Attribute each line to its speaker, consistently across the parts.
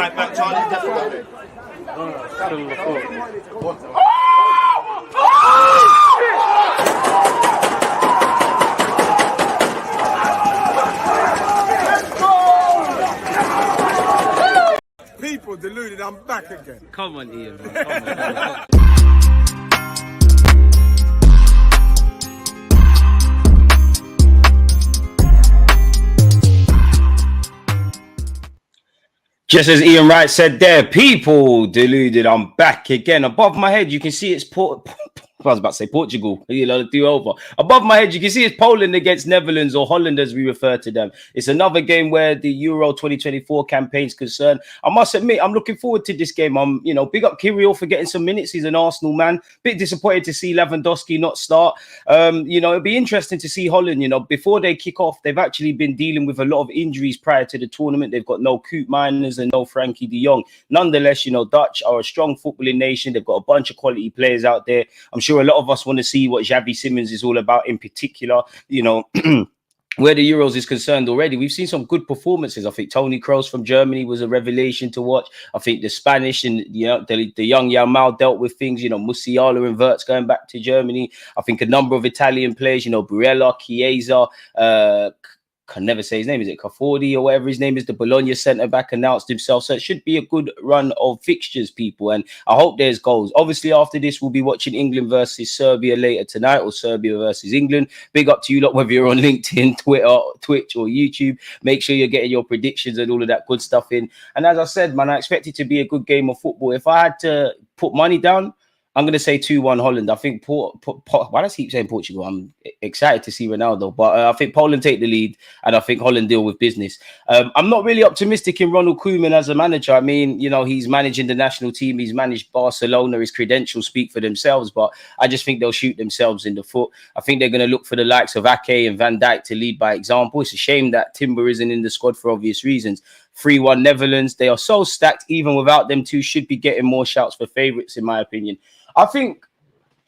Speaker 1: right back, Charlie. Definitely.
Speaker 2: People deluded, I'm back again.
Speaker 3: Come on, Ian, man. Come on. Just as Ian Wright said there, people deluded, I'm back again. Above my head, you can see it's I was about to say Portugal, do over. Above my head, you can see it's Poland against Netherlands, or Holland as we refer to them. It's another game where the Euro 2024 campaign is concerned. I must admit, I'm looking forward to this game. I'm, big up Kirill for getting some minutes. He's an Arsenal man. Bit disappointed to see Lewandowski not start. It'll be interesting to see Holland. Before they kick off, they've actually been dealing with a lot of injuries prior to the tournament. They've got no Koop Miners and no Frankie de Jong. Nonetheless, Dutch are a strong footballing nation. They've got a bunch of quality players out there. I'm sure a lot of us want to see what Xavi Simons is all about in particular. Where the Euros is concerned already, we've seen some good performances. I think Toni Kroos from Germany was a revelation to watch. I think the Spanish and the young Yamal dealt with things. Musiala and Wirtz going back to Germany. I think a number of Italian players. Barella, Chiesa. Can never say his name. Is it Cafordi or whatever his name is? The Bologna centre-back announced himself. So it should be a good run of fixtures, people. And I hope there's goals. Obviously, after this, we'll be watching England versus Serbia later tonight, or Serbia versus England. Big up to you lot, whether you're on LinkedIn, Twitter, Twitch, or YouTube. Make sure you're getting your predictions and all of that good stuff in. And as I said, man, I expect it to be a good game of football. If I had to put money down, I'm going to say 2-1 Holland. I think why does he keep saying Portugal? I'm excited to see Ronaldo, but I think Poland take the lead, and I think Holland deal with business. I'm not really optimistic in Ronald Koeman as a manager. I mean, he's managing the national team. He's managed Barcelona. His credentials speak for themselves, but I just think they'll shoot themselves in the foot. I think they're going to look for the likes of Ake and Van Dijk to lead by example. It's a shame that Timber isn't in the squad for obvious reasons. 3-1 Netherlands. They are so stacked. Even without them two, should be getting more shouts for favourites, in my opinion. I think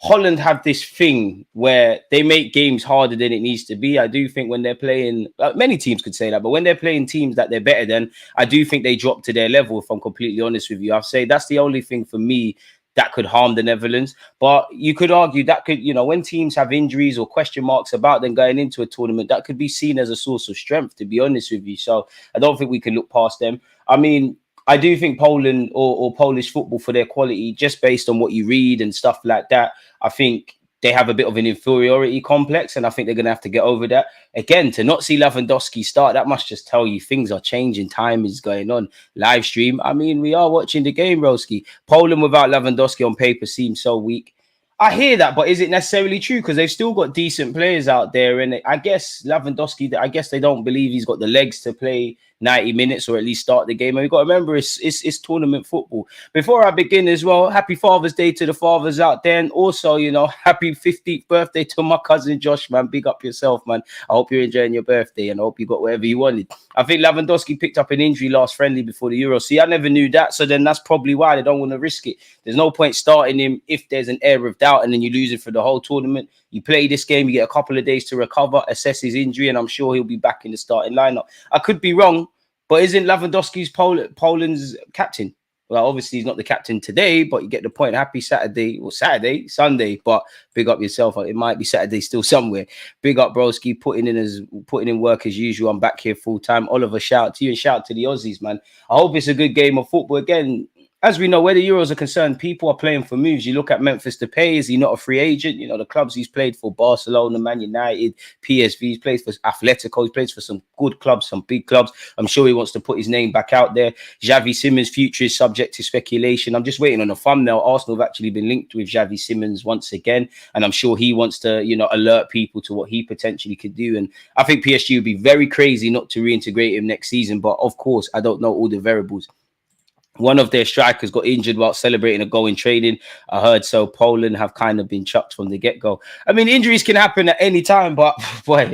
Speaker 3: Holland have this thing where they make games harder than it needs to be. I do think when they're playing, many teams could say that, but when they're playing teams that they're better than, I do think they drop to their level, if I'm completely honest with you. I'd say that's the only thing for me that could harm the Netherlands. But you could argue that could, when teams have injuries or question marks about them going into a tournament, that could be seen as a source of strength, to be honest with you. So I don't think we can look past them. I mean, I do think Poland or Polish football, for their quality, just based on what you read and stuff like that, I think they have a bit of an inferiority complex, and I think they're going to have to get over that. Again, to not see Lewandowski start, that must just tell you things are changing. Time is going on. Live stream. I mean, we are watching the game, Broski. Poland without Lewandowski on paper seems so weak. I hear that, but is it necessarily true? Because they've still got decent players out there. And I guess Lewandowski, I guess they don't believe he's got the legs to play 90 minutes or at least start the game. And we've got to remember, it's tournament football. Before I begin as well, happy Father's Day to the fathers out there. And also, happy 50th birthday to my cousin Josh, man. Big up yourself, man. I hope you're enjoying your birthday and I hope you got whatever you wanted. I think Lewandowski picked up an injury last friendly before the Euro. See, I never knew that. So then that's probably why they don't want to risk it. There's no point starting him if there's an air of doubt and then you lose him for the whole tournament. You play this game, you get a couple of days to recover, assess his injury, and I'm sure he'll be back in the starting lineup. I could be wrong, but isn't Lewandowski's Poland's captain? Well, obviously he's not the captain today, but you get the point. Happy Saturday, or Sunday, but big up yourself. It might be Saturday still somewhere. Big up, broski, putting in work as usual. I'm back here full time. Oliver, shout out to you and shout out to the Aussies, man. I hope it's a good game of football. Again, as we know, where the Euros are concerned, people are playing for moves. You look at Memphis Depay, is he not a free agent? The clubs he's played for, Barcelona, Man United, PSV, he's played for Atletico, he plays for some good clubs, some big clubs. I'm sure he wants to put his name back out there. Xavi Simons' future is subject to speculation. I'm just waiting on a thumbnail. Arsenal have actually been linked with Xavi Simons once again, and I'm sure he wants to, alert people to what he potentially could do. And I think PSG would be very crazy not to reintegrate him next season, but of course, I don't know all the variables. One of their strikers got injured while celebrating a goal in training. I heard so. Poland have kind of been chucked from the get-go. I mean, injuries can happen at any time, but boy,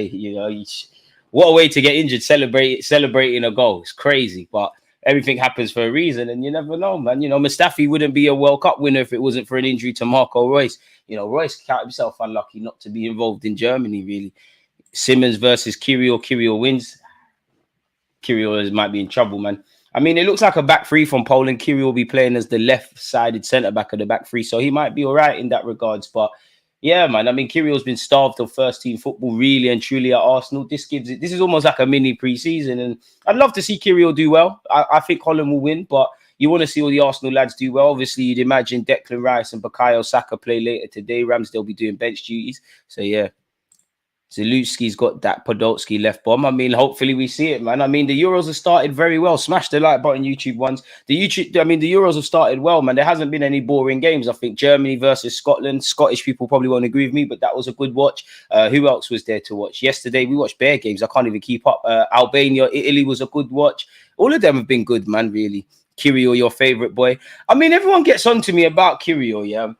Speaker 3: what a way to get injured celebrating a goal. It's crazy, but everything happens for a reason, and you never know, man. Mustafi wouldn't be a World Cup winner if it wasn't for an injury to Marco Reus. Reus counted himself unlucky not to be involved in Germany, really. Simons versus Kirill. Kirill wins. Kirill might be in trouble, man. I mean, it looks like a back three from Poland. Kiri will be playing as the left-sided centre-back of the back three, so he might be all right in that regards. But yeah, man, I mean, Kyrill's been starved of first-team football really and truly at Arsenal. This is almost like a mini pre-season, and I'd love to see Kirill do well. I think Holland will win, but you want to see all the Arsenal lads do well. Obviously, you'd imagine Declan Rice and Bukayo Saka play later today. Ramsdale be doing bench duties. So, yeah. Zelensky's got that Podolski left bomb. I mean, hopefully we see it, man. I mean, the Euros have started very well. Smash the like button, YouTube ones. The Euros have started well, man. There hasn't been any boring games. I think Germany versus Scotland. Scottish people probably won't agree with me, but that was a good watch. Who else was there to watch? Yesterday, we watched bare games. I can't even keep up. Albania, Italy was a good watch. All of them have been good, man, really. Kirill, your favorite boy. I mean, everyone gets on to me about Kirill, yeah.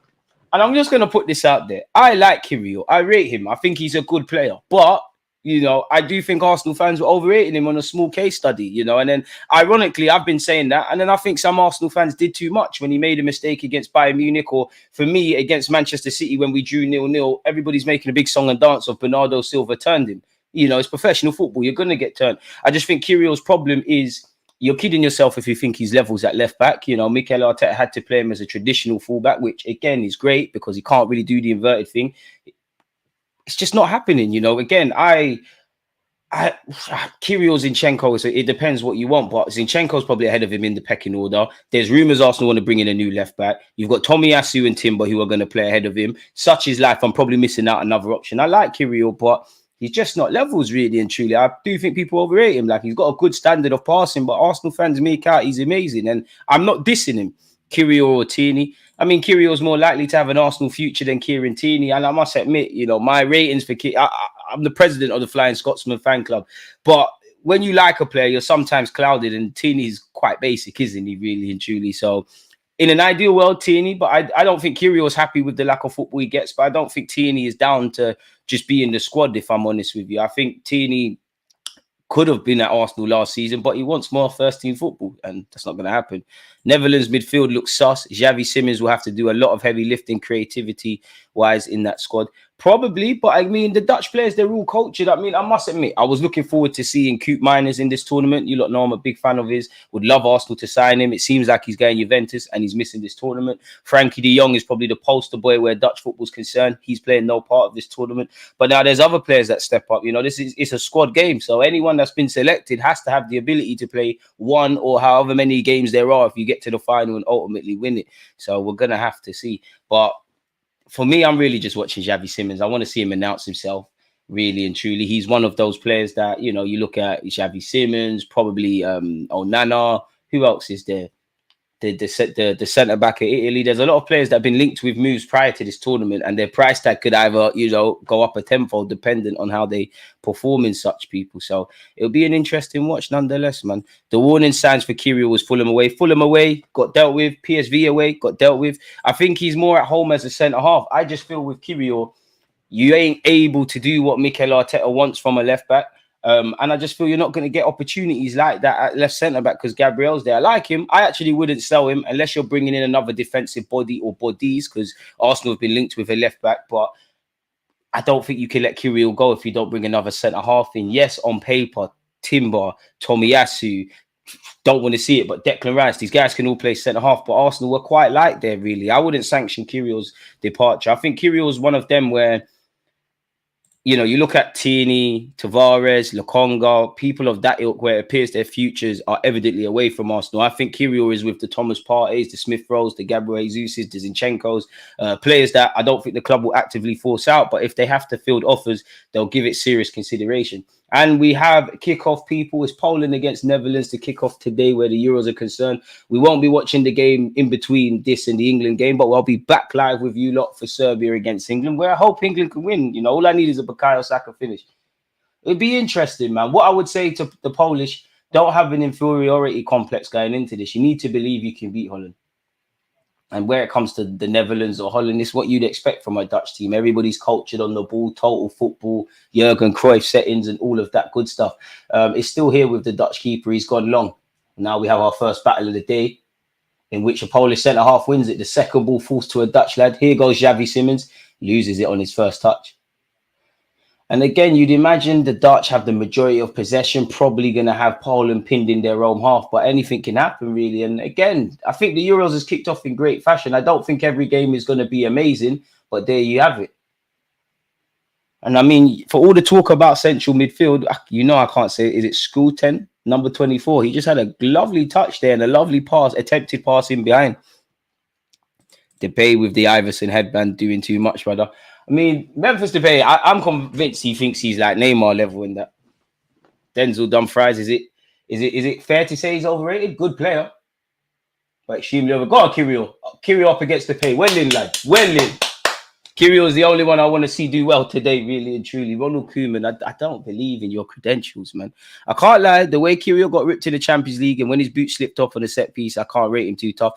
Speaker 3: And I'm just going to put this out there. I like Kirill. I rate him. I think he's a good player. But, you know, I do think Arsenal fans were overrating him on a small case study, you know. And then, ironically, I've been saying that. And then I think some Arsenal fans did too much when he made a mistake against Bayern Munich, or for me, against Manchester City when we drew 0-0. Everybody's making a big song and dance of Bernardo Silva turned him. You know, it's professional football. You're going to get turned. I just think Kirill's problem is, you're kidding yourself if you think he's levels at left back. You know, Mikel Arteta had to play him as a traditional fullback, which again is great because he can't really do the inverted thing. It's just not happening. You know, again, Kirill Zinchenko, so it depends what you want, but Zinchenko's probably ahead of him in the pecking order. There's rumours Arsenal want to bring in a new left back. You've got Tomiyasu and Timber who are going to play ahead of him. Such is life. I'm probably missing out another option. I like Kirill, but he's just not levels, really and truly. I do think people overrate him. Like, he's got a good standard of passing, but Arsenal fans make out he's amazing. And I'm not dissing him, Kirill or Tierney. I mean, Kirill's more likely to have an Arsenal future than Kieran Tierney. And I must admit, you know, my ratings for I'm the president of the Flying Scotsman fan club. But when you like a player, you're sometimes clouded. And Tierney's quite basic, isn't he, really and truly? So, in an ideal world, Tierney, but I don't think Kirill's happy with the lack of football he gets, but I don't think Tierney is down to just be in the squad, if I'm honest with you. I think Tierney could have been at Arsenal last season, but he wants more first-team football, and that's not going to happen. Netherlands midfield looks sus. Xavi Simons will have to do a lot of heavy lifting creativity-wise in that squad. Probably, but I mean, the Dutch players, they're all cultured. I mean, I must admit, I was looking forward to seeing Coop Miners in this tournament. You lot know I'm a big fan of his. Would love Arsenal to sign him. It seems like he's going Juventus and he's missing this tournament. Frankie de Jong is probably the poster boy where Dutch football's concerned. He's playing no part of this tournament. But now there's other players that step up. You know, it's a squad game. So anyone that's been selected has to have the ability to play one or however many games there are if you get to the final and ultimately win it. So we're going to have to see. But for me, I'm really just watching Xavi Simons. I want to see him announce himself, really and truly. He's one of those players that, you know, you look at Xavi Simons, probably Onana. Who else is there? The centre back of Italy. There's a lot of players that have been linked with moves prior to this tournament, and their price tag could either, you know, go up a tenfold dependent on how they perform in such people. So it'll be an interesting watch nonetheless, man. The warning signs for Kirill was Fulham away. Fulham away, got dealt with. PSV away, got dealt with. I think he's more at home as a centre half. I just feel with Kirill, you ain't able to do what Mikel Arteta wants from a left back. And I just feel you're not going to get opportunities like that at left centre back because Gabriel's there. I like him. I actually wouldn't sell him unless you're bringing in another defensive body or bodies, because Arsenal have been linked with a left back. But I don't think you can let Kirill go if you don't bring another centre half in. Yes, on paper, Timber, Tomiyasu, don't want to see it, but Declan Rice, these guys can all play centre half. But Arsenal were quite light there, really. I wouldn't sanction Kirill's departure. I think Kirill's one of them where, you know, you look at Tierney, Tavares, Lokonga, people of that ilk where it appears their futures are evidently away from Arsenal. I think Kirill is with the Thomas Partey's, the Smith Rowes, the Gabriel Jesus's, the Zinchenko's, players that I don't think the club will actively force out, but if they have to field offers, they'll give it serious consideration. And we have kickoff people. It's Poland against Netherlands to kick off today where the Euros are concerned. We won't be watching the game in between this and the England game, but we'll be back live with you lot for Serbia against England, where I hope England can win. You know, all I need is a Bukayo Saka finish. It'd be interesting, man. What I would say to the Polish, don't have an inferiority complex going into this. You need to believe you can beat Holland. And where it comes to the Netherlands or Holland, it's what you'd expect from a Dutch team. Everybody's cultured on the ball, total football, Jurgen Cruyff settings and all of that good stuff. It's still here with the Dutch keeper. He's gone long. Now we have our first battle of the day in which a Polish centre-half wins it. The second ball falls to a Dutch lad. Here goes Xavi Simons. Loses it on his first touch. And again, you'd imagine the Dutch have the majority of possession, probably going to have Poland pinned in their own half, but anything can happen, really. And again, I think the Euros has kicked off in great fashion. I don't think every game is going to be amazing, but there you have it. And I mean, for all the talk about central midfield, you know, I can't say, is it School 10, number 24? He just had a lovely touch there and a lovely pass, attempted pass in behind. Depay with the Iverson headband doing too much, brother. I mean, Memphis Depay, I'm convinced he thinks he's like Neymar level in that. Denzel Dumfries, is it fair to say he's overrated? Good player, but extremely over. Go on, Kyrgios up against Depay. Well in, lad. Well in. Kyrgios is the only one I want to see do well today, really and truly. Ronald Koeman, I don't believe in your credentials, man. I can't lie. The way Kyrgios got ripped in the Champions League and when his boot slipped off on a set piece, I can't rate him too tough.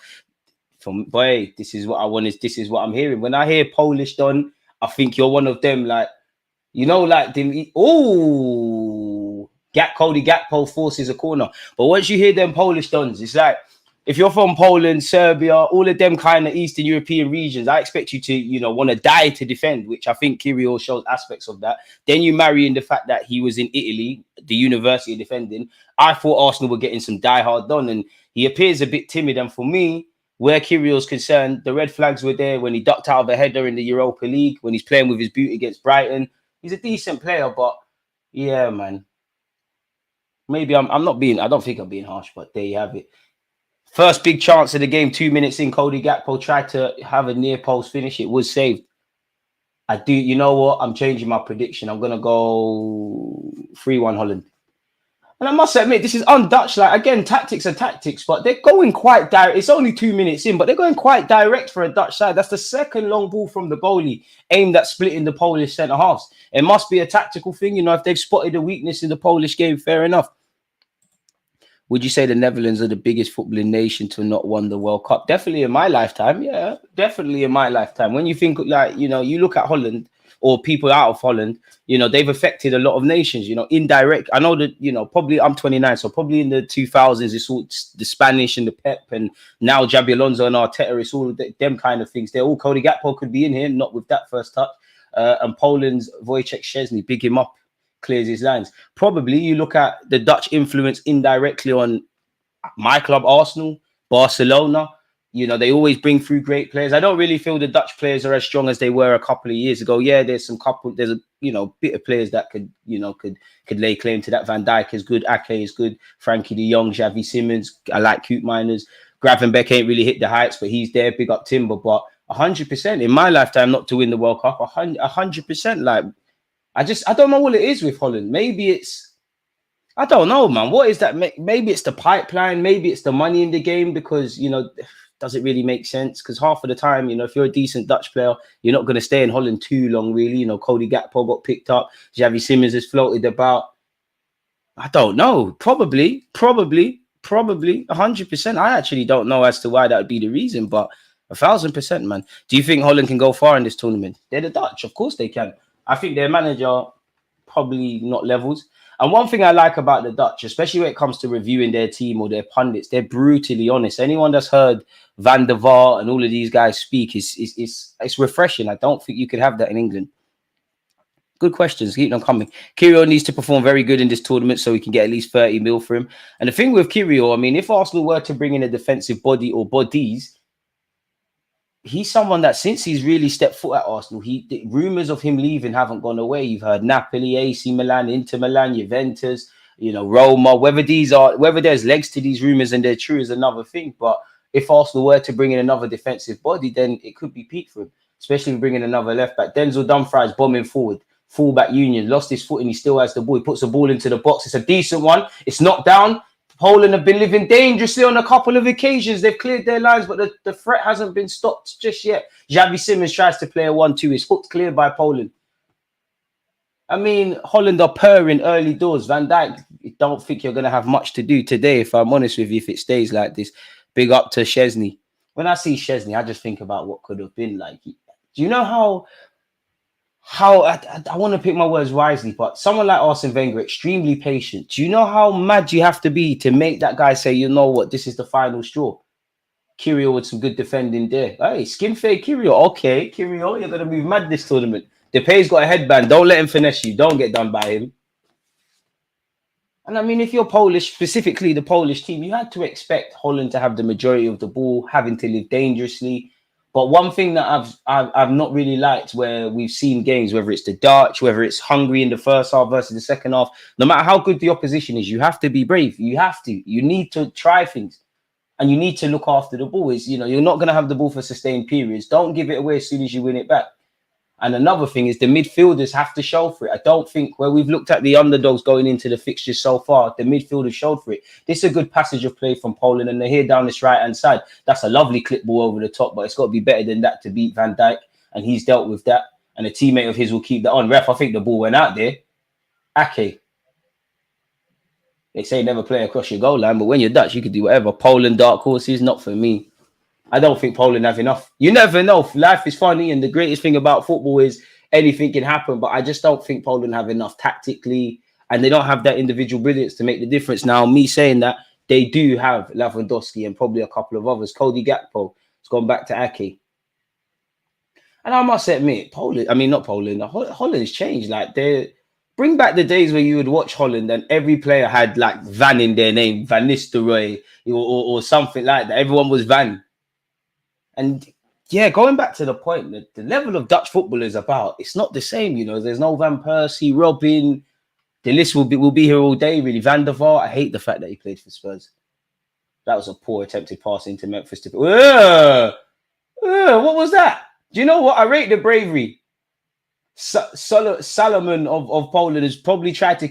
Speaker 3: Boy, this is what I want. This is what I'm hearing. When I hear Polish done, I think you're one of them, like, you know, like them. Oh, Cody Gakpo forces a corner. But once you hear them Polish dons, it's like, if you're from Poland, Serbia, all of them kind of Eastern European regions, I expect you to, you know, want to die to defend, which I think Kyrgios shows aspects of that. Then you marry in the fact that he was in Italy, the university defending. I thought Arsenal were getting some die-hard done, and he appears a bit timid. And for me, where Kyrgios is concerned, the red flags were there when he ducked out of a header in the Europa League, when he's playing with his boot against Brighton. He's a decent player, but yeah, man. Maybe I don't think I'm being harsh, but there you have it. First big chance of the game, 2 minutes in, Cody Gakpo tried to have a near post finish. It was saved. You know what? I'm changing my prediction. I'm going to go 3-1 Holland. And I must admit, this is un-Dutch. Like, again, tactics are tactics, but they're going quite direct. It's only 2 minutes in, but they're going quite direct for a Dutch side. That's the second long ball from the goalie aimed at splitting the Polish centre halves. It must be a tactical thing. You know, if they've spotted a weakness in the Polish game, fair enough. Would you say the Netherlands are the biggest footballing nation to not won the World Cup? Definitely in my lifetime. Yeah, definitely in my lifetime. When you think, like, you know, you look at Holland or people out of Holland, you know, they've affected a lot of nations, you know, indirect. I know that, you know, probably I'm 29, so probably in the 2000s, it's all the Spanish and the Pep, and now Xabi Alonso and Arteta, it's all them kind of things. They're all, Cody Gakpo could be in here, not with that first touch. And Poland's Wojciech Szczesny, big him up, clears his lines. Probably you look at the Dutch influence indirectly on my club, Arsenal, Barcelona. You know, they always bring through great players. I don't really feel the Dutch players are as strong as they were a couple of years ago. Yeah, there's a, you know, bit of players that could lay claim to that. Van Dijk is good, Ake is good, Frankie de Jong, Xavi Simons. I like Coop Miners. Gravenberch ain't really hit the heights, but he's there. Big up Timber. But 100% in my lifetime, not to win the World Cup, 100%. Like, I don't know what it is with Holland. Maybe it's, I don't know, man. What is that? Maybe it's the pipeline. Maybe it's the money in the game, because, you know, does it really make sense? Because half of the time, you know, if you're a decent Dutch player, you're not going to stay in Holland too long, really. You know, Cody Gakpo got picked up. Xavi Simons has floated about. I don't know. Probably 100%. I actually don't know as to why that would be the reason, but 1,000%, man. Do you think Holland can go far in this tournament? They're the Dutch. Of course they can. I think their manager probably not levels. And one thing I like about the Dutch, especially when it comes to reviewing their team or their pundits, they're brutally honest. Anyone that's heard Van der Vaart and all of these guys speak, it's refreshing. I don't think you could have that in England. Good questions. Keep them coming. Kyrgios needs to perform very good in this tournament so we can get at least 30 mil for him. And the thing with Kyrgios, I mean, if Arsenal were to bring in a defensive body or bodies, he's someone that since he's really stepped foot at Arsenal, the rumours of him leaving haven't gone away. You've heard Napoli, AC Milan, Inter Milan, Juventus, you know, Roma. Whether there's legs to these rumours and they're true is another thing. But if Arsenal were to bring in another defensive body, then it could be peak for him, especially bringing another left back. Denzel Dumfries bombing forward. Fullback Union lost his foot and he still has the ball. He puts the ball into the box. It's a decent one. It's knocked down. Poland have been living dangerously on a couple of occasions. They've cleared their lines, but the threat hasn't been stopped just yet. Xavi Simons tries to play a 1-2. His foot's cleared by Poland. I mean, Holland are purring early doors. Van Dijk, I don't think you're going to have much to do today, if I'm honest with you, if it stays like this. Big up to Szczesny. When I see Szczesny, I just think about what could have been like. Do you know how I want to pick my words wisely, but someone like Arsene Wenger, extremely patient. Do you know how mad you have to be to make that guy say, you know what, this is the final straw? Kyrgios with some good defending there. Hey, skin fade Kyrgios. Okay, Kyrgios, you're going to move mad this tournament. Depay's got a headband. Don't let him finesse you. Don't get done by him. And I mean, if you're Polish, specifically the Polish team, you had to expect Holland to have the majority of the ball, having to live dangerously. But one thing that I've not really liked, where we've seen games, whether it's the Dutch, whether it's Hungary in the first half versus the second half, no matter how good the opposition is, you have to be brave. You have to. You need to try things, and you need to look after the ball. You're not going to have the ball for sustained periods. Don't give it away as soon as you win it back. And another thing is the midfielders have to show for it. I don't think, where we've looked at the underdogs going into the fixtures so far, the midfielders showed for it. This is a good passage of play from Poland, and they're here down this right-hand side. That's a lovely clip ball over the top, but it's got to be better than that to beat Van Dijk, and he's dealt with that. And a teammate of his will keep that on. Ref, I think the ball went out there. Ake. They say never play across your goal line, but when you're Dutch, you can do whatever. Poland, dark horses, not for me. I don't think Poland have enough. You never know. Life is funny, and the greatest thing about football is anything can happen. But I just don't think Poland have enough tactically, and they don't have that individual brilliance to make the difference. Now, me saying that, they do have Lewandowski and probably a couple of others. Cody Gakpo has gone back to Ake. And I must admit, Holland's changed. Like, they bring back the days where you would watch Holland and every player had like Van in their name, Van Nistelrooy or something like that. Everyone was Van. And yeah, going back to the point, the level of Dutch football is about, it's not the same, There's no Van Persie, Robin. The list will be here all day, really. Van der Vaart, I hate the fact that he played for Spurs. That was a poor attempted pass into Memphis Depay. What was that? Do you know what? I rate the bravery. Salomon of Poland has probably tried to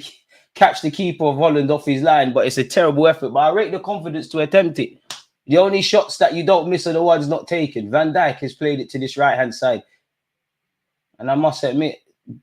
Speaker 3: catch the keeper of Holland off his line, but it's a terrible effort. But I rate the confidence to attempt it. The only shots that you don't miss are the ones not taken. Van Dijk has played it to this right-hand side. And I must admit,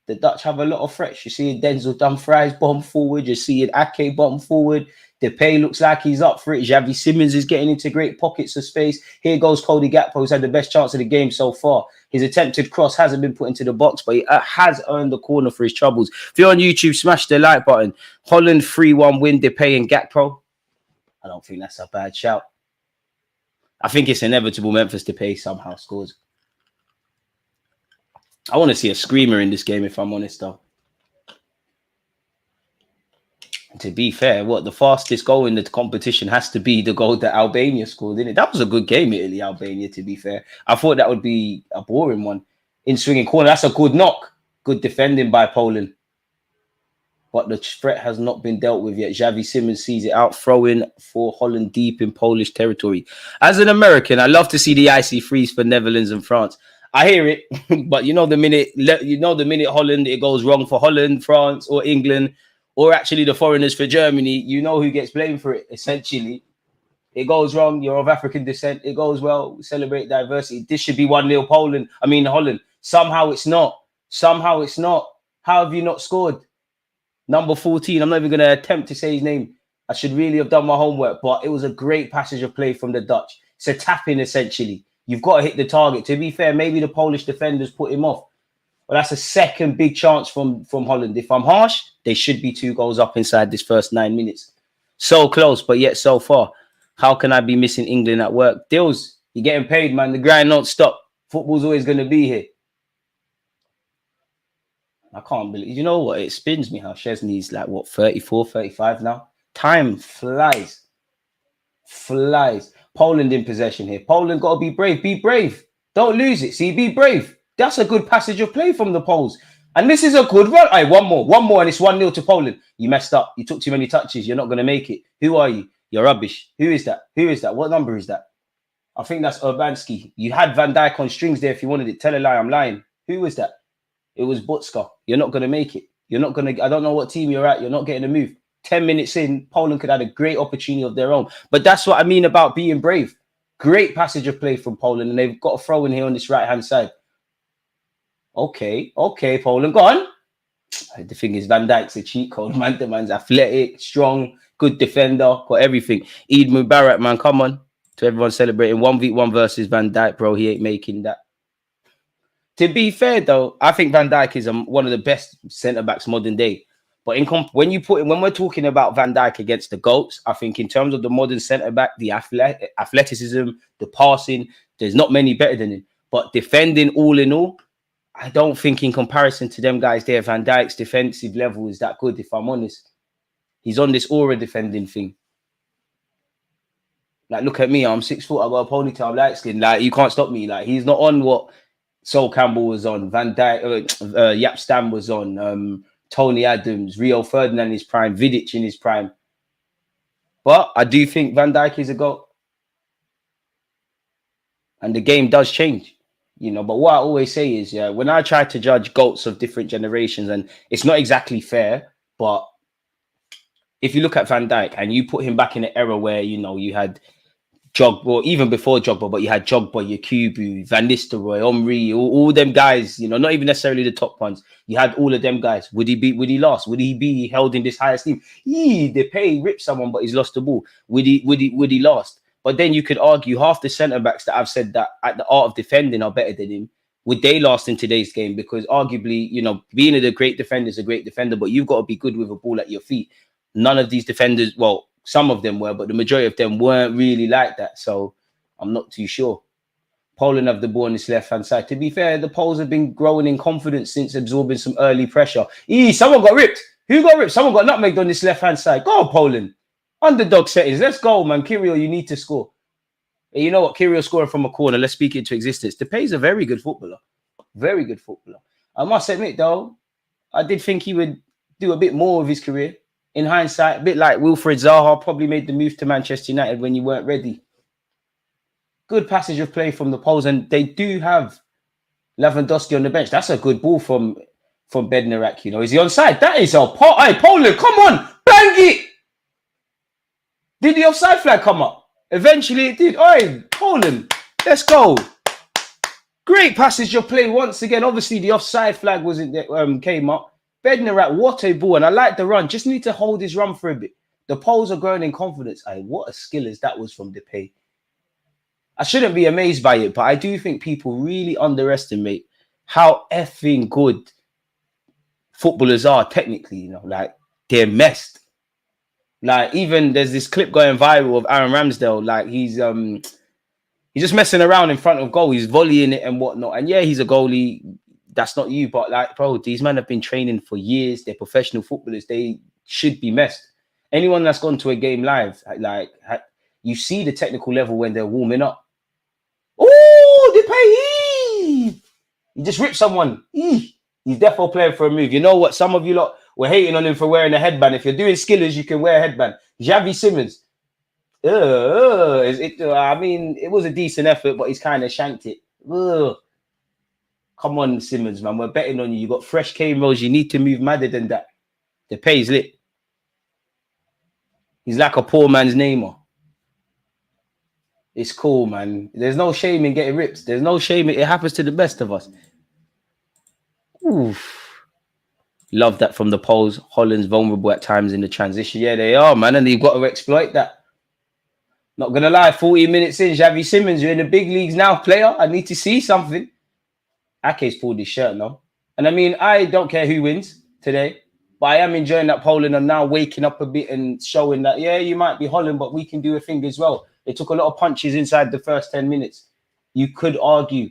Speaker 3: the Dutch have a lot of threats. You see Denzel Dumfries bomb forward. You see Ake bomb forward. Depay looks like he's up for it. Xavi Simons is getting into great pockets of space. Here goes Cody Gakpo, who's had the best chance of the game so far. His attempted cross hasn't been put into the box, but he has earned the corner for his troubles. If you're on YouTube, smash the like button. Holland 3-1 win, Depay and Gakpo. I don't think that's a bad shout. I think it's inevitable Memphis Depay somehow scores. I want to see a screamer in this game, if I'm honest, though. To be fair, the fastest goal in the competition has to be the goal that Albania scored, didn't it? That was a good game, Italy, Albania, to be fair. I thought that would be a boring one. In swinging corner, that's a good knock. Good defending by Poland. But the threat has not been dealt with yet. Xavi Simons sees it out, throwing for Holland deep in Polish territory. As an American, I love to see the icy freeze for Netherlands and France. I hear it, but the minute Holland, it goes wrong for Holland, France, or England, or actually the foreigners for Germany, who gets blamed for it, essentially. It goes wrong, you're of African descent. It goes well, we celebrate diversity. This should be 1-0 Holland. Somehow it's not. How have you not scored? Number 14, I'm not even going to attempt to say his name. I should really have done my homework, but it was a great passage of play from the Dutch. It's a tap-in, essentially. You've got to hit the target. To be fair, maybe the Polish defenders put him off. But that's a second big chance from Holland. If I'm harsh, they should be 2 goals up inside this first 9 minutes. So close, but yet so far. How can I be missing England at work? Dills, you're getting paid, man. The grind don't stop. Football's always going to be here. I can't believe, you know what? It spins me how Szczesny's like, 34, 35 now? Time flies. Poland in possession here. Poland got to be brave. Be brave. Don't lose it. See, be brave. That's a good passage of play from the Poles. And this is a good run. All right, one more, and it's 1-0 to Poland. You messed up. You took too many touches. You're not going to make it. Who are you? You're rubbish. Who is that? What number is that? I think that's Urbanski. You had Van Dijk on strings there if you wanted it. Tell a lie, I'm lying. Who was that? It was Butska. You're not going to make it. You're not going to... I don't know what team you're at. You're not getting a move. 10 minutes in, Poland could have had a great opportunity of their own. But that's what I mean about being brave. Great passage of play from Poland, and they've got a throw in here on this right-hand side. Okay, Poland, go on. The thing is, Van Dijk's a cheat code, man. The man's athletic, strong, good defender, got everything. Eid Mubarak, man, come on. To everyone celebrating 1v1 versus Van Dijk, bro. He ain't making that. To be fair, though, I think Van Dijk is one of the best centre-backs modern day. But when we're talking about Van Dijk against the GOATs, I think in terms of the modern centre-back, the athleticism, the passing, there's not many better than him. But defending all in all, I don't think in comparison to them guys there, Van Dijk's defensive level is that good, if I'm honest. He's on this aura defending thing. Like, look at me, I'm 6 foot, I got a ponytail, I'm light skin. Like, you can't stop me. Like, he's not on what Sol Campbell was on, Van Dijk, Yap Stam was on, Tony Adams, Rio Ferdinand in his prime, Vidic in his prime. But I do think Van Dijk is a GOAT. And the game does change, you know. But what I always say is, yeah, when I try to judge GOATs of different generations, and it's not exactly fair, but if you look at Van Dijk and you put him back in an era where, you know, you had Jogba, or even before Jogba, but you had Jogba, Yakubu, Van Nistelrooy, Omri, all them guys, you know, not even necessarily the top ones. You had all of them guys. Would he last? Would he be held in this high esteem? Depay ripped someone, but he's lost the ball. Would he last? But then you could argue half the centre-backs that I've said that at the art of defending are better than him. Would they last in today's game? Because arguably, you know, being a great defender is a great defender, but you've got to be good with a ball at your feet. None of these defenders, well, some of them were, but the majority of them weren't really like that. So I'm not too sure. Poland have the ball on this left-hand side. To be fair, the Poles have been growing in confidence since absorbing some early pressure. Someone got ripped. Who got ripped? Someone got nutmegged on this left-hand side. Go on, Poland. Underdog settings. Let's go, man. Kirill, you need to score. And you know what? Kirill scoring from a corner. Let's speak it into existence. Depay's a very good footballer. Very good footballer. I must admit, though, I did think he would do a bit more of his career. In hindsight, a bit like Wilfred Zaha probably made the move to Manchester United when you weren't ready. Good passage of play from the Poles, and they do have Lewandowski on the bench. That's a good ball from Bednarak. You know, is he onside? That is a hey, Poland, come on, bang it! Did the offside flag come up? Eventually it did. Hey, Poland, let's go. Great passage of play once again. Obviously, the offside flag wasn't came up. Bednarak, what a ball. And I like the run. Just need to hold his run for a bit. The Poles are growing in confidence. What a skill as that was from Depay. I shouldn't be amazed by it, but I do think people really underestimate how effing good footballers are technically, you know, like they're messed. Like, even there's this clip going viral of Aaron Ramsdale. Like, he's just messing around in front of goal. He's volleying it and whatnot. And yeah, he's a goalie. That's not you, but like, bro, these men have been training for years. They're professional footballers. They should be messed. Anyone that's gone to a game live, like, you see the technical level when they're warming up. Oh, Depay! He just ripped someone. He's definitely playing for a move. You know what? Some of you lot were hating on him for wearing a headband. If you're doing skillers, you can wear a headband. Xavi Simons. I mean, it was a decent effort, but he's kind of shanked it. Come on, Simmons, man. We're betting on you. You got fresh cane rolls. You need to move madder than that. Depay's lit. He's like a poor man's Neymar. It's cool, man. There's no shame in getting ripped. There's no shame. It happens to the best of us. Oof. Love that from the Poles. Holland's vulnerable at times in the transition. Yeah, they are, man. And they've got to exploit that. Not going to lie, 40 minutes in, Xavi Simons, you're in the big leagues now, player. I need to see something. Ake's pulled his shirt now. And I mean, I don't care who wins today, but I am enjoying that Poland are now waking up a bit and showing that, yeah, you might be Holland, but we can do a thing as well. They took a lot of punches inside the first 10 minutes. You could argue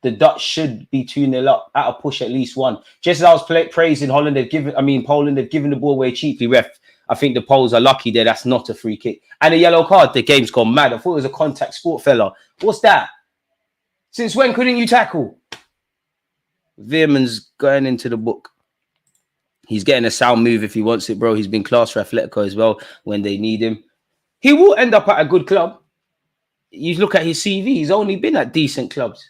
Speaker 3: the Dutch should be 2-0 up at a push, at least one. Just as I was praising Poland, they've given the ball away cheaply, ref. I think the Poles are lucky there. That's not a free kick. And a yellow card. The game's gone mad. I thought it was a contact sport, fella. What's that? Since when couldn't you tackle? Veerman's going into the book. He's getting a sound move if he wants it, bro. He's been class for Atletico as well when they need him. He will end up at a good club. You look at his CV. He's only been at decent clubs.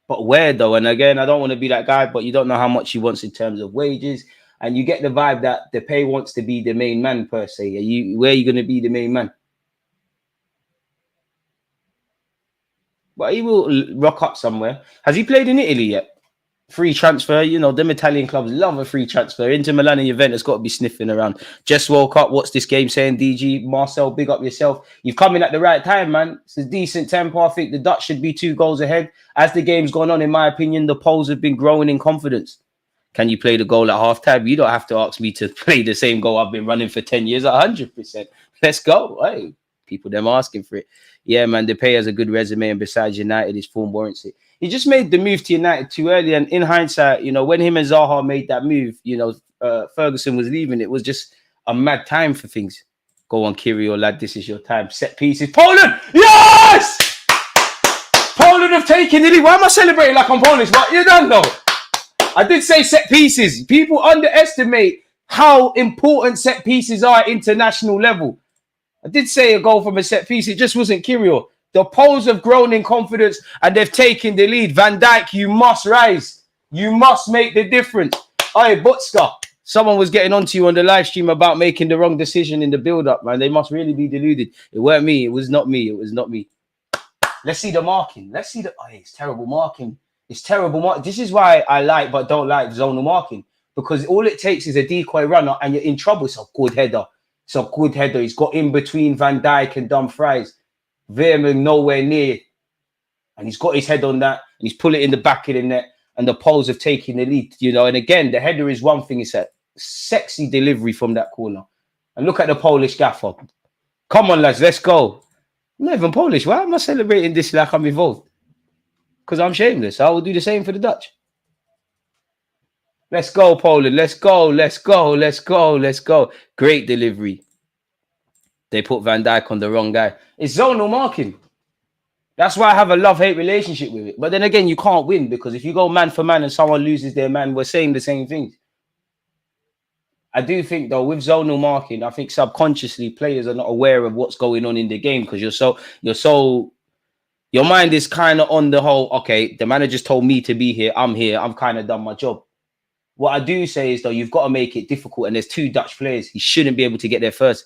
Speaker 3: But where, though? And again, I don't want to be that guy, but you don't know how much he wants in terms of wages. And you get the vibe that Depay wants to be the main man, per se. Where are you going to be the main man? But he will rock up somewhere. Has he played in Italy yet? Free transfer, you know, them Italian clubs love a free transfer. Inter Milan and Juventus got to be sniffing around. Just woke up, what's this game saying, DG? Marcel, big up yourself. You've come in at the right time, man. It's a decent tempo. I think the Dutch should be 2 goals ahead. As the game's gone on, in my opinion, the Poles have been growing in confidence. Can you play the goal at halftime? You don't have to ask me to play the same goal I've been running for 10 years, 100%. Let's go. Hey, people them asking for it. Yeah, man, Depay has a good resume, and besides United, his form warrants it. he just made the move to United too early. And in hindsight, when him and Zaha made that move, Ferguson was leaving. It was just a mad time for things. Go on, Kirio, lad. This is your time. Set pieces. Poland! Yes! Poland have taken the lead. Why am I celebrating like I'm Polish? But you don't know. I did say set pieces. People underestimate how important set pieces are at international level. I did say a goal from a set piece. It just wasn't Kirio. The Poles have grown in confidence and they've taken the lead. Van Dijk, you must rise. You must make the difference. Hey, Butska, someone was getting onto you on the live stream about making the wrong decision in the build-up, man. They must really be deluded. It weren't me. It was not me. It was not me. Let's see the marking. Let's see the... Oh, it's terrible marking. It's terrible marking. This is why I like but don't like zonal marking. Because all it takes is a decoy runner and you're in trouble. It's a good header. It's a good header. He's got in between Van Dijk and Dumfries. Veerman nowhere near. And he's got his head on that. And he's put it in the back of the net. And the Poles have taken the lead. And again, the header is one thing. It's a sexy delivery from that corner. And look at the Polish gaffer. Come on, lads. Let's go. I'm not even Polish. Why am I celebrating this like I'm involved? Because I'm shameless. I will do the same for the Dutch. Let's go, Poland. Let's go. Let's go. Let's go. Let's go. Great delivery. They put Van Dijk on the wrong guy. It's zonal marking. That's why I have a love-hate relationship with it. But then again, you can't win because if you go man for man and someone loses their man, we're saying the same things. I do think, though, with zonal marking, I think subconsciously players are not aware of what's going on in the game because your mind is kind of on the whole, okay, the manager's told me to be here. I've kind of done my job. What I do say is, though, you've got to make it difficult. And there's two Dutch players. He shouldn't be able to get there first.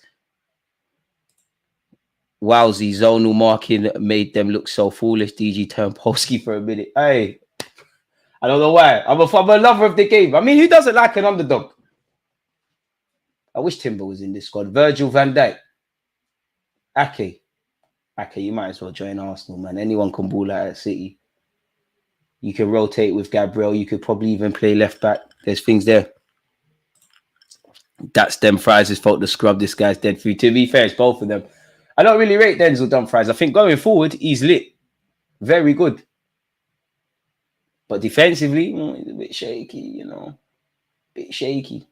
Speaker 3: Wowsy, zonal marking made them look so foolish. DG turned Polski for a minute. Hey, I don't know why. I'm a lover of the game. I mean, who doesn't like an underdog? I wish Timber was in this squad. Virgil van Dijk. Ake, you might as well join Arsenal, man. Anyone can ball out at City. You can rotate with Gabriel. You could probably even play left back. There's things there. That's Dumfries' fault to scrub. This guy's dead through. To be fair, it's both of them. I don't really rate Denzel Dumfries. I think going forward, he's lit. Very good. But defensively, he's a bit shaky, bit shaky.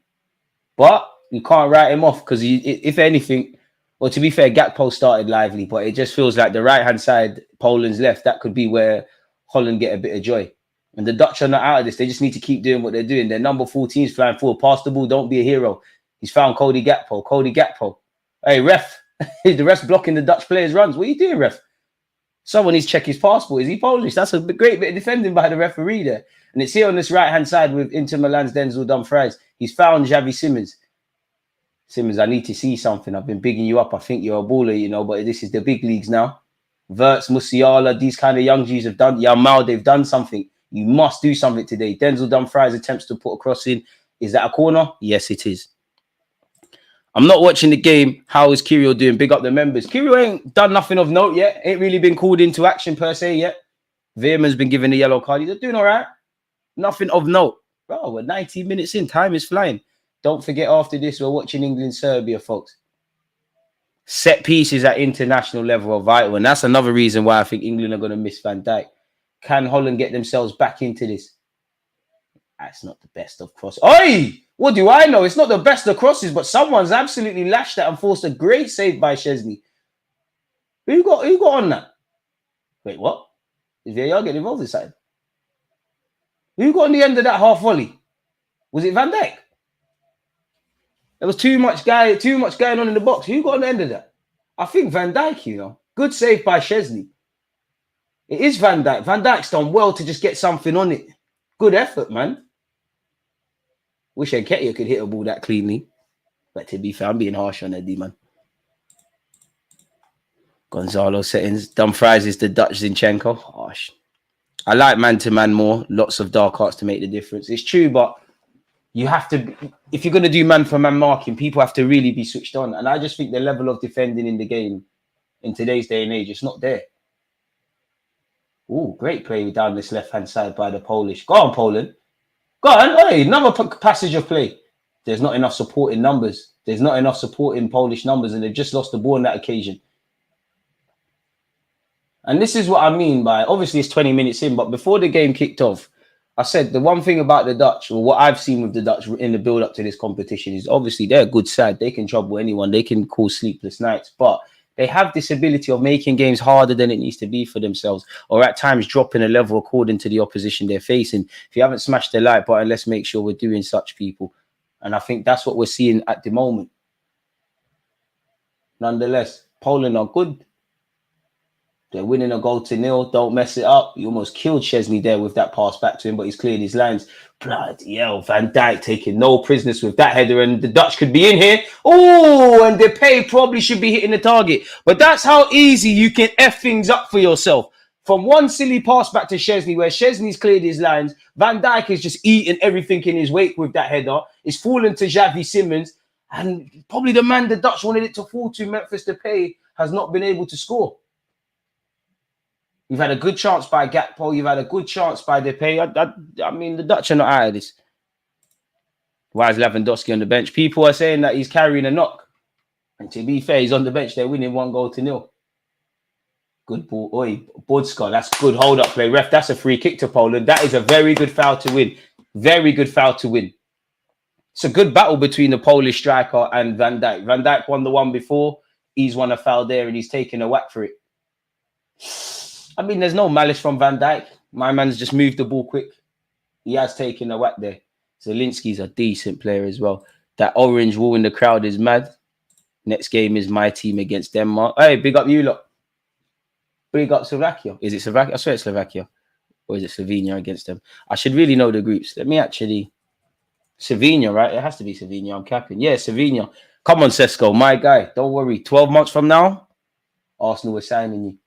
Speaker 3: But you can't write him off because, if anything, well, to be fair, Gakpo started lively, but it just feels like the right-hand side, Poland's left, that could be where Holland get a bit of joy. And the Dutch are not out of this. They just need to keep doing what they're doing. Their number 14 is flying forward. Pass the ball. Don't be a hero. He's found Cody Gakpo. Hey, ref. The ref's blocking the Dutch players' runs. What are you doing, ref? Someone needs to check his passport. Is he Polish? That's a great bit of defending by the referee there. And it's here on this right-hand side with Inter Milan's Denzel Dumfries. He's found Xavi Simons. Simons, I need to see something. I've been bigging you up. I think you're a baller, but this is the big leagues now. Verts, Musiala, these kind of young G's have done. Yamal, they've done something. You must do something today. Denzel Dumfries attempts to put a cross in. Is that a corner? Yes, it is. I'm not watching the game. How is Kirio doing? Big up the members. Kirio ain't done nothing of note yet. Ain't really been called into action per se yet. Veerman's been given a yellow card. He's doing all right. Nothing of note. Bro, we're 90 minutes in. Time is flying. Don't forget after this, we're watching England-Serbia, folks. Set pieces at international level are vital. And that's another reason why I think England are going to miss Van Dijk. Can Holland get themselves back into this? That's not the best of crosses. Oi! What do I know? It's not the best of crosses, but someone's absolutely lashed that and forced a great save by Szczesny. Who got on that? Wait, what? Is VAR getting involved this side? Who got on the end of that half volley? Was it Van Dijk? There was too much going on in the box. Who got on the end of that? I think Van Dijk, Good save by Szczesny. It is Van Dijk. Van Dijk's done well to just get something on it. Good effort, man. Wish Nketiah could hit a ball that cleanly. But to be fair, I'm being harsh on Eddie, man. Gonzalo settings. Dumfries is the Dutch Zinchenko. Harsh. I like man-to-man more. Lots of dark arts to make the difference. It's true, but you have to... If you're going to do man-for-man marking, people have to really be switched on. And I just think the level of defending in the game in today's day and age, it's not there. Ooh, great play down this left-hand side by the Polish. Go on, Poland. Go on. Hey, another passage of play. There's not enough support in numbers. There's not enough support in Polish numbers, and they've just lost the ball on that occasion. And this is what I mean by, obviously it's 20 minutes in, but before the game kicked off, I said the one thing about the Dutch, or what I've seen with the Dutch in the build up to this competition, is obviously they're a good side. They can trouble anyone. They can cause sleepless nights, but they have this ability of making games harder than it needs to be for themselves, or at times dropping a level according to the opposition they're facing. If you haven't smashed the like button, let's make sure we're doing such, people. And I think that's what we're seeing at the moment. Nonetheless, Poland are good. They're winning a 0-0. Don't mess it up. He almost killed Szczesny there with that pass back to him, but he's cleared his lines. Bloody hell, Van Dijk taking no prisoners with that header, and the Dutch could be in here. Oh, and Depay probably should be hitting the target. But that's how easy you can F things up for yourself. From one silly pass back to Szczesny, where Szczesny's cleared his lines, Van Dijk is just eating everything in his wake with that header. It's fallen to Xavi Simons, and probably the man the Dutch wanted it to fall to, Memphis Depay, has not been able to score. You've had a good chance by Gakpo. You've had a good chance by Depay. I mean, the Dutch are not out of this. Why is Lewandowski on the bench? People are saying that he's carrying a knock. And to be fair, he's on the bench. They're winning 1-0. Good ball. Oi, Budska, that's good hold-up play. Ref, that's a free kick to Poland. That is a very good foul to win. Very good foul to win. It's a good battle between the Polish striker and Van Dijk. Van Dijk won the one before. He's won a foul there, and he's taking a whack for it. I mean, there's no malice from Van Dijk. My man's just moved the ball quick. He has taken a whack there. Zielinski's a decent player as well. That orange wall in the crowd is mad. Next game is my team against Denmark. Hey, big up you lot. Big up Slovakia. Is it Slovakia? I swear it's Slovakia. Or is it Slovenia against them? I should really know the groups. Let me actually... Slovenia, right? It has to be Slovenia. I'm capping. Yeah, Slovenia. Come on, Sesko, my guy. Don't worry. 12 months from now, Arsenal are signing you.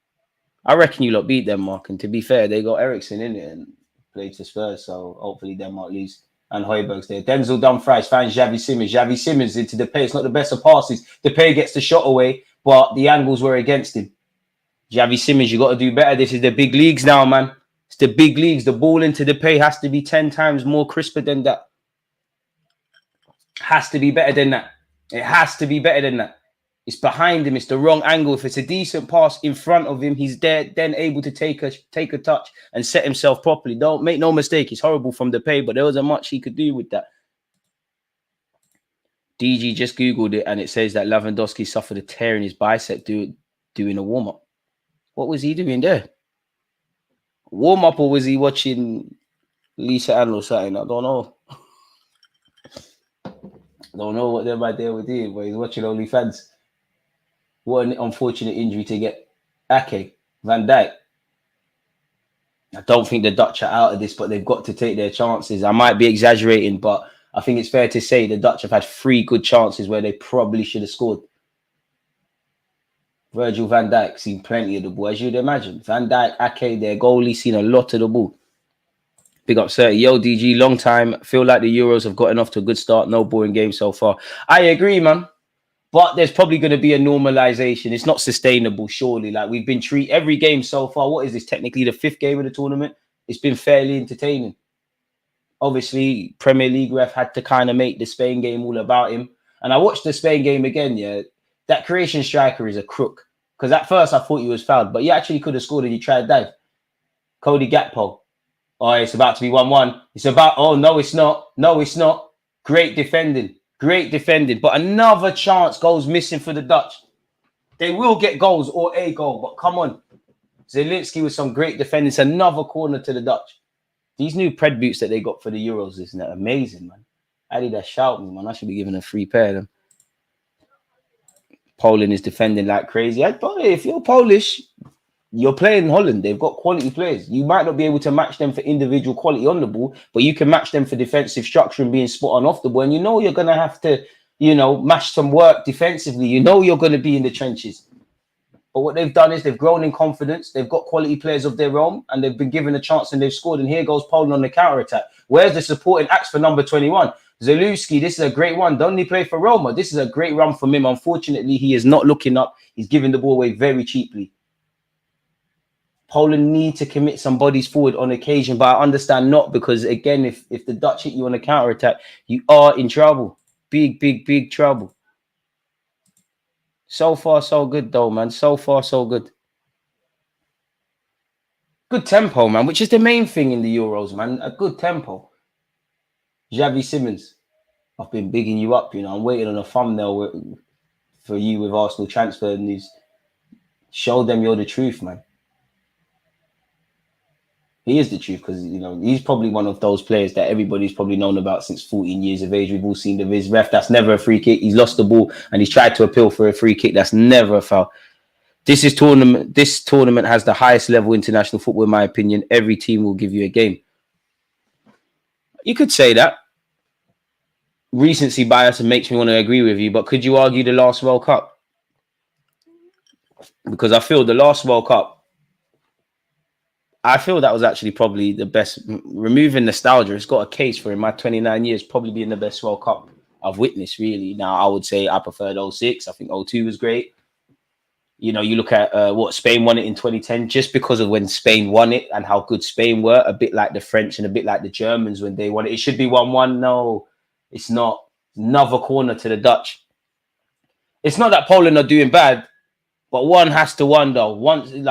Speaker 3: I reckon you lot beat Denmark, and to be fair, they got Eriksen in it and played to Spurs, so hopefully Denmark lose. And Højbjerg's there. Denzel Dumfries finds Xavi Simons. Xavi Simons into Depay. It's not the best of passes. Depay gets the shot away, but the angles were against him. Xavi Simons, you got to do better. This is the big leagues now, man. It's the big leagues. The ball into Depay has to be 10 times more crisper than that. Has to be better than that. It has to be better than that. It's behind him. It's the wrong angle. If it's a decent pass in front of him, he's there, then able to take a touch and set himself properly. Don't make no mistake. It's horrible from Depay, but there wasn't much he could do with that. DG just Googled it, and it says that Lewandowski suffered a tear in his bicep doing a warm-up. What was he doing there? Warm-up, or was he watching Lisa Ann or something? I don't know. I don't know what them idea were doing, but he's watching OnlyFans. What an unfortunate injury to get. Ake, Van Dijk. I don't think the Dutch are out of this, but they've got to take their chances. I might be exaggerating, but I think it's fair to say the Dutch have had 3 good chances where they probably should have scored. Virgil van Dijk seen plenty of the ball, as you'd imagine. Van Dijk, Ake, their goalie, seen a lot of the ball. Big up 30. Yo, DG, long time. Feel like the Euros have gotten off to a good start. No boring game so far. I agree, man. But there's probably going to be a normalization. It's not sustainable, surely. Like, we've been treating every game so far. What is this? Technically the 5th game of the tournament. It's been fairly entertaining. Obviously, Premier League ref had to kind of make the Spain game all about him. And I watched the Spain game again, yeah. That Croatian striker is a crook. Because at first I thought he was fouled. But he actually could have scored and he tried dive. Cody Gakpo. Oh, it's about to be 1-1. It's about... Oh, no, it's not. No, it's not. Great defending. Great defending, but another chance goes missing for the Dutch. They will get goals or a goal, but come on. Zielinski with some great defending. It's another corner to the Dutch. These new Pred boots that they got for the Euros, isn't it amazing, man? Adidas shout me, man. I should be giving a free pair of them. Poland is defending like crazy. If you're Polish, you're playing Holland. They've got quality players. You might not be able to match them for individual quality on the ball, but you can match them for defensive structure and being spot on off the ball. And you know you're going to have to, mash some work defensively. You know you're going to be in the trenches. But what they've done is they've grown in confidence. They've got quality players of their own, and they've been given a chance and they've scored. And here goes Poland on the counter-attack. Where's the supporting acts for number 21? Zielinski, this is a great one. Don't he play for Roma? This is a great run from him. Unfortunately, he is not looking up. He's giving the ball away very cheaply. Poland need to commit some bodies forward on occasion, but I understand not, because, again, if the Dutch hit you on a counter-attack, you are in trouble. Big, big, big trouble. So far, so good, though, man. So far, so good. Good tempo, man, which is the main thing in the Euros, man. A good tempo. Xavi Simons, I've been bigging you up. I'm waiting on a thumbnail for you with Arsenal transfer news. Show them you're the truth, man. He is the truth because, he's probably one of those players that everybody's probably known about since 14 years of age. We've all seen his ref. That's never a free kick. He's lost the ball and he's tried to appeal for a free kick. That's never a foul. This tournament has the highest level international football, in my opinion. Every team will give you a game. You could say that. Recency bias makes me want to agree with you, but could you argue the last World Cup? Because I feel the last World Cup, I feel that was actually probably the best. Removing nostalgia, it's got a case for, in my 29 years, probably being the best World Cup I've witnessed, really. Now, I would say I preferred 06. I think 02 was great. You look at what Spain won it in 2010, just because of when Spain won it and how good Spain were, a bit like the French and a bit like the Germans when they won it. It should be 1-1. No, it's not. Another corner to the Dutch. It's not that Poland are doing bad, but one has to wonder,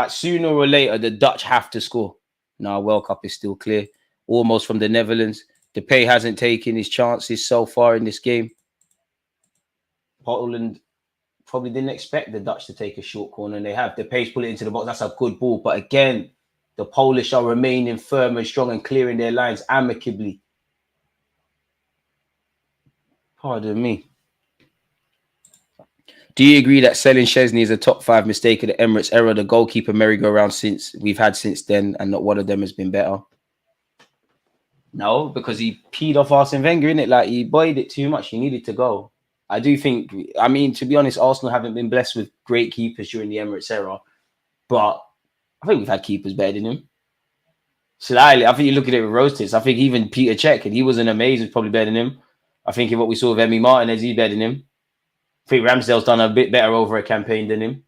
Speaker 3: sooner or later, the Dutch have to score. Now, World Cup is still clear. Almost from the Netherlands. Depay hasn't taken his chances so far in this game. Poland probably didn't expect the Dutch to take a short corner, and they have. Depay's put it into the box. That's a good ball. But again, the Polish are remaining firm and strong and clearing their lines amicably. Pardon me. Do you agree that selling Szczesny is a top 5 mistake of the Emirates era, the goalkeeper merry-go-round we've had since then, and not one of them has been better? No, because he peed off Arsene Wenger, innit? Like, he buoyed it too much. He needed to go. I do think, to be honest, Arsenal haven't been blessed with great keepers during the Emirates era, but I think we've had keepers better than him. Slightly, I think you look at it with Rostis. I think even Peter Cech, and he wasn't amazing, probably better than him. I think what we saw with Emi Martinez, he's better than him. I think Ramsdale's done a bit better over a campaign than him.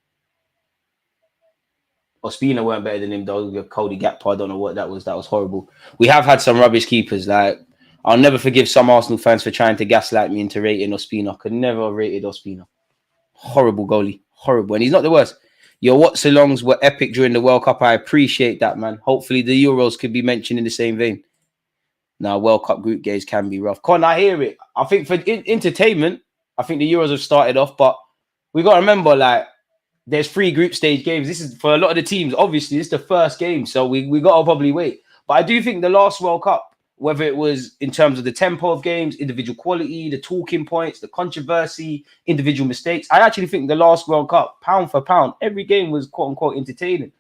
Speaker 3: Ospina weren't better than him, though. Cody Gakpo, I don't know what that was. That was horrible. We have had some rubbish keepers. Like, I'll never forgive some Arsenal fans for trying to gaslight me into rating Ospina. I could never have rated Ospina. Horrible goalie. Horrible. And he's not the worst. Your watchalongs were epic during the World Cup. I appreciate that, man. Hopefully the Euros could be mentioned in the same vein. Now, World Cup group games can be rough. Con, I hear it. I think for entertainment, I think the Euros have started off, but we got to remember, like, there's 3 group stage games. This is, for a lot of the teams, obviously, it's the first game, so we got to probably wait. But I do think the last World Cup, whether it was in terms of the tempo of games, individual quality, the talking points, the controversy, individual mistakes, I actually think the last World Cup, pound for pound, every game was quote-unquote entertaining.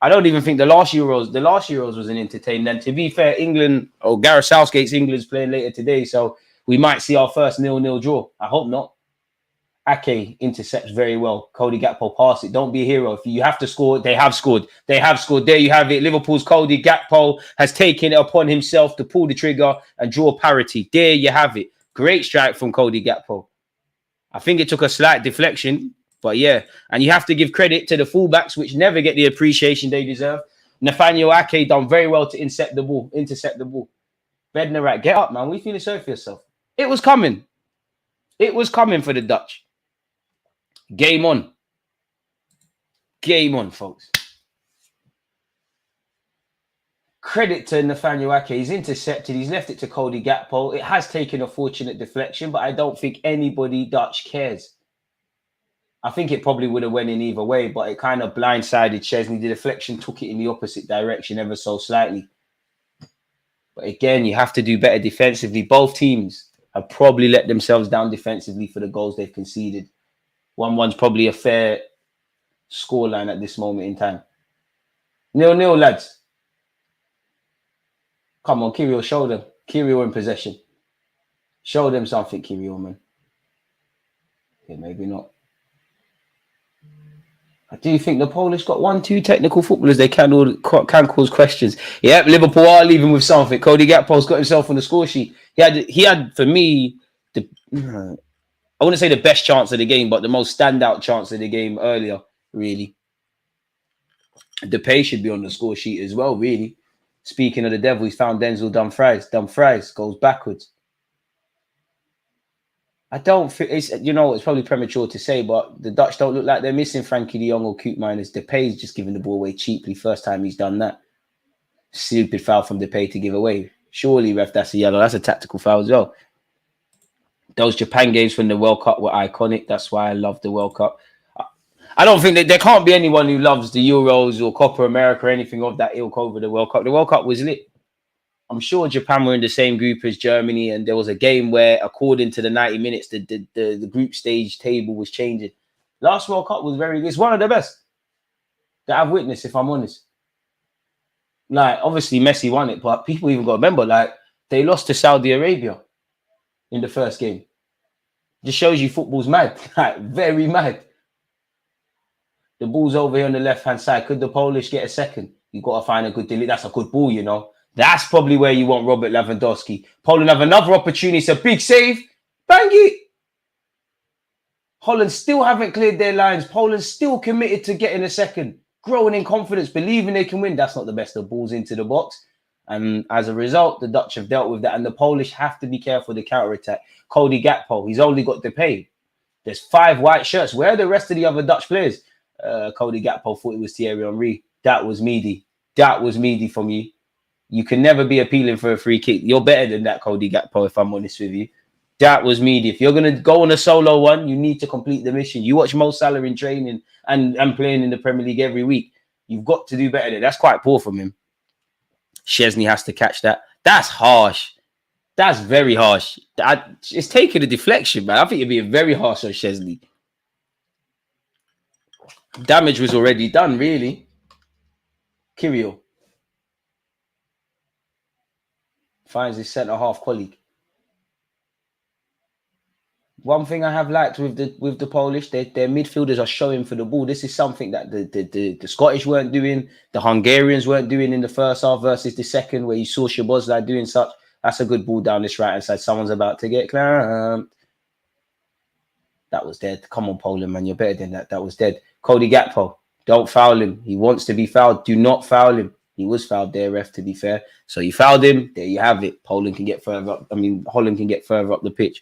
Speaker 3: I don't even think the last Euros was an entertainment. And to be fair, England, or Gareth Southgate's England's playing later today, so we might see our first 0-0 draw. I hope not. Ake intercepts very well. Cody Gakpo pass it. Don't be a hero. If you have to score, they have scored. They have scored. There you have it. Liverpool's Cody Gakpo has taken it upon himself to pull the trigger and draw parity. There you have it. Great strike from Cody Gakpo. I think it took a slight deflection, but yeah. And you have to give credit to the fullbacks, which never get the appreciation they deserve. Nathaniel Ake done very well to intercept the ball. Bednarak, get up, man. What are you feeling sorry for yourself? It was coming. It was coming for the Dutch. Game on. Game on, folks. Credit to Nathaniel Ake. He's intercepted. He's left it to Cody Gakpo. It has taken a fortunate deflection, but I don't think anybody Dutch cares. I think it probably would have went in either way, but it kind of blindsided Szczesny. The deflection took it in the opposite direction ever so slightly. But again, you have to do better defensively. Both teams have probably let themselves down defensively for the goals they've conceded. 1-1's probably a fair scoreline at this moment in time. 0-0, lads. Come on, Kirill, show them. Kirill in possession. Show them something, Kirill, man. Yeah, maybe not. I do think the Polish got 1-2 technical footballers. They can cause questions. Yep, Liverpool are leaving with something. Cody Gakpo's got himself on the score sheet. He had for me, I wouldn't say the best chance of the game, but the most standout chance of the game earlier, really. Depay should be on the score sheet as well, really. Speaking of the devil, he's found Denzel Dumfries. Dumfries goes backwards. I don't think it's, it's probably premature to say, but the Dutch don't look like they're missing Frankie de Jong or Koopmeiners. Depay's just giving the ball away cheaply. First time he's done that. Stupid foul from Depay to give away. Surely, ref, that's a yellow. That's a tactical foul as well. Those Japan games from the World Cup were iconic. That's why I love the World Cup. I don't think that there can't be anyone who loves the Euros or Copa America or anything of that ilk over the World Cup. The World Cup was lit. I'm sure Japan were in the same group as Germany, and there was a game where, according to the 90 minutes, the group stage table was changing. Last World Cup was it's one of the best that I've witnessed, if I'm honest. Like, obviously, Messi won it, but people even got to remember, like, they lost to Saudi Arabia in the first game. Just shows you football's mad, like, very mad. The ball's over here on the left-hand side. Could the Polish get a second? You've got to find a good delete. That's a good ball, you know. That's probably where you want Robert Lewandowski. Poland have another opportunity. It's a big save. Bang it. Holland still haven't cleared their lines. Poland still committed to getting a second. Growing in confidence, believing they can win. That's not the best of balls into the box. And as a result, the Dutch have dealt with that. And the Polish have to be careful of the counter-attack. Cody Gakpo, he's only got Depay. There's 5 white shirts. Where are the rest of the other Dutch players? Cody Gakpo thought it was Thierry Henry. That was meaty. That was meaty from you. You can never be appealing for a free kick. You're better than that, Cody Gakpo, if I'm honest with you. That was meaty. If you're going to go on a solo one, you need to complete the mission. You watch Mo Salah in training and playing in the Premier League every week. You've got to do better than that. That's quite poor from him. Szczesny has to catch that. That's harsh. That's very harsh. It's taking a deflection, man. I think you're being very harsh on Szczesny. Damage was already done, really. Kirill finds his centre-half colleague. One thing I have liked with the Polish, their midfielders are showing for the ball. This is something that the Scottish weren't doing, the Hungarians weren't doing in the first half versus the second, where you saw Szoboszlai doing such. That's a good ball down this right-hand side. Someone's about to get clamped. That was dead. Come on, Poland, man. You're better than that. That was dead. Cody Gakpo, don't foul him. He wants to be fouled. Do not foul him. He was fouled there, ref, to be fair. So you fouled him. There you have it. Poland can get further up. Holland can get further up the pitch.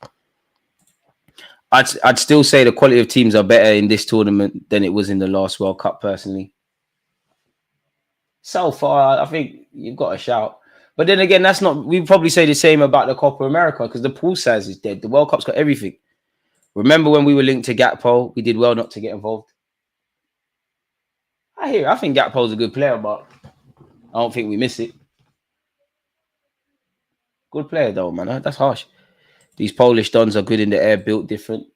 Speaker 3: I'd still say the quality of teams are better in this tournament than it was in the last World Cup, personally. So far, I think you've got a shout. But then again, that's not... We'd probably say the same about the Copa America, because the pool size is dead. The World Cup's got everything. Remember when we were linked to Gakpo? We did well not to get involved. I think Gakpo's a good player, but I don't think we miss it. Good player, though, man. That's harsh. These Polish dons are good in the air, built different.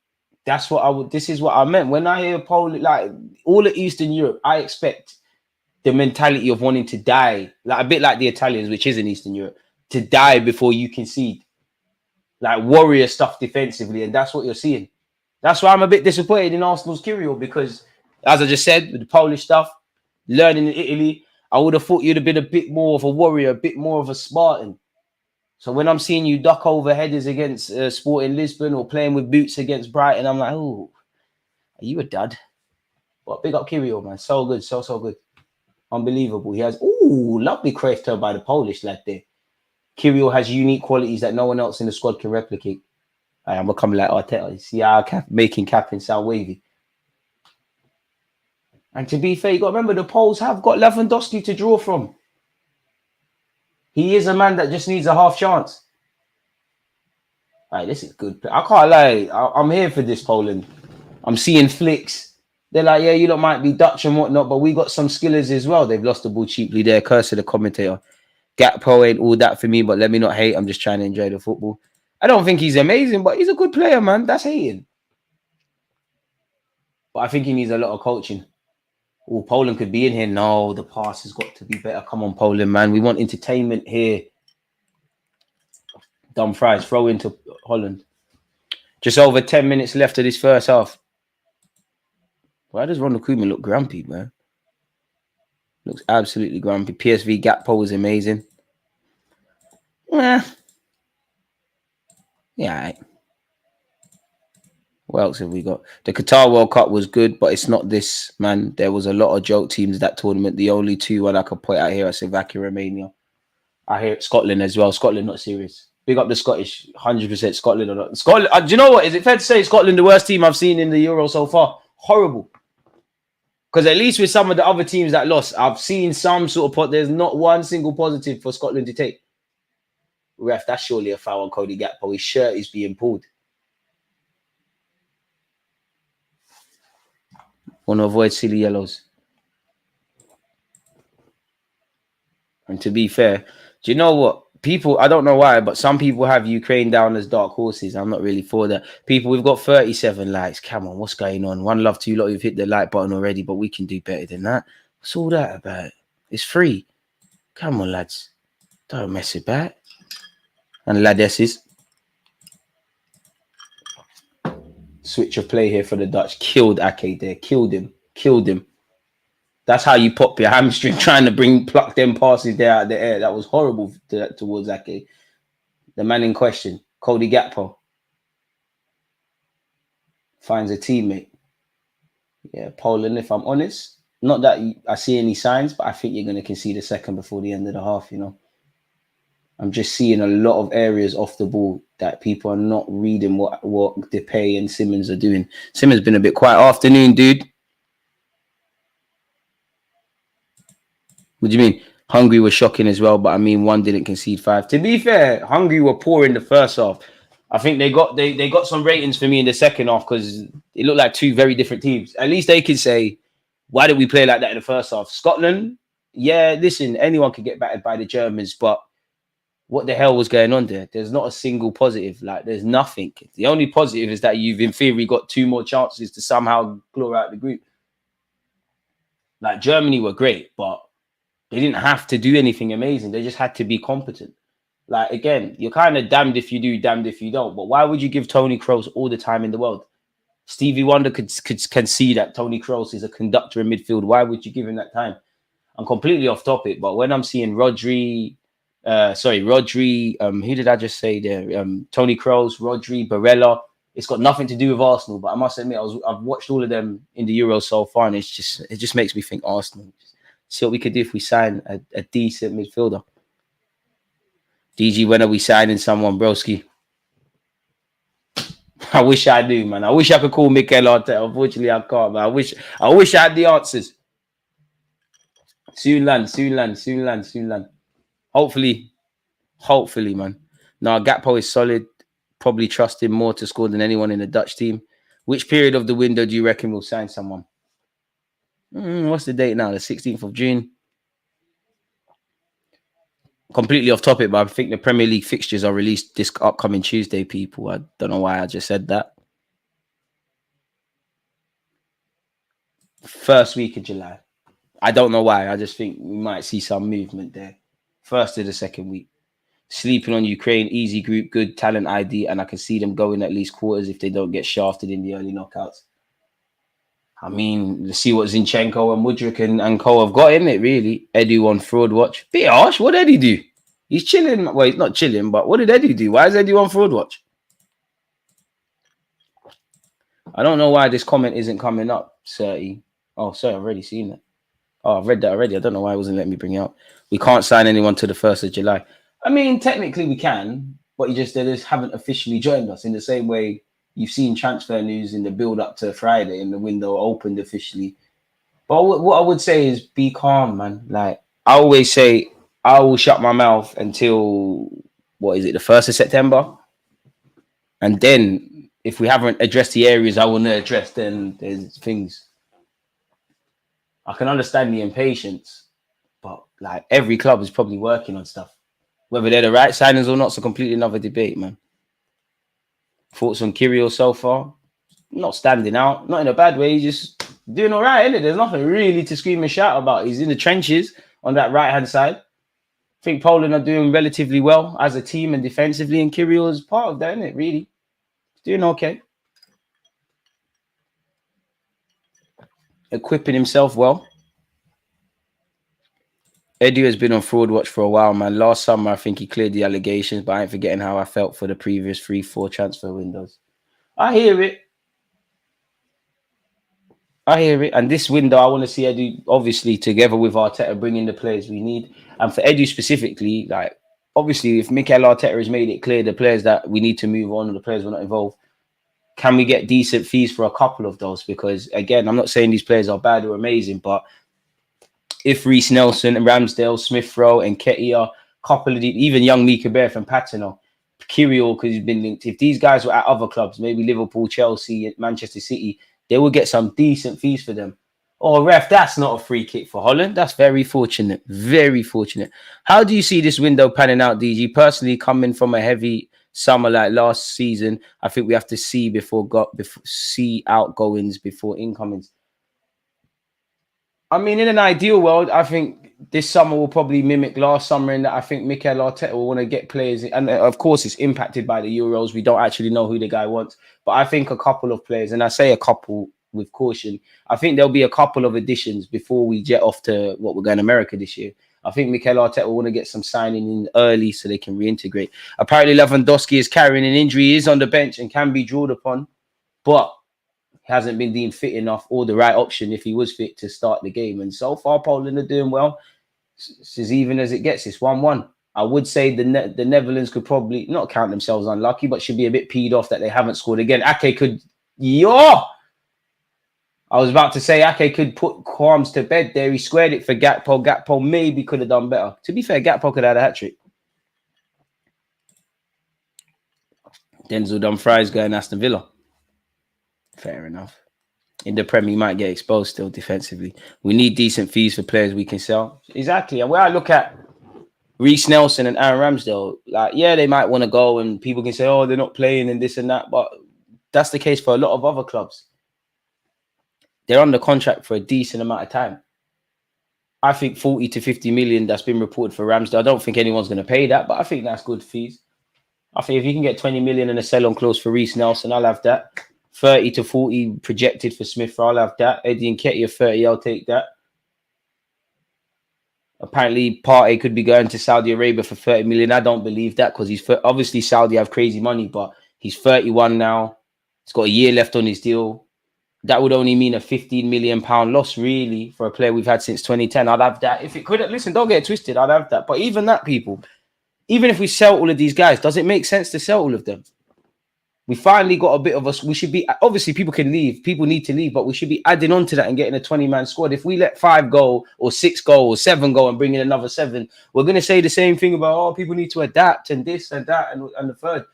Speaker 3: That's what I would... This is what I meant. When I hear Poland, like, all of Eastern Europe, I expect the mentality of wanting to die, like a bit like the Italians, which is in Eastern Europe, to die before you concede. Like warrior stuff defensively, and that's what you're seeing. That's why I'm a bit disappointed in Arsenal's Kirill, because, as I just said, with the Polish stuff, learning in Italy, I would have thought you'd have been a bit more of a warrior, a bit more of a Spartan. So when I'm seeing you duck over headers against Sporting Lisbon or playing with boots against Brighton, I'm like, oh, are you a dud? But big up Kirill, man. So good, so good. Unbelievable. He has, lovely Cruyff turn by the Polish lad there. Kirill has unique qualities that no one else in the squad can replicate. I'm becoming like Arteta. See how making capping sound wavy. And to be fair, you got to remember the Poles have got Lewandowski to draw from. He is a man that just needs a half chance. All right, this is good. I can't lie. I'm here for this, Poland. I'm seeing flicks. They're like, yeah, you lot might be Dutch and whatnot, but we got some skillers as well. They've lost the ball cheaply there. Curse to the commentator. Gakpo ain't all that for me, but let me not hate. I'm just trying to enjoy the football. I don't think he's amazing, but he's a good player, man. That's hating. But I think he needs a lot of coaching. Oh, Poland could be in here. No, the pass has got to be better. Come on, Poland, man. We want entertainment here. Dumb fries. Throw into Holland. Just over 10 minutes left of this first half. Why does Ronald Koeman look grumpy, man? Looks absolutely grumpy. PSV Gakpo was amazing. Yeah. Yeah, right. What else have we got? The Qatar World Cup was good, but it's not this, man. There was a lot of joke teams that tournament. The only two one I could point out here are Slovakia, Romania. I hear Scotland as well. Scotland not serious. Big up the Scottish, 100% Scotland or not. Scotland. Do you know what? Is it fair to say Scotland the worst team I've seen in the Euro so far? Horrible. Because at least with some of the other teams that lost, I've seen some sort of there's not one single positive for Scotland to take. Ref, that's surely a foul on Cody Gakpo. His shirt is being pulled. Want to avoid silly yellows. And to be fair, do you know what? People, I don't know why, but some people have Ukraine down as dark horses. I'm not really for that. People, we've got 37 likes. Come on, what's going on? One love to you lot who've hit the like button already, but we can do better than that. What's all that about? It's free. Come on, lads. Don't mess it back. And ladesses. Switch of play here for the Dutch. Killed Ake there. Killed him. Killed him. That's how you pop your hamstring trying to pluck them passes there out of the air. That was horrible towards Ake. The man in question, Cody Gakpo, finds a teammate. Yeah, Poland, if I'm honest. Not that I see any signs, but I think you're going to concede a second before the end of the half, you know. I'm just seeing a lot of areas off the ball that people are not reading what Depay and Simmons are doing. Simmons been a bit quiet. Afternoon, dude. What do you mean? Hungary was shocking as well, but I mean, one didn't concede 5. To be fair, Hungary were poor in the first half. I think they got some ratings for me in the second half because it looked like two very different teams. At least they can say, why did we play like that in the first half? Scotland, yeah, listen, anyone could get battered by the Germans, but what the hell was going on there? There's not a single positive. Like, there's nothing. The only positive is that you've, in theory, got 2 more chances to somehow claw out the group. Like, Germany were great, but they didn't have to do anything amazing. They just had to be competent. Like, again, you're kind of damned if you do, damned if you don't. But why would you give Tony Kroos all the time in the world? Stevie Wonder can see that Tony Kroos is a conductor in midfield. Why would you give him that time? I'm completely off topic, but when I'm seeing Rodri, who did I just say there? Tony Kroos, Rodri, Barella. It's got nothing to do with Arsenal, but I must admit, I've watched all of them in the Euros so far, and it just makes me think Arsenal. See what we could do if we sign a decent midfielder. DG, when are we signing someone, broski? I wish I knew, man. I wish I could call Mikel Arteta. Unfortunately, I can't, man. I wish I had the answers. Soon land. Hopefully, man. No, Gakpo is solid. Probably trust him more to score than anyone in the Dutch team. Which period of the window do you reckon we'll sign someone? What's the date now? The 16th of June. Completely off topic, but I think the Premier League fixtures are released this upcoming Tuesday, people. I don't know why I just said that. First week of July. I don't know why. I just think we might see some movement there. First to the second week. Sleeping on Ukraine, easy group, good talent ID, and I can see them going at least quarters if they don't get shafted in the early knockouts. I mean, let's see what Zinchenko and Mudryk and Co have got in it, really. Edu on fraud watch. Bit harsh. What did Eddie do? He's chilling. Well, he's not chilling, but what did Eddie do? Why is Edu on fraud watch? I don't know why this comment isn't coming up, Serty. Oh, sorry, I've already seen it. Oh, I've read that already. I don't know why it wasn't letting me bring it up. We can't sign anyone to the 1st of July. I mean, technically we can, but they just haven't officially joined us in the same way you've seen transfer news in the build up to Friday and the window opened officially. But what I would say is be calm, man. Like I always say, I will shut my mouth until, the 1st of September? And then if we haven't addressed the areas I want to address, then there's things. I can understand the impatience, but like every club is probably working on stuff. Whether they're the right signings or not, it's a completely another debate, man. Thoughts on Kyrgios so far? Not standing out, not in a bad way. He's just doing all right, isn't it? There's nothing really to scream and shout about. He's in the trenches on that right-hand side. I think Poland are doing relatively well as a team and defensively, and Kyrgios is part of that, isn't it, really? He's doing okay. Equipping himself well. Edu has been on fraud watch for a while, man. Last summer, I think he cleared the allegations, but I ain't forgetting how I felt for the previous 3-4 transfer windows. I hear it. And this window, I want to see Edu, obviously, together with Arteta, bringing the players we need. And for Edu specifically, like, obviously, if Mikel Arteta has made it clear the players that we need to move on, and the players were not involved, can we get decent fees for a couple of those? Because again, I'm not saying these players are bad or amazing, but if Reece Nelson and Ramsdale, Smith Rowe and Ketia, couple of even young Mika Bear from Patino, Kirill, because he's been linked. If these guys were at other clubs, maybe Liverpool, Chelsea, Manchester City, they would get some decent fees for them. Oh, ref, that's not a free kick for Holland. That's very fortunate. Very fortunate. How do you see this window panning out, DG? Personally, coming from a heavy summer like last season, I think we have to see see outgoings before incomings. I mean, in an ideal world, I think this summer will probably mimic last summer in that I think Mikel Arteta will want to get players. And of course, it's impacted by the Euros. We don't actually know who the guy wants. But I think a couple of players, and I say a couple with caution, I think there'll be a couple of additions before we jet off to what we're going to America this year. I think Mikel Arteta will want to get some signing in early so they can reintegrate. Apparently, Lewandowski is carrying an injury. He is on the bench and can be drawn upon. But hasn't been deemed fit enough or the right option if he was fit to start the game. And so far, Poland are doing well. It's as even as it gets. It's 1-1. I would say the Netherlands could probably not count themselves unlucky, but should be a bit peed off that they haven't scored again. Ake could... I was about to say Ake could put qualms to bed there. He squared it for Gakpo. Gakpo maybe could have done better. To be fair, Gakpo could have had a hat-trick. Denzel Dumfries going Aston Villa. Fair enough. In the Premier, you might get exposed still defensively. We need decent fees for players we can sell. Exactly. And where I look at Reece Nelson and Aaron Ramsdale, like, yeah, they might want to go and people can say, oh, they're not playing and this and that. But that's the case for a lot of other clubs. They're under contract for a decent amount of time. I think 40 to 50 million that's been reported for Ramsdale. I don't think anyone's going to pay that, but I think that's good fees. I think if you can get 20 million and a sell-on clause for Reece Nelson, I'll have that. 30 to 40 projected for Smith. I'll have that. Eddie and Nketiah 30. I'll take that. Apparently, Partey could be going to Saudi Arabia for 30 million. I don't believe that because he's obviously Saudi have crazy money, but he's 31 now. He's got a year left on his deal. That would only mean a 15 million pound loss, really, for a player we've had since 2010. I'd have that. If it could, listen, don't get it twisted. I'd have that. But even that, people, even if we sell all of these guys, does it make sense to sell all of them? We finally got a bit of us. We should be, obviously, people can leave. People need to leave, but we should be adding on to that and getting a 20-man squad. If we let 5 go or 6 go or 7 go and bring in another 7, we're going to say the same thing about, oh, people need to adapt and this and that and the third.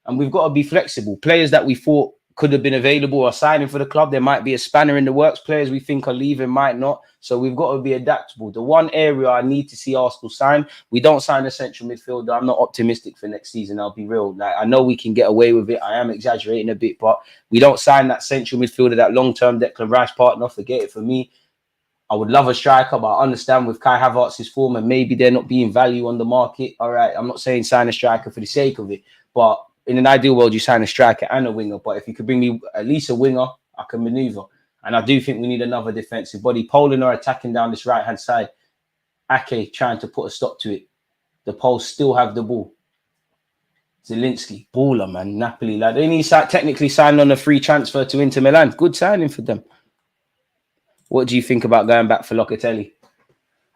Speaker 3: And we've got to be flexible. Players that we thought could have been available or signing for the club, there might be a spanner in the works. Players we think are leaving might not. So we've got to be adaptable. The one area I need to see Arsenal sign, we don't sign a central midfielder. I'm not optimistic for next season. I'll be real. Like, I know we can get away with it. I am exaggerating a bit, but we don't sign that central midfielder, that long-term Declan Rice partner. Forget it for me. I would love a striker, but I understand with Kai Havertz's form and maybe they're not being value on the market. All right, I'm not saying sign a striker for the sake of it, but in an ideal world, you sign a striker and a winger. But if you could bring me at least a winger, I can maneuver. And I do think we need another defensive body. Poland are attacking down this right-hand side. Ake trying to put a stop to it. The Poles still have the ball. Zelensky, baller, man. Napoli, like, they need technically signed on a free transfer to Inter Milan. Good signing for them. What do you think about going back for Locatelli?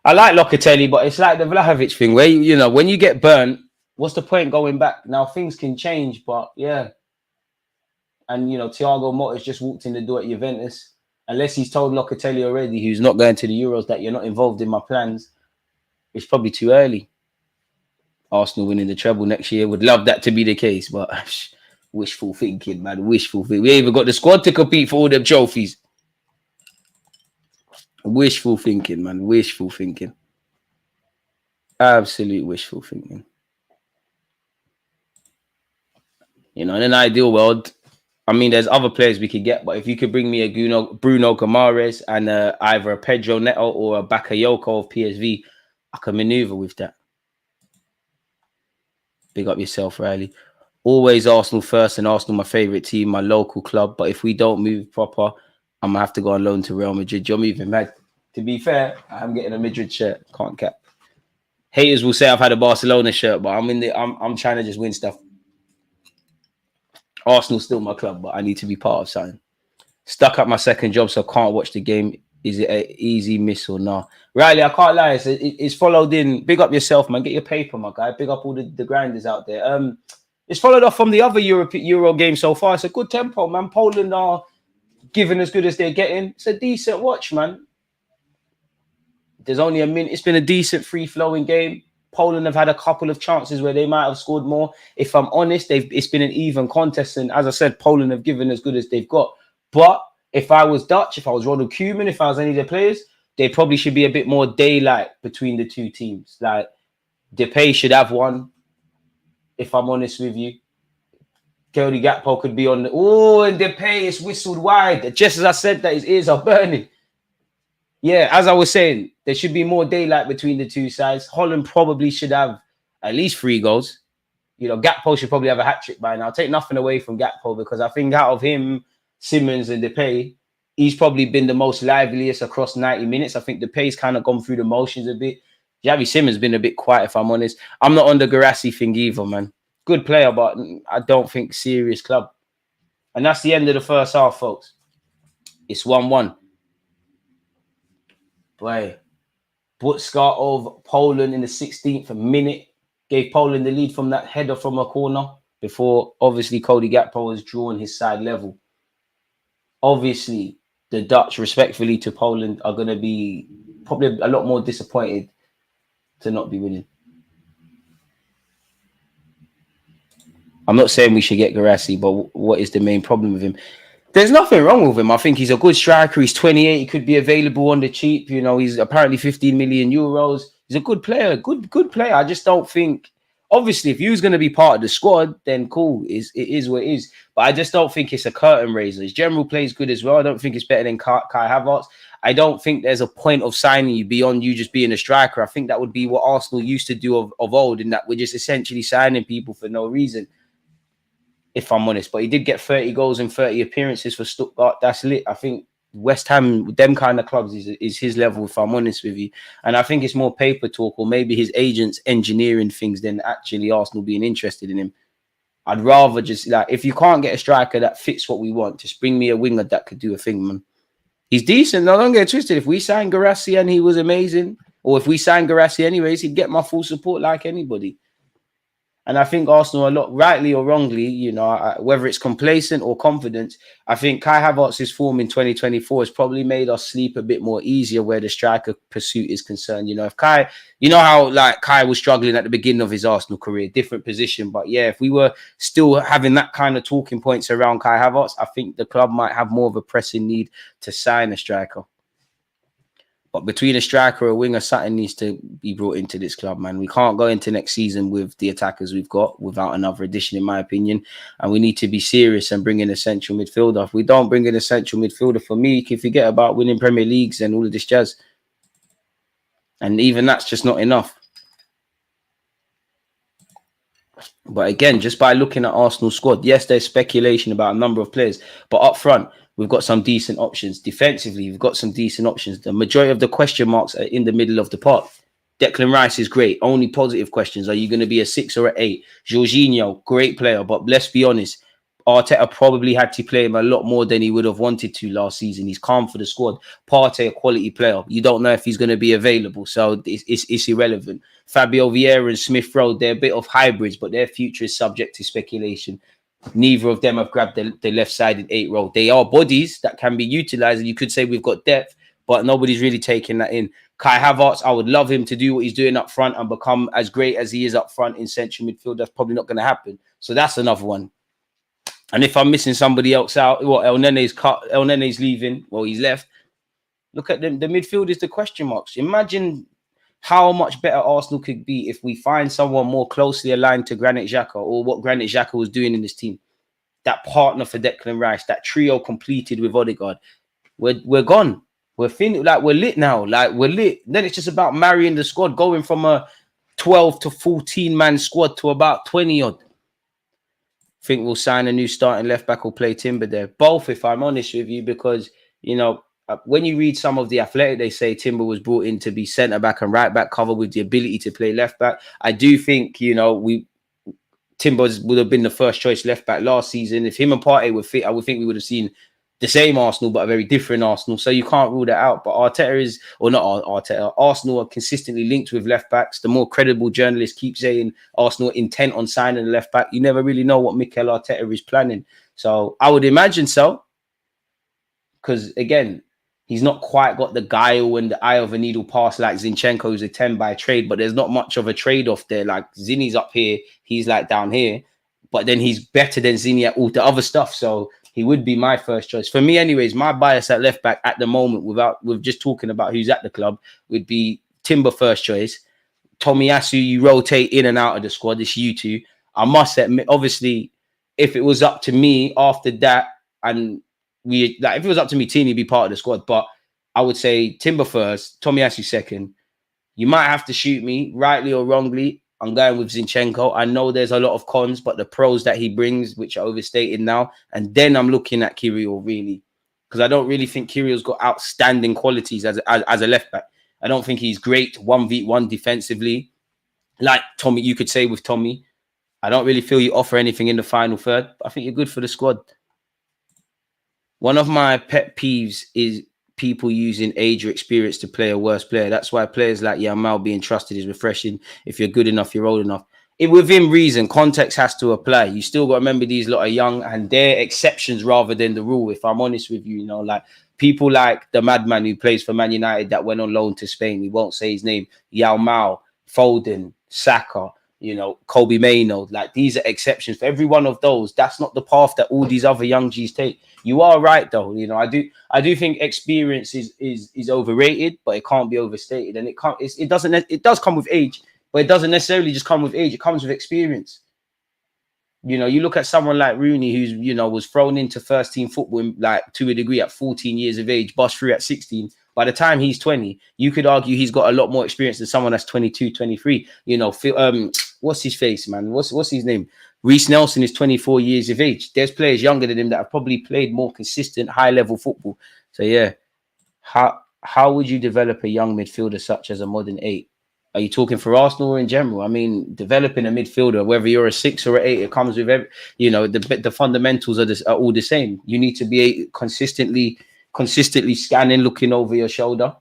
Speaker 3: I like Locatelli, but it's like the Vlahovic thing where, you know, when you get burnt, what's the point going back? Now, things can change, but yeah. And, you know, Thiago Motta's just walked in the door at Juventus. Unless he's told Locatelli already, who's not going to the Euros, that you're not involved in my plans, it's probably too early. Arsenal winning the treble next year. Would love that to be the case, but wishful thinking, man. Wishful thinking. We ain't even got the squad to compete for all them trophies. Wishful thinking, man. Wishful thinking. Absolute wishful thinking. You know, in an ideal world, I mean, there's other players we could get, but if you could bring me a Bruno Guimaraes and either a Pedro Neto or a Bakayoko of PSV, I can maneuver with that. Big up yourself, Riley. Always Arsenal first, and Arsenal my favourite team, my local club. But if we don't move proper, I'm going to have to go on loan to Real Madrid. You're moving mad. To be fair, I'm getting a Madrid shirt. Can't cap. Haters will say I've had a Barcelona shirt, but I'm trying to just win stuff. Arsenal's still my club, but I need to be part of something. Stuck at my second job, so I can't watch the game Is it an easy miss or not? Riley, I can't lie. It's followed in. Big up yourself, man. Get your paper, my guy. Big up all the grinders out there. It's followed up from the other Euro game so far. It's a good tempo, man. Poland are giving as good as they're getting. It's a decent watch, man. There's only a minute. It's been a decent free-flowing game. Poland have had a couple of chances where they might have scored more. If I'm honest, it's been an even contest. And as I said, Poland have given as good as they've got. But if I was Dutch, if I was Ronald Koeman, if I was any of the players, they probably should be a bit more daylight between the two teams. Like, Depay should have one, if I'm honest with you. Cody Gakpo could be on the... Oh, and Depay is whistled wide. Just as I said that, his ears are burning. Yeah, as I was saying, there should be more daylight between the two sides. Holland probably should have at least 3 goals. You know, Gakpo should probably have a hat-trick by now. I'll take nothing away from Gakpo because I think out of him, Simmons and Depay, he's probably been the most liveliest across 90 minutes. I think Depay's kind of gone through the motions a bit. Javi Simmons been a bit quiet, if I'm honest. I'm not on the Garassi thing either, man. Good player, but I don't think serious club. And that's the end of the first half, folks. It's 1-1. Boy, Butska of Poland in the 16th minute gave Poland the lead from that header from a corner before, obviously, Cody Gakpo was drawn his side level. Obviously, the Dutch, respectfully to Poland, are going to be probably a lot more disappointed to not be winning. I'm not saying we should get Garassi, but what is the main problem with him? There's nothing wrong with him. I think he's a good striker. He's 28. He could be available on the cheap. You know, he's apparently 15 million euros. He's a good player. Good player. I just don't think... Obviously, if he was going to be part of the squad, then cool. It is what it is. But I just don't think it's a curtain raiser. His general play is good as well. I don't think it's better than Kai Havertz. I don't think there's a point of signing you beyond you just being a striker. I think that would be what Arsenal used to do of old, in that we're just essentially signing people for no reason, if I'm honest. But he did get 30 goals and 30 appearances for Stuttgart. That's lit. I think West Ham, them kind of clubs, is his level, if I'm honest with you. And I think it's more paper talk, or maybe his agents engineering things, than actually Arsenal being interested in him. I'd rather just, like, if you can't get a striker that fits what we want, just bring me a winger that could do a thing, man. He's decent. No, don't get twisted. If we signed Garassi and he was amazing, or if we signed Garassi anyways, he'd get my full support like anybody. And I think Arsenal, a lot, rightly or wrongly, you know, whether it's complacent or confidence, I think Kai Havertz's form in 2024 has probably made us sleep a bit more easier where the striker pursuit is concerned. You know, if Kai, you know how like Kai was struggling at the beginning of his Arsenal career, different position. But yeah, if we were still having that kind of talking points around Kai Havertz, I think the club might have more of a pressing need to sign a striker. But between a striker or a winger, something needs to be brought into this club, man. We can't go into next season with the attackers we've got without another addition, in my opinion. And we need to be serious and bring in a central midfielder. If we don't bring in a central midfielder, for me, you can forget about winning Premier Leagues and all of this jazz. And even that's just not enough. But again, just by looking at Arsenal's squad, yes, there's speculation about a number of players. But up front, we've got some decent options. Defensively, we've got some decent options. The majority of the question marks are in the middle of the park. Declan Rice is great. Only positive questions. Are you going to be a 6 or an 8? Jorginho, great player. But let's be honest, Arteta probably had to play him a lot more than he would have wanted to last season. He's calm for the squad. Partey, a quality player. You don't know if he's going to be available, so it's irrelevant. Fabio Vieira and Smith Rowe, they're a bit of hybrids, but their future is subject to speculation. Neither of them have grabbed the left-sided 8 role. They are bodies that can be utilised, and you could say we've got depth, but nobody's really taking that in. Kai Havertz, I would love him to do what he's doing up front and become as great as he is up front in central midfield. That's probably not going to happen. So that's another one. And if I'm missing somebody else out, well, El Nene's leaving. Well, he's left. Look at them. The midfield is the question marks. Imagine how much better Arsenal could be if we find someone more closely aligned to Granit Xhaka, or what Granit Xhaka was doing in this team. That partner for Declan Rice, that trio completed with Odegaard. We're gone. We're finished. Like, we're lit now. Like, we're lit. Then it's just about marrying the squad, going from a 12 to 14 man squad to about 20 odd. Think we'll sign a new starting left back or play Timber there. Both, if I'm honest with you, because, you know, when you read some of the Athletic, they say Timber was brought in to be centre back and right back cover with the ability to play left back. I do think, you know, Timber would have been the first choice left back last season. If him and Partey were fit, I would think we would have seen the same Arsenal, but a very different Arsenal. So you can't rule that out. But Arteta is, or not Arteta, Arsenal are consistently linked with left backs. The more credible journalists keep saying Arsenal intent on signing a left back, you never really know what Mikel Arteta is planning. So I would imagine so. Because again, he's not quite got the guile and the eye of a needle pass like Zinchenko, who's a 10 by trade, but there's not much of a trade-off there. Like Zinni's up here, he's like down here, but then he's better than Zinni at all the other stuff. So he would be my first choice. For me, anyways, my bias at left back at the moment, with just talking about who's at the club, would be Timber first choice. Tomiyasu, you rotate in and out of the squad. It's you two. I must admit, obviously, if it was up to me after that, and if it was up to me, Tini would be part of the squad. But I would say Timber first, Tomiyasu second. You might have to shoot me, rightly or wrongly. I'm going with Zinchenko. I know there's a lot of cons, but the pros that he brings, which are overstated now, and then I'm looking at Kirill really, because I don't really think Kirill's got outstanding qualities as a left back. I don't think he's great 1v1 defensively, like Tommy. You could say with Tommy, I don't really feel you offer anything in the final third. I think you're good for the squad. One of my pet peeves is people using age or experience to play a worse player. That's why players like Yamal being trusted is refreshing. If you're good enough, you're old enough. Within reason, context has to apply. You still got to remember these lot are young and they're exceptions rather than the rule. If I'm honest with you, like people like the madman who plays for Man United that went on loan to Spain. We won't say his name. Yamal, Foden, Saka, Kobe Mainoo. Like these are exceptions. For every one of those, that's not the path that all these other young G's take. You are right though. I do think experience is overrated, but it can't be overstated. And it does come with age, but it doesn't necessarily just come with age. It comes with experience. You look at someone like Rooney, who's, was thrown into first team football to a degree at 14 years of age, bust through at 16. By the time he's 20, you could argue he's got a lot more experience than someone that's 22, 23. What's his face, man? What's his name? Reece Nelson is 24 years of age. There's players younger than him that have probably played more consistent, high-level football. So, yeah. How would you develop a young midfielder such as a modern 8? Are you talking for Arsenal or in general? I mean, developing a midfielder, whether you're a 6 or an 8, it comes with the fundamentals are all the same. You need to be consistently scanning, looking over your shoulder.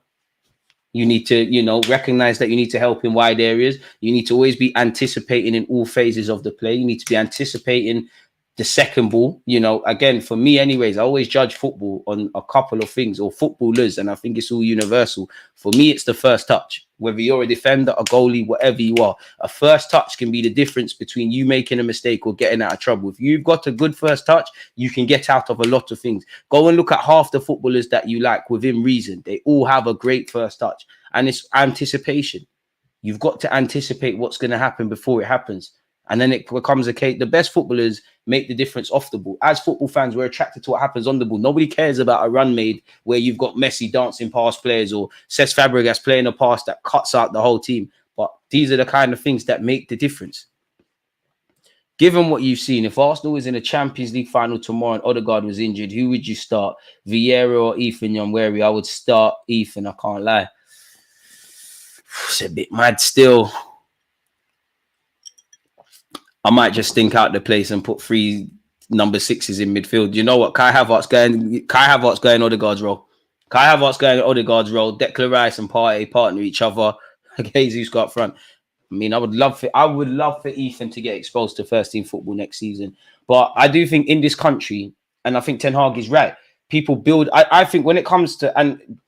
Speaker 3: You need to, recognize that you need to help in wide areas. You need to always be anticipating in all phases of the play. You need to be anticipating the second ball. Again, for me anyways, I always judge football on a couple of things, or footballers, and I think it's all universal. For me, it's the first touch. Whether you're a defender, a goalie, whatever you are, a first touch can be the difference between you making a mistake or getting out of trouble. If you've got a good first touch, you can get out of a lot of things. Go and look at half the footballers that you like within reason. They all have a great first touch, and it's anticipation. You've got to anticipate what's going to happen before it happens. And then it becomes a case. The best footballers make the difference off the ball. As football fans, we're attracted to what happens on the ball. Nobody cares about a run made where you've got Messi dancing past players or Cesc Fabregas playing a pass that cuts out the whole team. But these are the kind of things that make the difference. Given what you've seen, if Arsenal was in a Champions League final tomorrow and Odegaard was injured, who would you start? Vieira or Ethan Youngwary? I would start Ethan, I can't lie. It's a bit mad still. I might just think out the place and put 3 number 6s in midfield. You know what? Kai Havertz going Odegaard's role. Kai Havertz going Odegaard's role. Declan Rice and Partey partner each other. Jesus got up front. I mean, I would love for Ethan to get exposed to first team football next season. But I do think in this country, and I think Ten Hag is right, people build. I think when it comes to, and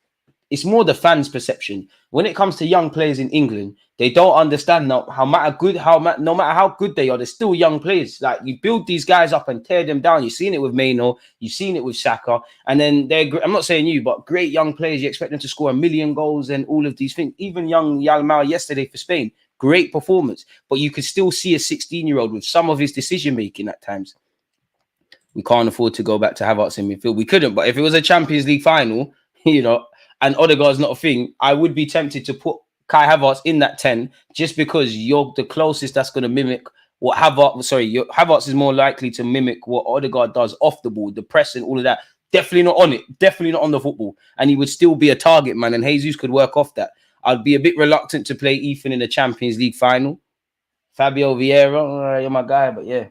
Speaker 3: it's more the fans' perception. When it comes to young players in England, they don't understand no matter how good they are, they're still young players. Like, you build these guys up and tear them down. You've seen it with Mainoo, you've seen it with Saka, and then I'm not saying you, but great young players. You expect them to score 1 million goals and all of these things. Even young Yamal yesterday for Spain, great performance, but you could still see a 16-year-old with some of his decision making at times. We can't afford to go back to Havertz in midfield. We couldn't, but if it was a Champions League final, and Odegaard's not a thing, I would be tempted to put Kai Havertz in that 10 just because you're the closest that's going to mimic what Havertz is more likely to mimic what Odegaard does off the ball, the pressing, all of that. Definitely not on it. Definitely not on the football. And he would still be a target man, and Jesus could work off that. I'd be a bit reluctant to play Ethan in the Champions League final. Fabio Vieira, you're my guy, but yeah.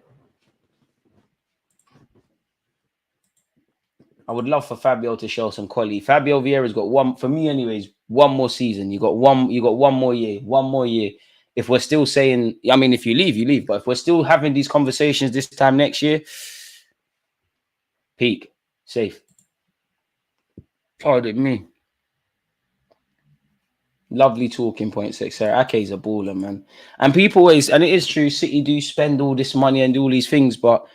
Speaker 3: I would love for Fabio to show some quality. Fabio Vieira's got one, for me anyways, one more season. You got one more year. One more year. If we're still saying, I mean, if you leave, you leave. But if we're still having these conversations this time next year, peak, safe. Oh, me. Lovely talking points, etc. Ake's a baller, man. And people always, and it is true, City do spend all this money and do all these things, but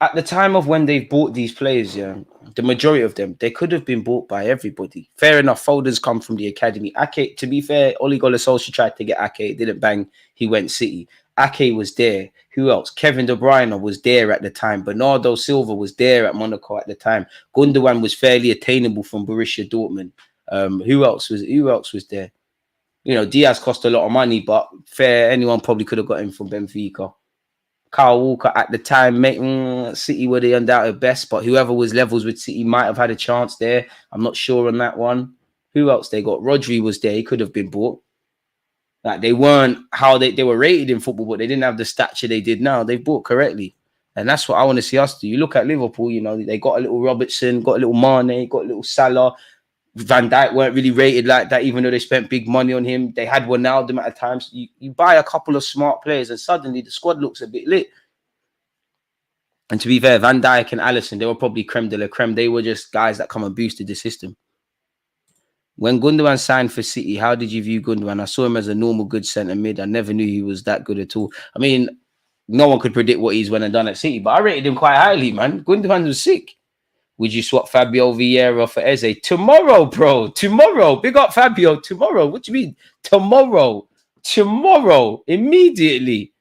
Speaker 3: at the time of when they've bought these players, yeah, the majority of them, they could have been bought by everybody. Fair enough, Foden's come from the academy. Ake, to be fair, Ole Gunnar Solskjaer tried to get Ake, it didn't bang, he went City. Ake was there. Who else? Kevin De Bruyne was there at the time. Bernardo Silva was there at Monaco at the time. Gundogan was fairly attainable from Borussia Dortmund. Who else was there? You know, Diaz cost a lot of money, but fair, anyone probably could have got him from Benfica. Kyle Walker at the time, City were the undoubted best, but whoever was levels with City might have had a chance there. I'm not sure on that one. Who else they got? Rodri was there. He could have been bought. Like, they weren't how they were rated in football, but they didn't have the stature they did now. They bought correctly. And that's what I want to see us do. You look at Liverpool, you know, they got a little Robertson, got a little Mane, got a little Salah. Van Dijk weren't really rated like that, even though they spent big money on him. They had Wijnaldum at times. You buy a couple of smart players and suddenly the squad looks a bit lit. And to be fair, Van Dijk and Alisson, they were probably creme de la creme. They were just guys that come and boosted the system. When Gundogan signed for City, how did you view Gundogan? I saw him as a normal good centre mid. I never knew he was that good at all. I mean, no one could predict what he's went and done at City, but I rated him quite highly, man. Gundogan was sick. Would you swap Fabio Vieira for Eze? Tomorrow, bro. Tomorrow. Big up Fabio. Tomorrow. What do you mean? Tomorrow. Tomorrow. Immediately.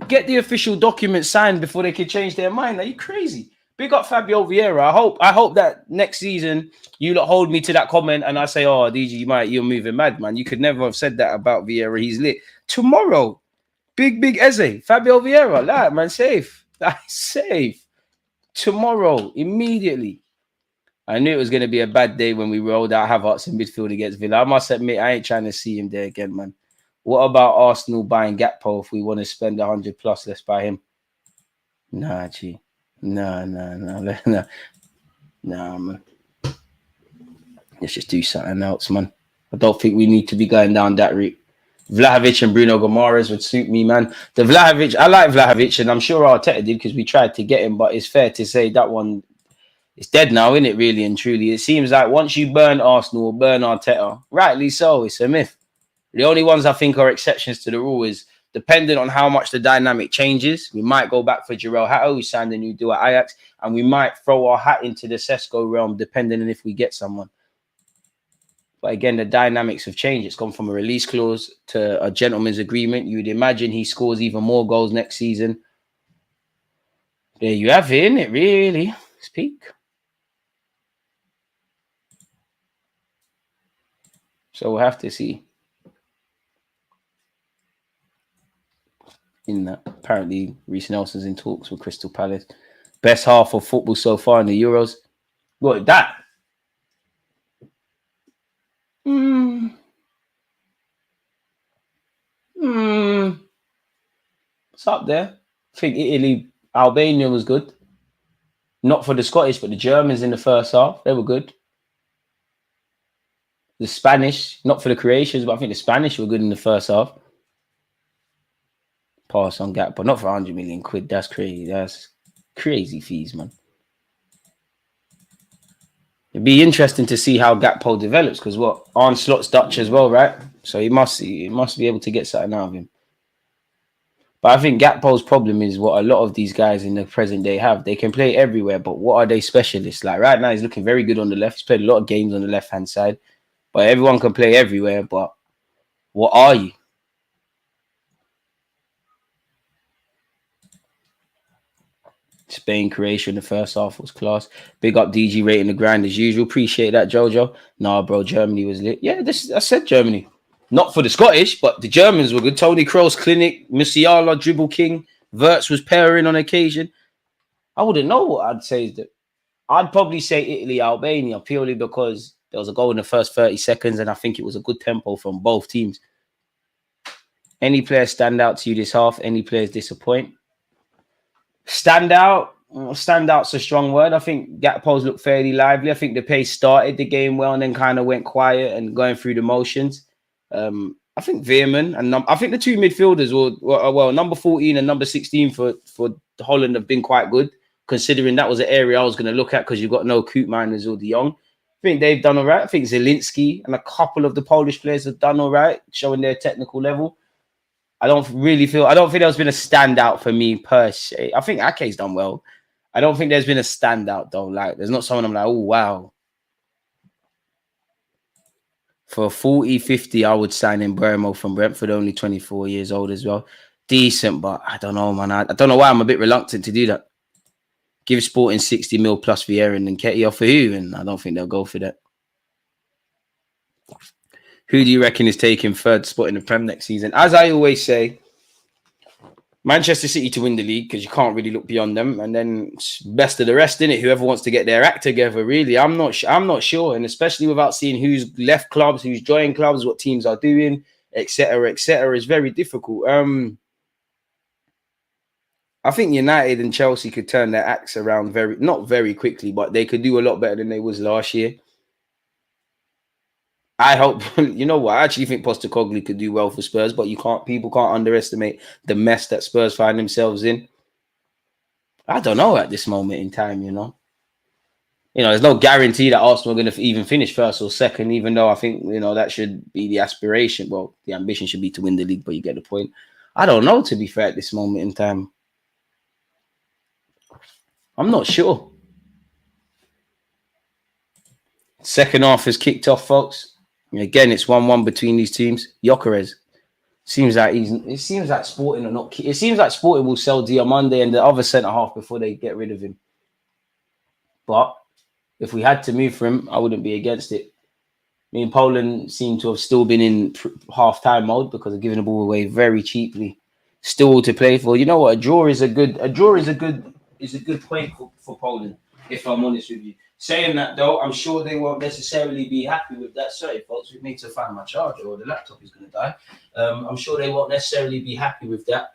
Speaker 3: Get the official document signed before they can change their mind. Are you crazy? Big up Fabio Vieira. I hope that next season you lot hold me to that comment and I say, oh, DG, you're moving mad, man. You could never have said that about Vieira. He's lit. Tomorrow. Big Eze. Fabio Vieira. Like, man, safe. Safe. Tomorrow, immediately. I knew it was going to be a bad day when we rolled out Havertz in midfield against Villa. I must admit, I ain't trying to see him there again, man. What about Arsenal buying Gakpo? If we want to spend 100 plus, let's buy him. Nah, G. Nah, man. Let's just do something else, man. I don't think we need to be going down that route. Vlahovic and Bruno Guimaraes would suit me, man. The Vlahovic, I like Vlahovic, and I'm sure Arteta did because we tried to get him, but it's fair to say that one is dead now, isn't it, really and truly? It seems like once you burn Arsenal or burn Arteta, rightly so, it's a myth. The only ones I think are exceptions to the rule is depending on how much the dynamic changes. We might go back for Jarell Hato, who signed a new deal at Ajax, and we might throw our hat into the Sesko realm depending on if we get someone. But again, the dynamics have changed. It's gone from a release clause to a gentleman's agreement. You'd imagine he scores even more goals next season. There you have it, innit? Really? It's peak. So we'll have to see. In that, apparently, Reece Nelson's in talks with Crystal Palace. Best half of football so far in the Euros. What, that? It's up there. I think Italy, Albania was good. Not for the Scottish, but the Germans in the first half, they were good. The Spanish, not for the Croatians, but I think the Spanish were good in the first half. Pass on Gakpo, but not for 100 million quid. That's crazy. That's crazy fees, man. It'd be interesting to see how Gakpo develops because what Arne Slot's Dutch as well, right? So he must be able to get something out of him. But I think Gakpo's problem is what a lot of these guys in the present day have. They can play everywhere, but what are they specialists? Like right now, he's looking very good on the left. He's played a lot of games on the left-hand side. But everyone can play everywhere, but what are you? Spain, Croatia in the first half was class. Big up DG rating the grind as usual. Appreciate that, Jojo. Nah, bro, Germany was lit. Yeah, I said Germany. Not for the Scottish, but the Germans were good. Tony Kroos, Clinic, Musiala, Dribble King. Wirtz was pairing on occasion. I wouldn't know what I'd say. I'd probably say Italy, Albania, purely because there was a goal in the first 30 seconds, and I think it was a good tempo from both teams. Any players stand out to you this half? Any players disappoint? Stand out? Standout's a strong word. I think Gakpo's looked fairly lively. I think Depay started the game well and then kind of went quiet and going through the motions. I think Veerman and I think the two midfielders well, number 14 and number 16 for Holland have been quite good, considering that was an area I was going to look at because you've got no Koopmeiners or De Jong. I think they've done all right. I think Zielinski and a couple of the Polish players have done all right, showing their technical level. I don't think there's been a standout for me per se. I think Ake's done well. I don't think there's been a standout though. Like, there's not someone I'm like, oh wow. For 40, 50, I would sign in Burmo from Brentford, only 24 years old as well. Decent, but I don't know, man. I don't know why I'm a bit reluctant to do that. Give Sporting 60 mil plus Vieira and Nketiah for who? And I don't think they'll go for that. Who do you reckon is taking third spot in the Prem next season? As I always say, Manchester City to win the league, because you can't really look beyond them, and then best of the rest, innit? Whoever wants to get their act together, really. I'm not sure, and especially without seeing who's left clubs, who's joined clubs, what teams are doing, etc., is very difficult. I think United and Chelsea could turn their acts around not very quickly, but they could do a lot better than they was last year. I hope, you know what, I actually think Postecoglou could do well for Spurs, but people can't underestimate the mess that Spurs find themselves in. I don't know at this moment in time, you know. There's no guarantee that Arsenal are going to even finish first or second, even though I think, that should be the aspiration. Well, the ambition should be to win the league, but you get the point. I don't know, to be fair, at this moment in time. I'm not sure. Second half has kicked off, folks. Again, it's 1-1 between these teams. Gyökeres seems like Sporting are not. It seems like Sporting will sell Diomande and the other centre half before they get rid of him. But if we had to move for him, I wouldn't be against it. Me and Poland seem to have still been in half-time mode because of giving the ball away very cheaply. Still to play for. You know what? A draw is a good point for Poland. If I'm honest with you. Saying that, though, I'm sure they won't necessarily be happy with that. Sorry, folks, we need to find my charger or the laptop is going to die. I'm sure they won't necessarily be happy with that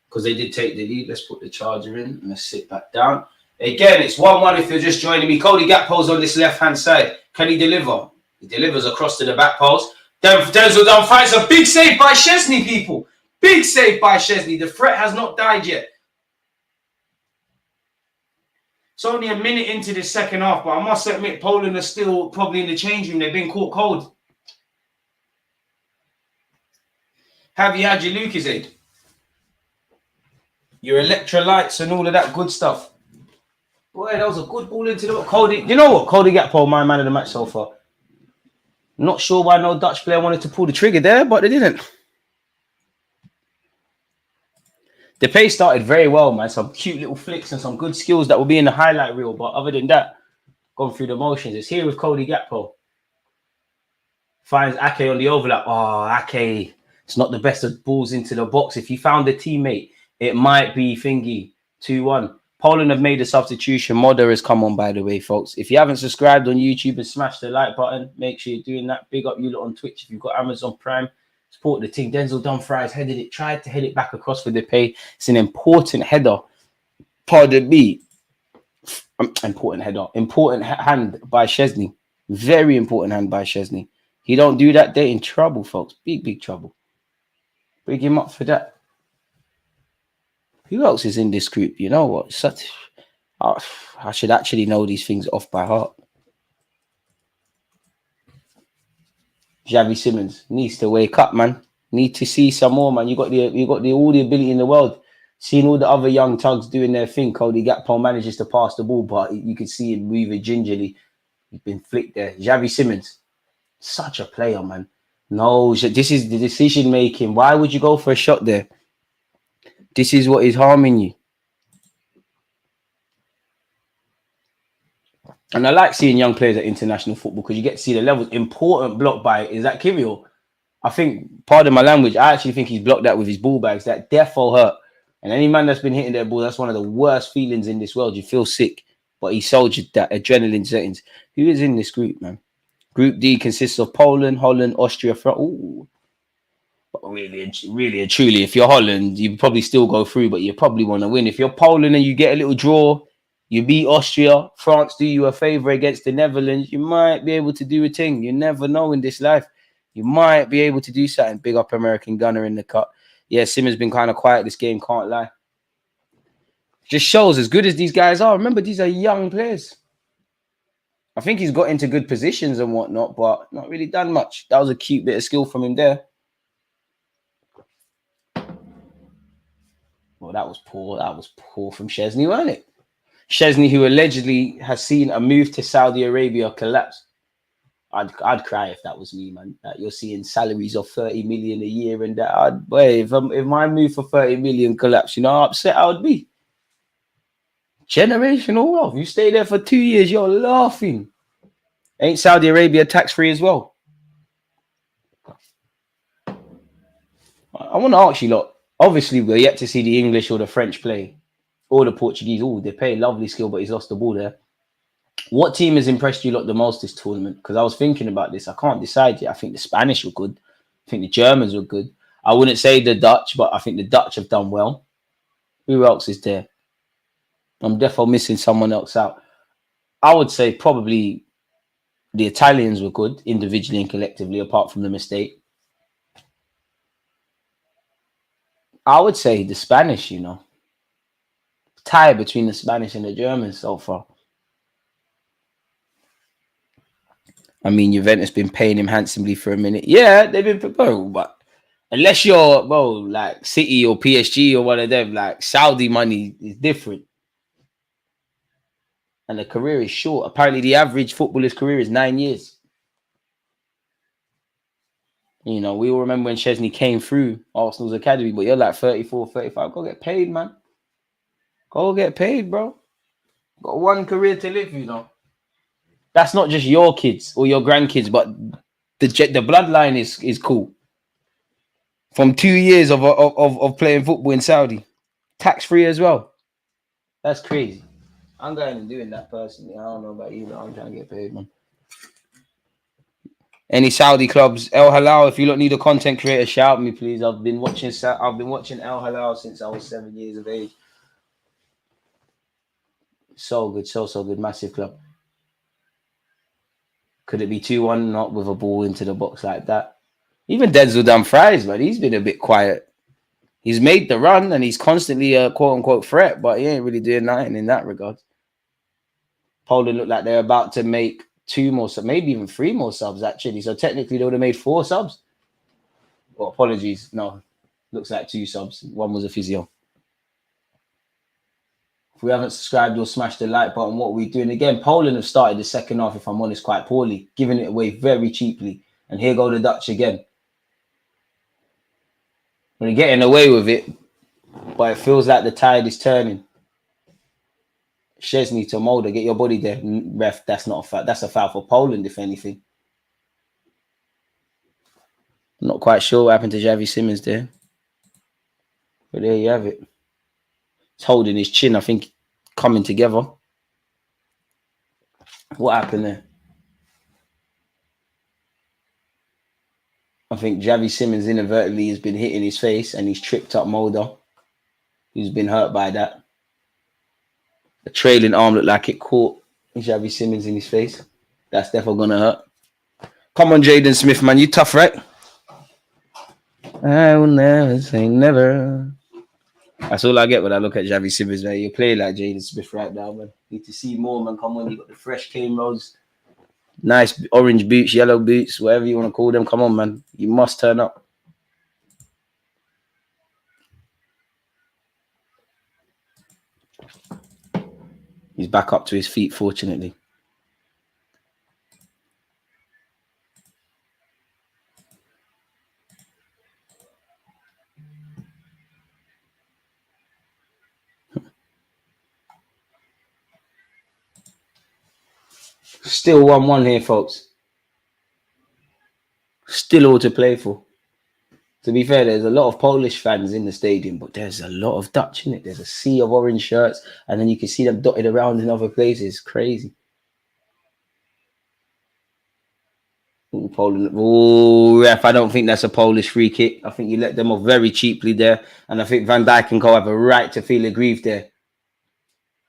Speaker 3: because they did take the lead. Let's put the charger in and let's sit back down. Again, it's 1-1 if you're just joining me. Cody Gakpo's on this left-hand side. Can he deliver? He delivers across to the back post. Denzel Dumfries. A big save by Szczesny, people. Big save by Szczesny. The threat has not died yet. It's only a minute into the second half, but I must admit, Poland are still probably in the change room. They've been caught cold. Have you had your Lucozade? Your electrolytes and all of that good stuff? Boy, that was a good ball into the... Cody, you know what? Cody Gakpo, my man of the match so far. Not sure why no Dutch player wanted to pull the trigger there, but they didn't. Depay started very well, man. Some cute little flicks and some good skills that will be in the highlight reel. But other than that, gone through the motions. It's here with Cody Gakpo. Finds Ake on the overlap. Oh, Ake. It's not the best of balls into the box. If you found a teammate, it might be thingy. 2-1. Poland have made a substitution. Modder has come on, by the way, folks. If you haven't subscribed on YouTube and smashed the like button, make sure you're doing that. Big up you lot on Twitch if you've got Amazon Prime. Support the team. Denzel Dumfries tried to head it back across for Depay. It's an important header. Pardon me. Important header. Important hand by Szczesny. Very important hand by Szczesny. He don't do that, they're in trouble, folks. Big trouble. Bring him up for that. Who else is in this group? You know what? I should actually know these things off by heart. Xavi Simons needs to wake up, man. Need to see some more, man. You got all the ability in the world. Seeing all the other young tugs doing their thing. Cody Gakpo manages to pass the ball, but you can see him moving gingerly. He's been flicked there. Xavi Simons, such a player, man. No, this is the decision making. Why would you go for a shot there? This is what is harming you. And I like seeing young players at international football because you get to see the levels. Important block by, is that Kirill? I think, pardon my language, I actually think he's blocked that with his ball bags. That defo hurt. And any man that's been hitting their ball, that's one of the worst feelings in this world. You feel sick. But he soldiered that adrenaline settings. Who is in this group, man? Group D consists of Poland, Holland, Austria, France. Ooh. Really and truly, if you're Holland, you probably still go through, but you probably want to win. If you're Poland and you get a little draw, you beat Austria, France do you a favor against the Netherlands, you might be able to do a thing. You never know in this life. You might be able to do something. Big up American Gunner in the cut. Yeah, Simmons been kind of quiet this game, can't lie. Just shows as good as these guys are. Remember, these are young players. I think he's got into good positions and whatnot, but not really done much. That was a cute bit of skill from him there. Well, that was poor. That was poor from Szczesny, wasn't it? Szczesny, who allegedly has seen a move to Saudi Arabia collapse. I'd cry if that was me, man. That you're seeing salaries of 30 million a year and that. If my move for 30 million collapsed, you know how upset I would be. Generational wealth. You stay there for 2 years, you're laughing. Ain't Saudi Arabia tax-free as well? I want to ask you, lot. Obviously, we're yet to see the English or the French play. Or the Portuguese. Oh, Depay, lovely skill, but he's lost the ball there. What team has impressed you lot the most this tournament? Because I was thinking about this. I can't decide yet. I think the Spanish were good. I think the Germans were good. I wouldn't say the Dutch, but I think the Dutch have done well. Who else is there? I'm definitely missing someone else out. I would say probably the Italians were good individually and collectively, apart from the mistake. I would say the Spanish, you know. Tie between the Spanish and the Germans so far. I mean, Juventus been paying him handsomely for a minute. Yeah, they've been, bro, but unless you're, bro, like City or PSG or one of them, like Saudi money is different. And the career is short. Apparently, the average footballer's career is 9 years. You know, we all remember when Szczesny came through Arsenal's academy, but you're like 34, 35. Go get paid, man. Go get paid, bro. Got one career to live, you know. That's not just your kids or your grandkids, but the bloodline is cool. From 2 years of playing football in Saudi, tax-free as well. That's crazy. I'm going and doing that personally. I don't know about you, but I'm trying to get paid, man. Any Saudi clubs, El Halal? If you don't need a content creator, shout me, please. I've been watching El Halal since I was 7 years of age. So good, so good. Massive club. Could it be 2-1? Not with a ball into the box like that. Even Denzel Dumfries, but he's been a bit quiet. He's made the run and he's constantly a quote-unquote threat, but he ain't really doing nothing in that regard. Poland look like they're about to make 2 more, maybe even 3 more subs, actually. So technically, they would have made 4 subs. Well, apologies. No, looks like 2 subs. 1 was a physio. If we haven't subscribed or smashed the like button, what are we doing? Again, Poland have started the second half, if I'm honest, quite poorly, giving it away very cheaply. And here go the Dutch again. They're getting away with it, but it feels like the tide is turning. Szczesny to Mulder, get your body there. Ref, that's not a foul. That's a foul for Poland, if anything. I'm not quite sure what happened to Xavi Simons there. But there you have it. He's holding his chin, I think, coming together. What happened there? I think Xavi Simons inadvertently has been hitting his face and he's tripped up Mulder, who's been hurt by that. The trailing arm looked like it caught Xavi Simons in his face. That's definitely going to hurt. Come on, Jaden Smith, man. You tough, right? I will never say never. That's all I get when I look at Xavi Simons, man. You play like Jaden Smith right now, man. Need to see more, man. Come on, you got the fresh cane rolls. Nice orange boots, yellow boots, whatever you want to call them. Come on, man. You must turn up. He's back up to his feet, fortunately. Still 1-1 here, folks. Still all to play for. To be fair, there's a lot of Polish fans in the stadium, but there's a lot of Dutch in it. There's a sea of orange shirts, and then you can see them dotted around in other places. Crazy. Ooh, Poland. Oh, ref, I don't think that's a Polish free kick. I think you let them off very cheaply there. And I think Van Dijk and Co have a right to feel aggrieved there.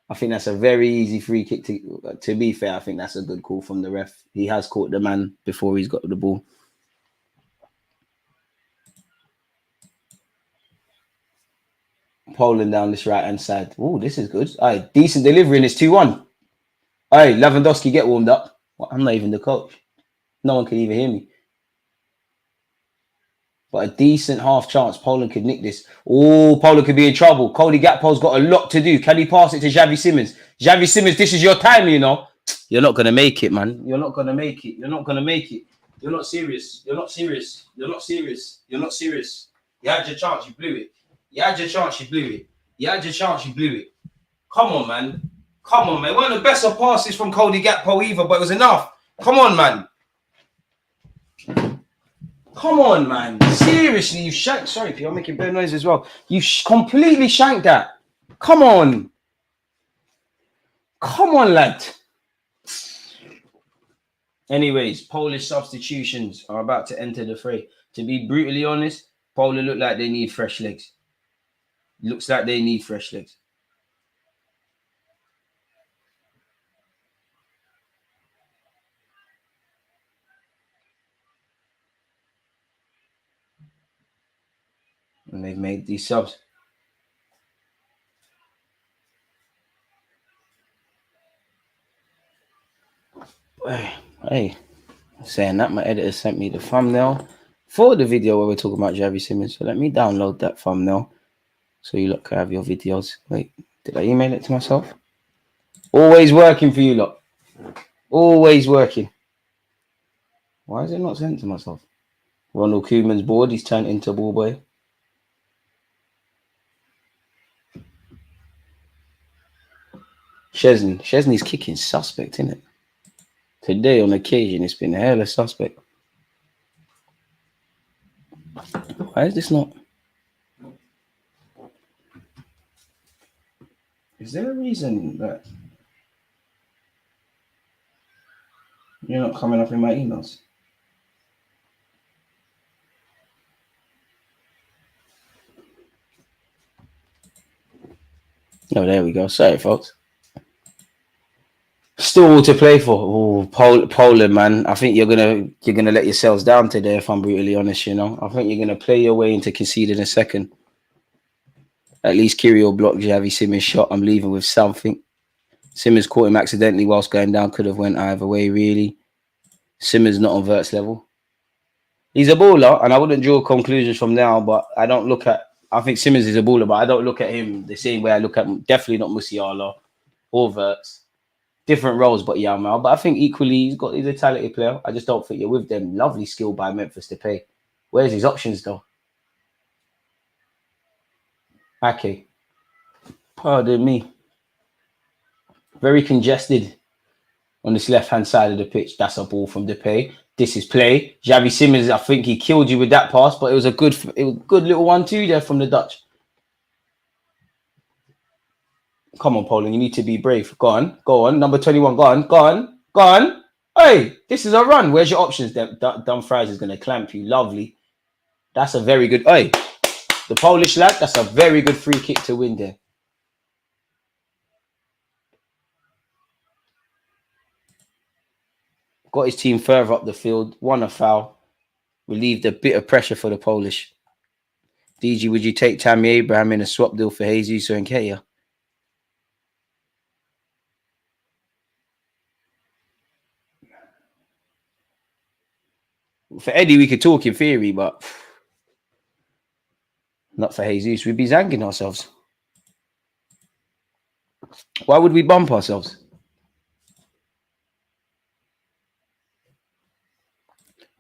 Speaker 3: I think that's a very easy free kick. To be fair, I think that's a good call from the ref. He has caught the man before he's got the ball. Poland down this right-hand side. Oh, this is good. All right, decent delivery and it's 2-1. All right, Lewandowski, get warmed up. Well, I'm not even the coach. No one can even hear me. But a decent half chance. Poland could nick this. Oh, Poland could be in trouble. Cody Gakpo's got a lot to do. Can he pass it to Xavi Simons? Xavi Simons, this is your time, you know. You're not going to make it, man. You're not going to make it. You're not going to make it. You're not serious. You're not serious. You're not serious. You're not serious. You had your chance. You blew it. You had your chance. You blew it. You had your chance. You blew it. Come on, man. Come on, man. One of the best of passes from Cody Gakpo either, but it was enough. Come on, man. Come on, man. Seriously, you shanked. Sorry, P, I'm making bad noise as well. You completely shanked that. Come on. Come on, lad. Anyways, Polish substitutions are about to enter the fray. To be brutally honest, Poland look like they need fresh legs. Looks like they need fresh legs. And they've made these subs. Hey, saying that, my editor sent me the thumbnail for the video where we're talking about Xavi Simons. So let me download that thumbnail so you lot can have your videos. Wait, did I email it to myself? Always working for you lot. Always working. Why is it not sent to myself? Ronald Koeman's board. He's turned into ball boy. Chesney's kicking suspect, isn't it? Today, on occasion, it's been a hell of suspect. Why is this not? Is there a reason that you're not coming up in my emails? Oh, there we go. Sorry, folks. Still all to play for. Oh, Poland, man. I think you're gonna let yourselves down today, if I'm brutally honest. You know, I think you're gonna play your way into conceding a second. At least Kirill blocked Xavi Simons' shot. I'm leaving with something. Simons caught him accidentally whilst going down. Could have went either way, really. Simons not on Vert's level. He's a baller, and I wouldn't draw conclusions from now. But I don't look at. I think Simons is a baller, but I don't look at him the same way I look at him. Definitely not Musiala or Verts. Different roles, but yeah, man. But I think equally he's a talented player. I just don't think you're with them. Lovely skill by Memphis Depay. Where's his options though? Okay. Pardon me. Very congested on this left-hand side of the pitch. That's a ball from Depay. This is play. Xavi Simons, I think he killed you with that pass, but it was a good little 1-2 there from the Dutch. Come on, Poland, you need to be brave. Go on. Number 21, go on. Hey, this is a run. Where's your options? Dumfries is going to clamp you. Lovely. That's a very good... Hey, the Polish lad, that's a very good free kick to win there. Got his team further up the field. Won a foul. Relieved a bit of pressure for the Polish. DG, would you take Tammy Abraham in a swap deal for Jesus or Nketiah? For Eddie, we could talk in theory, but not for Jesus. We'd be zanging ourselves. Why would we bump ourselves?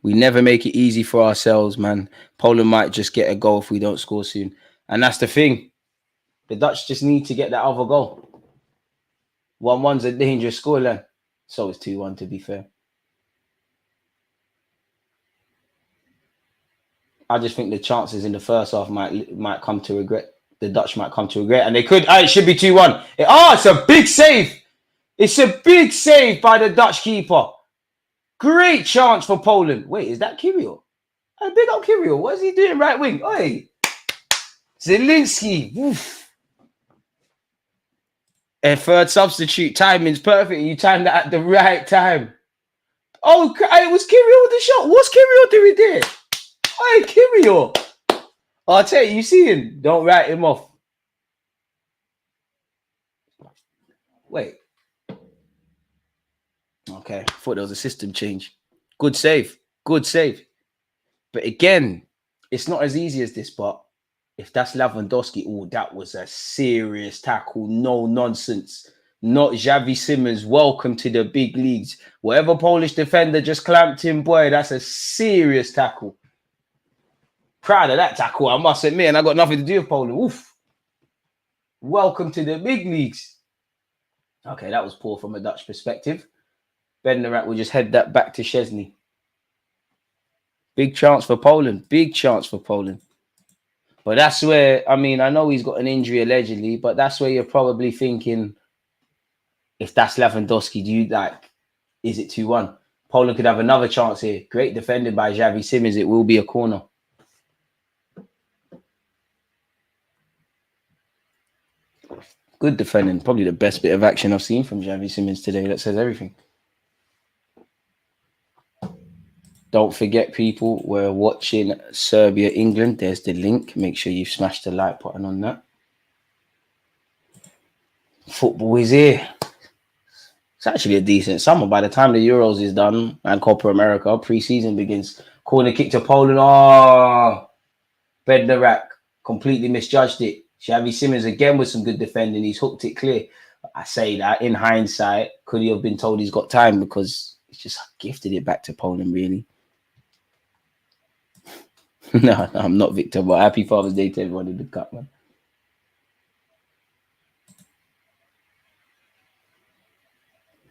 Speaker 3: We never make it easy for ourselves, man. Poland might just get a goal if we don't score soon. And that's the thing. The Dutch just need to get that other goal. 1-1's a dangerous scoreline. So it's 2-1, to be fair. I just think the chances in the first half might come to regret. The Dutch might come to regret. And they could. It should be 2-1. It's a big save. It's a big save by the Dutch keeper. Great chance for Poland. Wait, is that Kirill? Hey, big up Kirill. What is he doing right wing? Hey, Zielinski. Oof. A third substitute. Timing's perfect. You timed that at the right time. Oh, it was Kirill with the shot. What's Kirill doing there? Hey, Kirill. I'll tell you, you see him. Don't write him off. Wait. Okay, I thought there was a system change. Good save. Good save. But again, it's not as easy as this, but if that's Lewandowski, oh, that was a serious tackle. No nonsense. Not Xavi Simons. Welcome to the big leagues. Whatever Polish defender just clamped him, boy, that's a serious tackle. Proud of that tackle, I must admit, and I got nothing to do with Poland. Oof. Welcome to the big leagues. Okay, that was poor from a Dutch perspective. Bednarak will just head that back to Szczesny. Big chance for Poland. Big chance for Poland. But that's where, I mean, I know he's got an injury allegedly, but that's where you're probably thinking, if that's Lewandowski, do you like, is it 2-1? Poland could have another chance here. Great defended by Xavi Simons. It will be a corner. Good defending. Probably the best bit of action I've seen from Xavi Simons today. That says everything. Don't forget, people, we're watching Serbia, England. There's the link. Make sure you smash the like button on that. Football is here. It's actually a decent summer. By the time the Euros is done and Copa America, pre-season begins. Corner kick to Poland. Oh, Bednarak completely misjudged it. Xavi Simons again with some good defending. He's hooked it clear. I say that in hindsight, could he have been told he's got time, because he's just gifted it back to Poland, really. No, I'm not Victor, but happy Father's Day to everyone in the cup, man.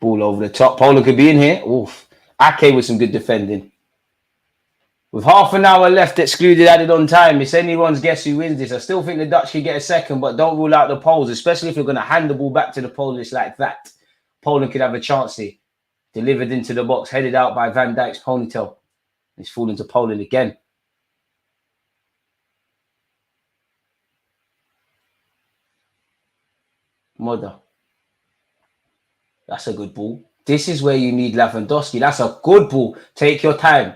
Speaker 3: Ball over the top. Poland could be in here. Oof. Ake with some good defending. With half an hour left, excluded added on time. It's anyone's guess who wins this. I still think the Dutch could get a second, but don't rule out the Poles, especially if you're going to hand the ball back to the Polish like that. Poland could have a chance here. Delivered into the box, headed out by Van Dijk's ponytail. It's falling to Poland again. Mother. That's a good ball. This is where you need Lewandowski. That's a good ball. Take your time.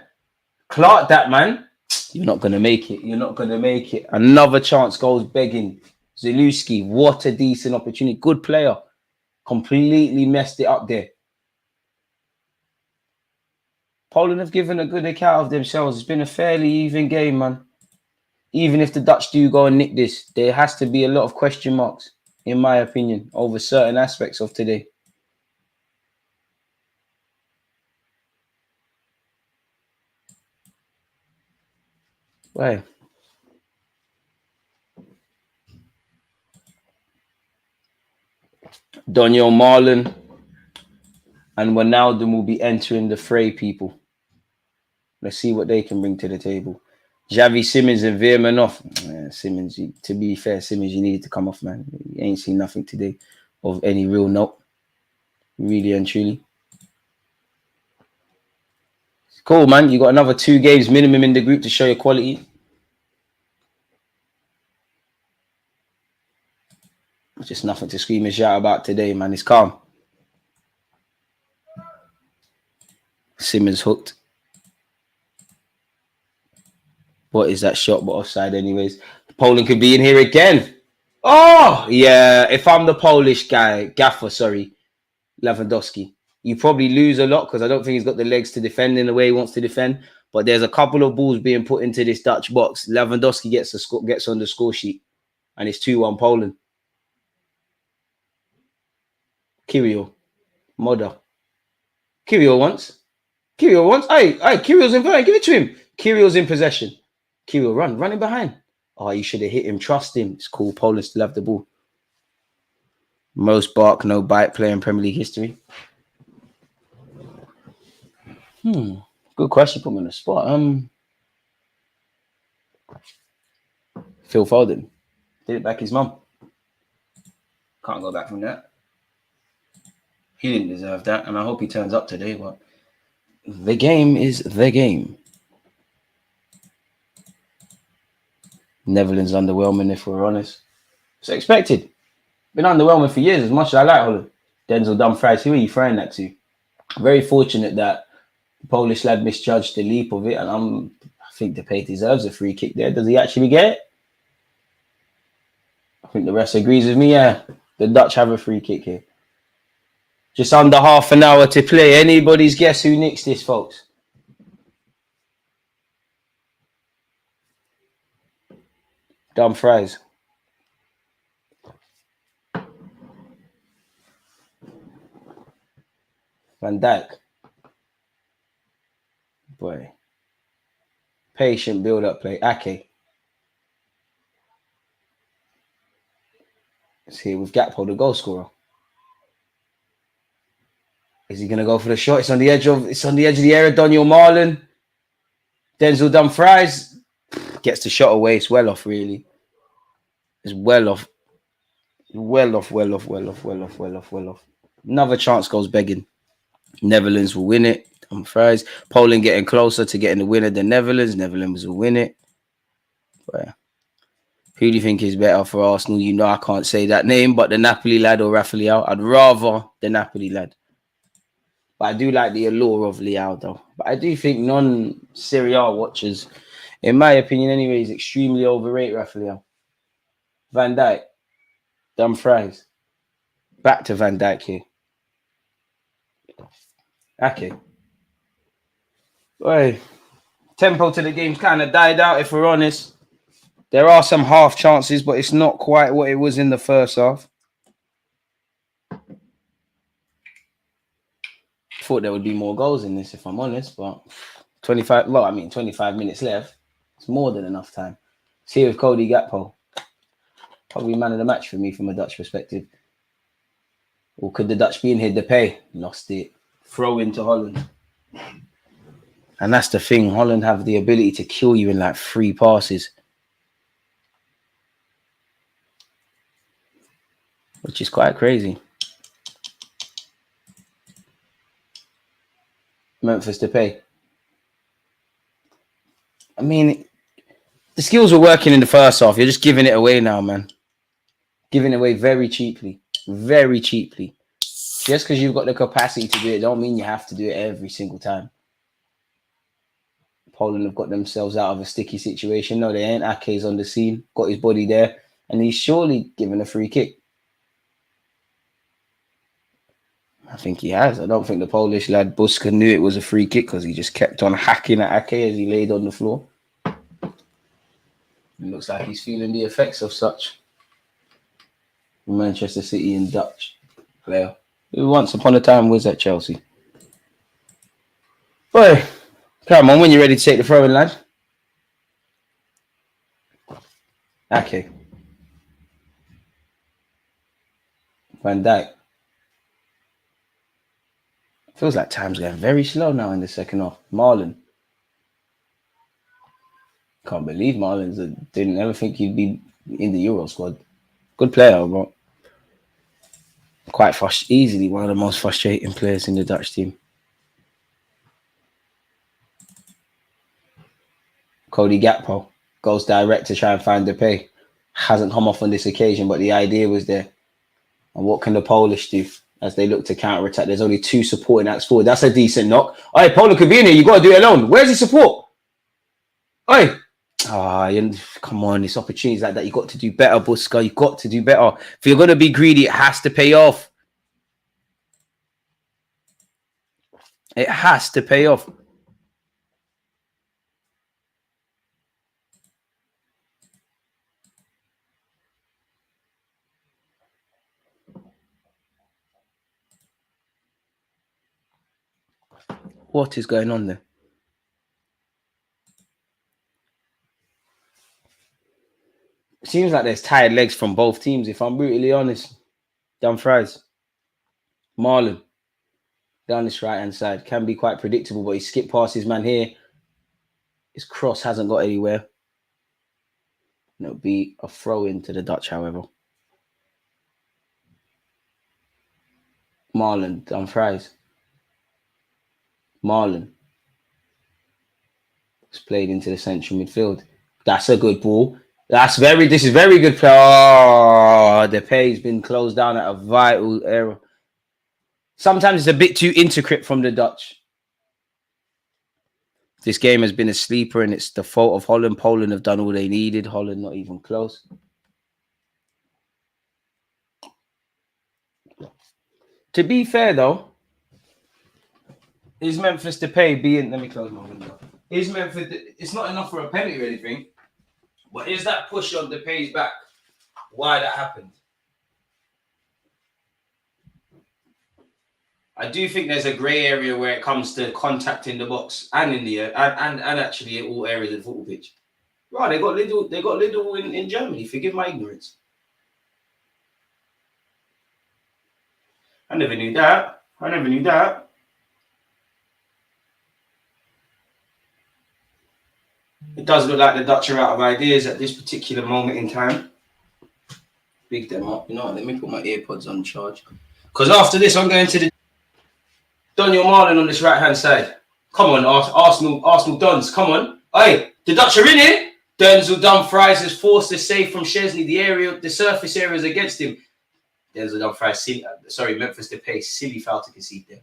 Speaker 3: Clark that, man. You're not going to make it. You're not going to make it. Another chance goes begging. Zielinski, what a decent opportunity. Good player. Completely messed it up there. Poland have given a good account of themselves. It's been a fairly even game, man. Even if the Dutch do go and nick this, there has to be a lot of question marks, in my opinion, over certain aspects of today. Right. Daniel Marlon and Wijnaldum will be entering the fray, people. Let's see what they can bring to the table. Xavi Simons and Veerman off. Simons, to be fair, Simons, you needed to come off, man. You ain't seen nothing today of any real note. Really and truly. Cool, man. You got another 2 games minimum in the group to show your quality. Just nothing to scream and shout about today, man. It's calm. Simons hooked. What is that shot? But offside anyways. Poland could be in here again. Oh, yeah. If I'm the Polish guy, Gaffer, sorry, Lewandowski, you probably lose a lot because I don't think he's got the legs to defend in the way he wants to defend. But there's a couple of balls being put into this Dutch box. Lewandowski gets on the score sheet. And it's 2-1 Poland. Kirill. Moda. Kirill once. Hey, Kirill's in front. Give it to him. Kirill's in possession. Kirill, running behind. Oh, you should have hit him. Trust him. It's cool. Poland still have the ball. Most bark, no bite player in Premier League history. Good question. Put me on the spot. Phil Foden. Did it back his mum. Can't go back from that. He didn't deserve that, and I hope he turns up today, but The game is the game. Netherlands underwhelming, if we're honest. It's expected. Been underwhelming for years, as much as I like Holland. Denzel Dumfries, who are you throwing that to? Very fortunate that the Polish lad misjudged the leap of it, and I think Depay deserves a free kick there. Does he actually get it? I think the rest agrees with me. Yeah, the Dutch have a free kick here. Just under half an hour to play. Anybody's guess who nicks this, folks? Dumfries. Van Dijk. Boy. Patient build-up play. Ake. It's here with Gakpo, the goal scorer. Is he gonna go for the shot? It's on the edge of the area. Daniel Marlon. Denzel Dumfries gets the shot away. It's well off, really. It's well off. Well off. Another chance goes begging. Netherlands will win it. Dumfries. Poland getting closer to getting the winner than Netherlands. Netherlands will win it. But who do you think is better for Arsenal? You know I can't say that name, but the Napoli lad or Rafa Leao? I'd rather the Napoli lad. But I do like the allure of Leao, though. But I do think non-Serie A watchers, in my opinion anyway, is extremely overrated, Rafa Leao. Van Dijk. Dumfries. Back to Van Dijk here. Okay. Boy, tempo to the game's kind of died out, if we're honest. There are some half chances, but it's not quite what it was in the first half. Thought there would be more goals in this, if I'm honest, but 25 minutes left. It's more than enough time. See with Cody Gakpo. Probably man of the match for me from a Dutch perspective. Or could the Dutch be in here? Depay lost it. Throw into Holland. And that's the thing. Holland have the ability to kill you in like 3 passes. Which is quite crazy. Memphis Depay. I mean, the skills were working in the first half. You're just giving it away now, man. Giving it away very cheaply. Very cheaply. Just because you've got the capacity to do it, don't mean you have to do it every single time. Poland have got themselves out of a sticky situation. No, they ain't. Ake's on the scene. Got his body there. And he's surely given a free kick. I think he has. I don't think the Polish lad Buska knew it was a free kick because he just kept on hacking at Ake as he laid on the floor. It looks like he's feeling the effects of such. Manchester City and Dutch player who once upon a time was at Chelsea. Boy, come on, when you're ready to take the throw-in, lad. Okay. Van Dijk. Feels like time's going very slow now in the second half. Marlon. Can't believe Marlon's didn't ever think he'd be in the Euro squad. Good player, but quite easily one of the most frustrating players in the Dutch team. Cody Gakpo goes direct to try and find Depay. Hasn't come off on this occasion, but the idea was there. And what can the Polish do as they look to counter-attack? There's only 2 supporting acts forward. That's a decent knock. All right, Poland could be in here. You got to do it alone. Where's the support? Oi! Come on, it's opportunities like that. You got to do better, Buska. You got to do better. If you're going to be greedy, it has to pay off. It has to pay off. What is going on there? It seems like there's tired legs from both teams, if I'm brutally honest. Dumfries. Marlon. Down this right-hand side. Can be quite predictable, but he skipped past his man here. His cross hasn't got anywhere. And it'll be a throw-in to the Dutch, however. Marlon. Dumfries. Marlon. It's played into the central midfield. That's a good ball. This is very good play. Oh, Depay's been closed down at a vital error. Sometimes it's a bit too intricate from the Dutch. This game has been a sleeper, and it's the fault of Holland. Poland have done all they needed. Holland not even close. To be fair, though, is Memphis Depay being... Let me close my window. Is Memphis... It's not enough for a penalty or anything, but is that push on Depay's back why that happened? I do think there's a grey area where it comes to contact in the box and in the and actually in all areas of the football pitch. Right, they got little in Germany. Forgive my ignorance. I never knew that. It does look like the Dutch are out of ideas at this particular moment in time. Big them up. You know what? Let me put my AirPods on charge. Because after this, I'm going to the Daniel Marlon on this right-hand side. Come on, Arsenal Dons. Come on. Hey, the Dutch are in it. Denzel Dumfries has forced a save from Szczesny. The surface area is against him. Denzel Dumfries, Memphis Depay, silly foul to concede there.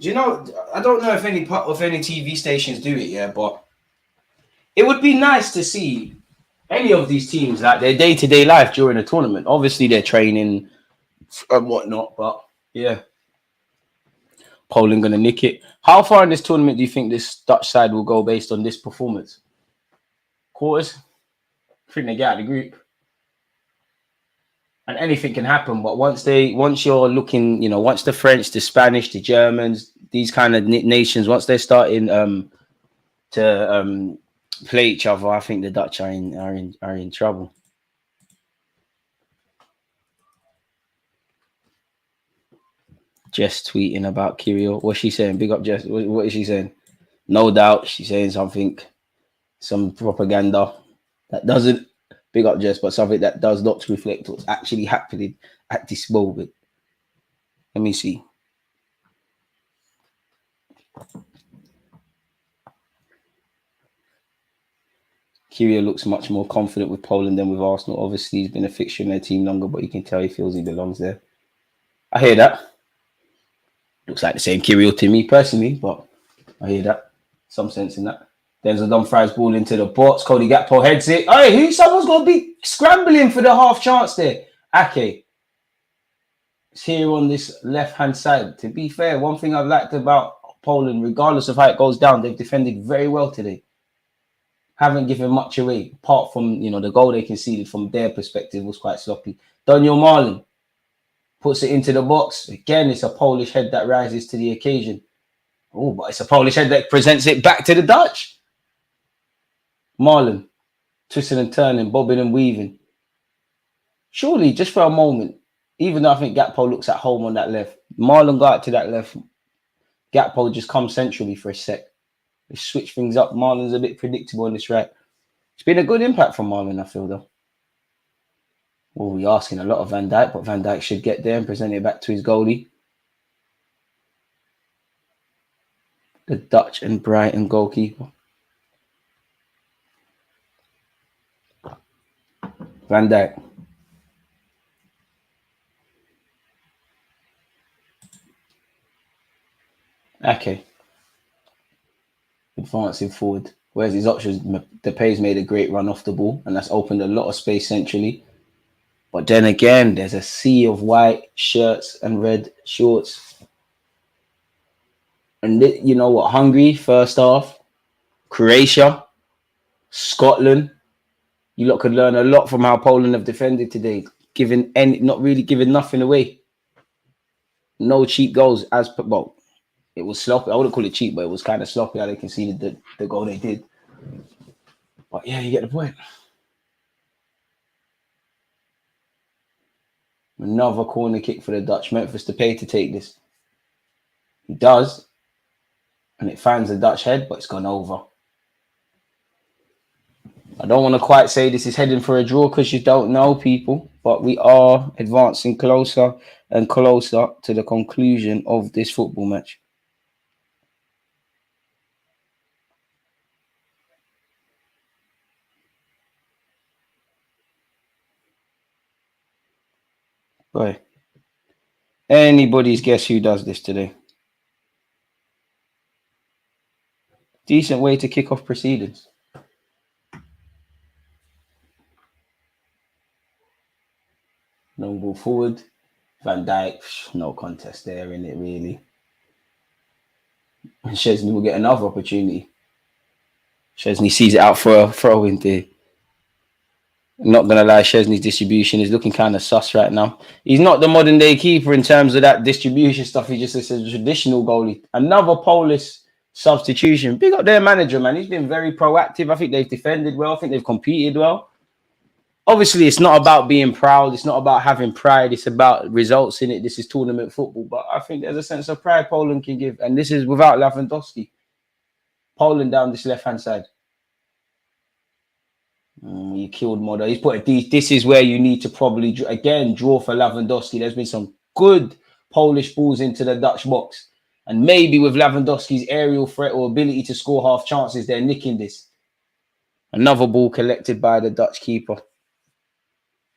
Speaker 3: Do you know, I don't know if any TV stations do it, yeah, but it would be nice to see any of these teams, like their day-to-day life during a tournament. Obviously, they're training and whatnot, but yeah. Poland going to nick it. How far in this tournament do you think this Dutch side will go based on this performance? Quarters? I think they get out of the group. And anything can happen, but once you're looking, once the French, the Spanish, the Germans, these kind of nations, once they're starting to play each other, I think the Dutch are in trouble. Jess tweeting about Kirill. What's she saying? Big up Jess. What is she saying? No doubt she's saying something, some propaganda that doesn't, big up Jess, but something that does not reflect what's actually happening at this moment. Let me see. Kirill looks much more confident with Poland than with Arsenal. Obviously, he's been a fixture in their team longer, but you can tell he feels he belongs there. I hear that. Looks like the same Kirill to me personally, but I hear that. Some sense in that. There's a Dumfries ball into the box. Cody Gakpo heads it. Hey, someone's going to be scrambling for the half chance there. Ake. It's here on this left-hand side. To be fair, one thing I've liked about Poland, regardless of how it goes down, they've defended very well today. Haven't given much away, apart from, the goal they conceded from their perspective was quite sloppy. Daniel Marlon puts it into the box. Again, it's a Polish head that rises to the occasion. Oh, but it's a Polish head that presents it back to the Dutch. Marlon, twisting and turning, bobbing and weaving. Surely, just for a moment, even though I think Gakpo looks at home on that left, Marlon got out to that left. Gakpo just comes centrally for a sec. They switch things up. Marlon's a bit predictable on this right. It's been a good impact from Marlon, I feel, though. We'll be asking a lot of Van Dijk, but Van Dijk should get there and present it back to his goalie. The Dutch and Brighton goalkeeper. Van Dijk. Okay. Advancing forward. Where's his options? Depay's made a great run off the ball, and that's opened a lot of space centrally. But then again, there's a sea of white shirts and red shorts. And you know what? Hungary, first half. Croatia. Scotland. You lot could learn a lot from how Poland have defended today. Not really giving nothing away. No cheap goals. It was sloppy. I wouldn't call it cheap, but it was kind of sloppy how they conceded the goal they did. But yeah, you get the point. Another corner kick for the Dutch. Memphis Depay to take this. He does. And it finds the Dutch head, but it's gone over. I don't want to quite say this is heading for a draw because you don't know, people. But we are advancing closer and closer to the conclusion of this football match. Boy, anybody's guess who does this today? Decent way to kick off proceedings. No ball forward. Van Dijk, no contest there in it really. And Szczesny will get another opportunity. Szczesny sees it out for a throw in there. Not gonna lie, Szczesny's distribution is looking kind of sus right now. He's not the modern day keeper in terms of that distribution stuff. He's just a traditional goalie. Another Polish substitution. Big up their manager, man. He's been very proactive. I think they've defended well. I think they've competed well. Obviously, it's not about being proud. It's not about having pride. It's about results in it. This is tournament football. But I think there's a sense of pride Poland can give. And this is without Lewandowski. Poland down this left-hand side. You killed Moda. He's put this is where you need to probably, again, draw for Lewandowski. There's been some good Polish balls into the Dutch box. And maybe with Lewandowski's aerial threat or ability to score half chances, they're nicking this. Another ball collected by the Dutch keeper.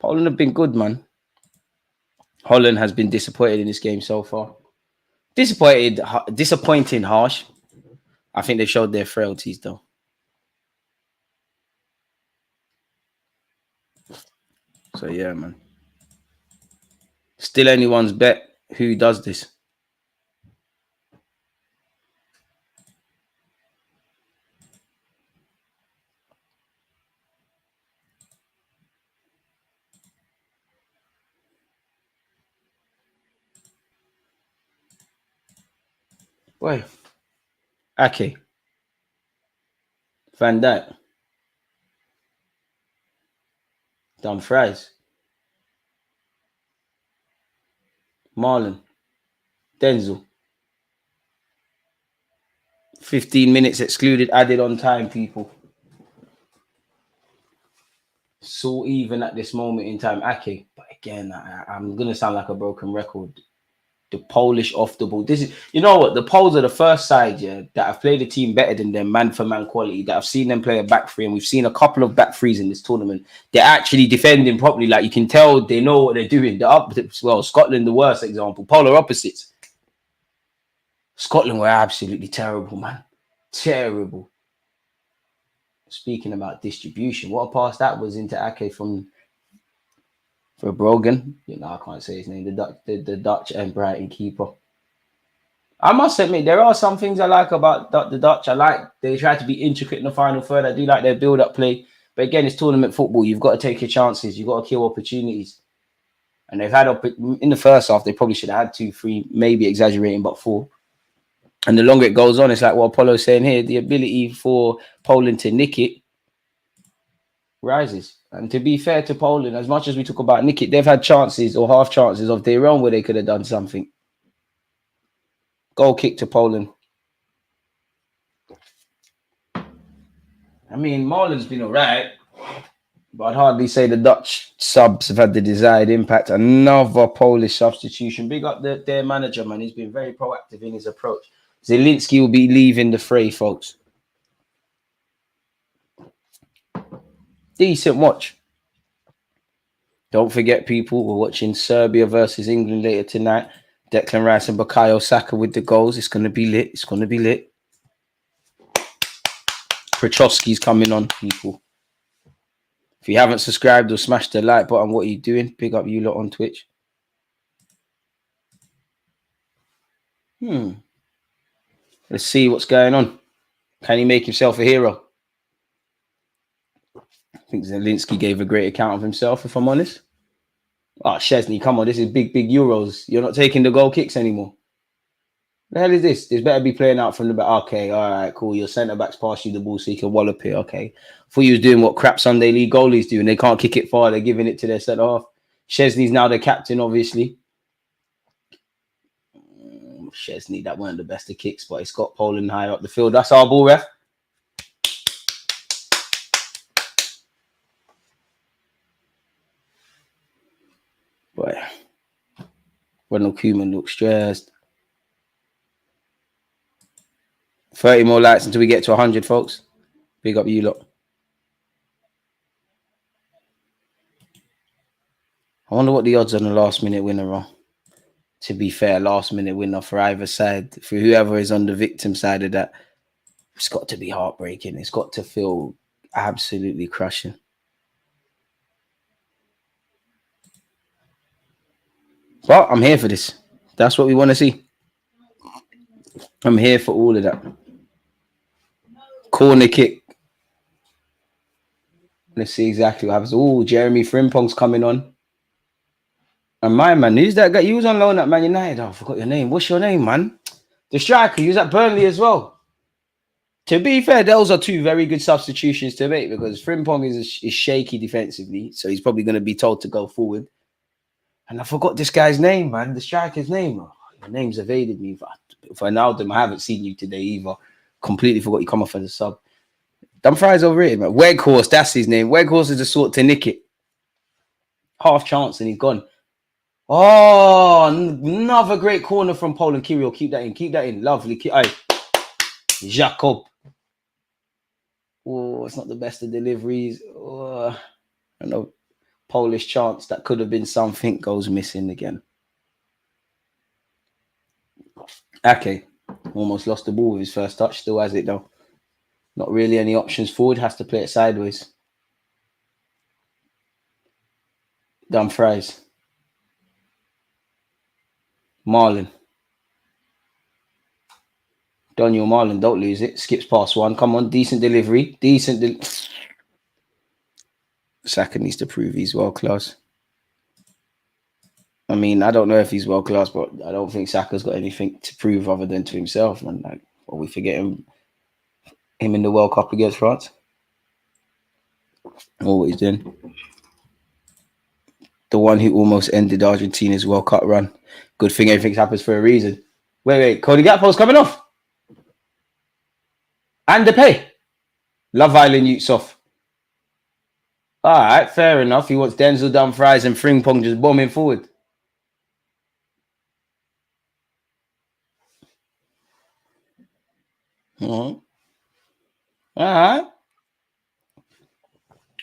Speaker 3: Poland have been good, man. Holland has been disappointed in this game so far. Disappointing, harsh. I think they showed their frailties, though. So, yeah, man. Still anyone's bet who does this. Boy. Ake. Van Dijk. Dumfries. Marlon. Denzel. 15 minutes excluded, added on time, people. So even at this moment in time, Ake. But again, I'm going to sound like a broken record. The Polish off the ball. This is, you know what? The Poles are the first side, yeah, that have played a team better than them, man for man quality. That I've seen them play a back three, and we've seen a couple of back threes in this tournament. They're actually defending properly. Like you can tell, they know what they're doing. They're up. Well, Scotland, the worst example. Polar opposites. Scotland were absolutely terrible, man. Terrible. Speaking about distribution, what a pass that was into Ake for Brogan. You know, I can't say his name. The Dutch and Brighton keeper. I must admit, there are some things I like about the Dutch. I like they try to be intricate in the final third. I do like their build-up play. But again, it's tournament football. You've got to take your chances. You've got to kill opportunities. And they've had in the first half, they probably should have had 2, 3, maybe exaggerating, but 4. And the longer it goes on, it's like what Apollo's saying here. The ability for Poland to nick it rises. And to be fair to Poland, as much as we talk about nick it, they've had chances or half chances of their own where they could have done something. Goal kick to Poland. I mean, Marlon's been all right, but I'd hardly say the Dutch subs have had the desired impact. Another Polish substitution. Big up their manager, man. He's been very proactive in his approach. Zielinski will be leaving the fray, folks. Decent watch. Don't forget, people, we're watching Serbia versus England later tonight. Declan Rice and Bukayo Saka with the goals. It's going to be lit. It's going to be lit. Prochowski's coming on, people. If you haven't subscribed or smashed the like button, what are you doing? Pick up you lot on Twitch. Let's see what's going on. Can he make himself a hero? I think Zielinski gave a great account of himself, if I'm honest. Oh, Szczesny, come on. This is big Euros. You're not taking the goal kicks anymore. The hell is this? This better be playing out from the back. Okay, all right, cool. Your centre-back's pass you the ball so you can wallop it. Okay. I thought you was doing what crap Sunday League goalies do, and they can't kick it far. They're giving it to their centre-half. Szczesny's now the captain, obviously. Szczesny, that weren't the best of kicks, but it's got Poland higher up the field. That's our ball, ref. Ronald Koeman looks stressed. 30 more likes until we get to 100, folks. Big up you lot. I wonder what the odds on the last-minute winner are. To be fair, last-minute winner for either side, for whoever is on the victim side of that, it's got to be heartbreaking. It's got to feel absolutely crushing. But I'm here for this. That's what we want to see. I'm here for all of that. Corner kick. Let's see exactly what happens. Oh, Jeremy Frimpong's coming on. And my man, who's that guy? You was on loan at Man United. Oh, I forgot your name. What's your name, man? The striker. You was at Burnley as well. To be fair, those are two very good substitutions to make because Frimpong is shaky defensively. So he's probably going to be told to go forward. And I forgot this guy's name, man. The striker's name. Oh, your name's evaded me. For Ronaldo, I haven't seen you today either. Completely forgot you come off as a sub. Dumfries overrated, man. Weghorst, that's his name. Weghorst is the sort to nick it. Half chance and he's gone. Oh, another great corner from Poland. Kirill, keep that in. Keep that in. Lovely. Jacob. Oh, it's not the best of deliveries. Oh, I know. Polish chance that could have been something goes missing again. Ake almost lost the ball with his first touch. Still has it though. Not really any options forward. Has to play it sideways. Dumfries. Marlon. Daniel Marlon, don't lose it. Skips past one. Come on, decent delivery. Saka needs to prove he's world class. I mean, I don't know if he's world class, but I don't think Saka's got anything to prove other than to himself. Man, like, are we forgetting him in the World Cup against France? Oh, what he's doing. The one who almost ended Argentina's World Cup run. Good thing everything happens for a reason. Wait. Cody Gakpo's coming off. And Depay. Love Island Utes off. All right, fair enough. He wants Denzel Dumfries and Frimpong just bombing forward. All right.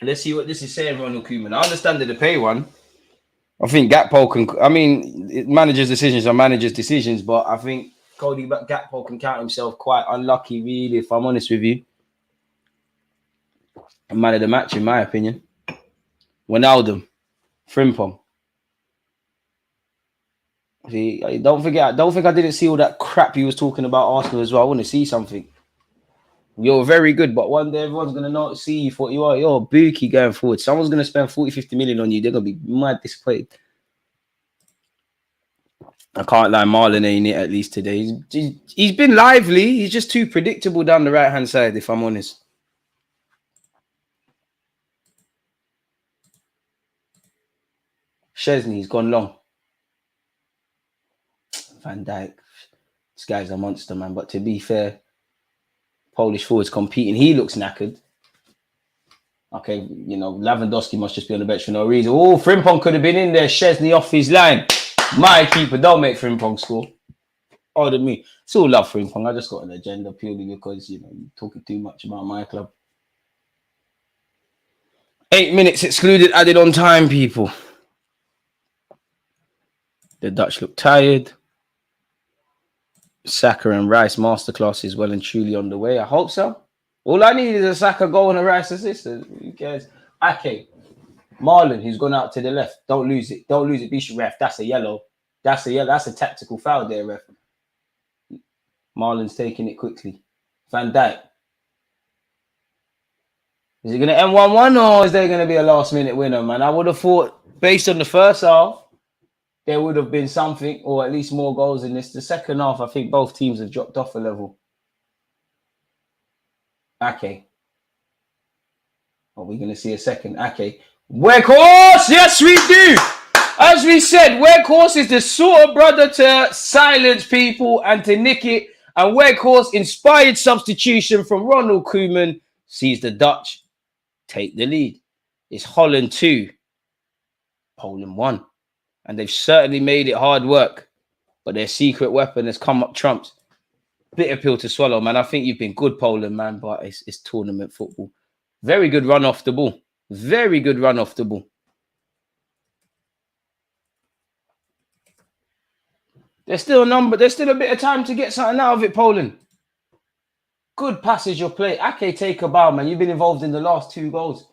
Speaker 3: Let's see what this is saying, Ronald Koeman. I understand the Depay one. I think Gakpo can... I mean, managers' decisions are managers' decisions, but I think Cody Gakpo can count himself quite unlucky, really, if I'm honest with you. A man of the match, in my opinion. Wijnaldum. Frimpong. See, don't think I didn't see all that crap you was talking about Arsenal as well. I want to see something. You're very good, but one day everyone's going to not see you for what you are. You're bookie going forward. Someone's going to spend 40, 50 million on you. They're going to be mad disappointed. I can't lie, Marlon ain't it at least today. He's been lively. He's just too predictable down the right-hand side, if I'm honest. Szczesny's gone long. Van Dijk. This guy's a monster, man. But to be fair, Polish forwards competing. He looks knackered. Okay, you know, Lewandowski must just be on the bench for no reason. Oh, Frimpong could have been in there. Szczesny off his line. My keeper, don't make Frimpong score. Other than me. It's all love Frimpong. I just got an agenda purely because, you know, you're talking too much about my club. 8 minutes excluded, added on time, people. The Dutch look tired. Saka and Rice masterclass is well and truly on the way. I hope so. All I need is a Saka goal and a Rice assist. Who cares? Ake. Marlon, who's gone out to the left. Don't lose it. Don't lose it. Bishop ref. That's a yellow. That's a yellow. That's a tactical foul there, ref. Marlon's taking it quickly. Van Dijk. Is it going to end 1-1 or is there going to be a last-minute winner, man? I would have thought, based on the first half, there would have been something or at least more goals in this. The second half, I think both teams have dropped off a level. Ake. Are we going to see a second? Ake. Weghorst! Yes, we do! As we said, Weghorst is the sort of brother to silence people and to nick it. And Weghorst, inspired substitution from Ronald Koeman, sees the Dutch take the lead. It's Holland 2, Poland 1. And they've certainly made it hard work. But their secret weapon has come up trumps. Bitter pill to swallow, man. I think you've been good, Poland, man, but it's tournament football. Very good run off the ball. Very good run off the ball. There's still a bit of time to get something out of it, Poland. Good passage of play. Ake, take a bow, man. You've been involved in the last 2 goals.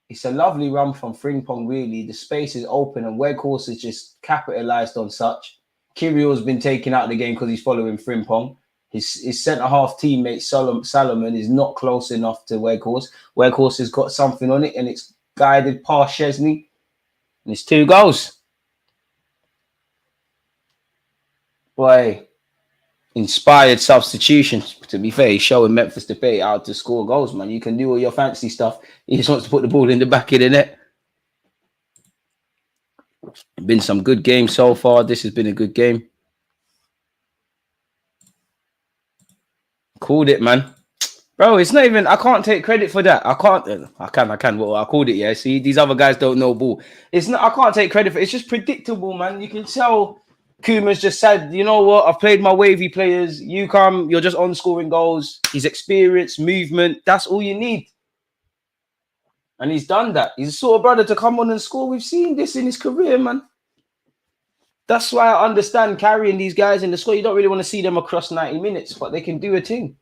Speaker 3: It's a lovely run from Frimpong, really. The space is open and Weghorst has just capitalised on such. Kyrill's been taken out of the game because he's following Frimpong. His centre-half teammate, Salomon, is not close enough to Weghorst. Weghorst has got something on it and it's guided past Szczesny. And it's 2 goals. Boy, inspired substitutions. To be fair, he's showing Memphis Depay how to score goals, man. You can do all your fancy stuff. He just wants to put the ball in the back of the net. Been some good games so far. This has been a good game. Called it, man. Bro, it's not even... I can't take credit for that. I can. Well, I called it, yeah. See, these other guys don't know ball. It's not... I can't take credit for it. It's just predictable, man. You can tell... Kuma's just said, you know what? I've played my wavy players. You come, you're just on scoring goals. He's experienced, movement. That's all you need. And he's done that. He's the sort of brother to come on and score. We've seen this in his career, man. That's why I understand carrying these guys in the squad. You don't really want to see them across 90 minutes, but they can do a thing.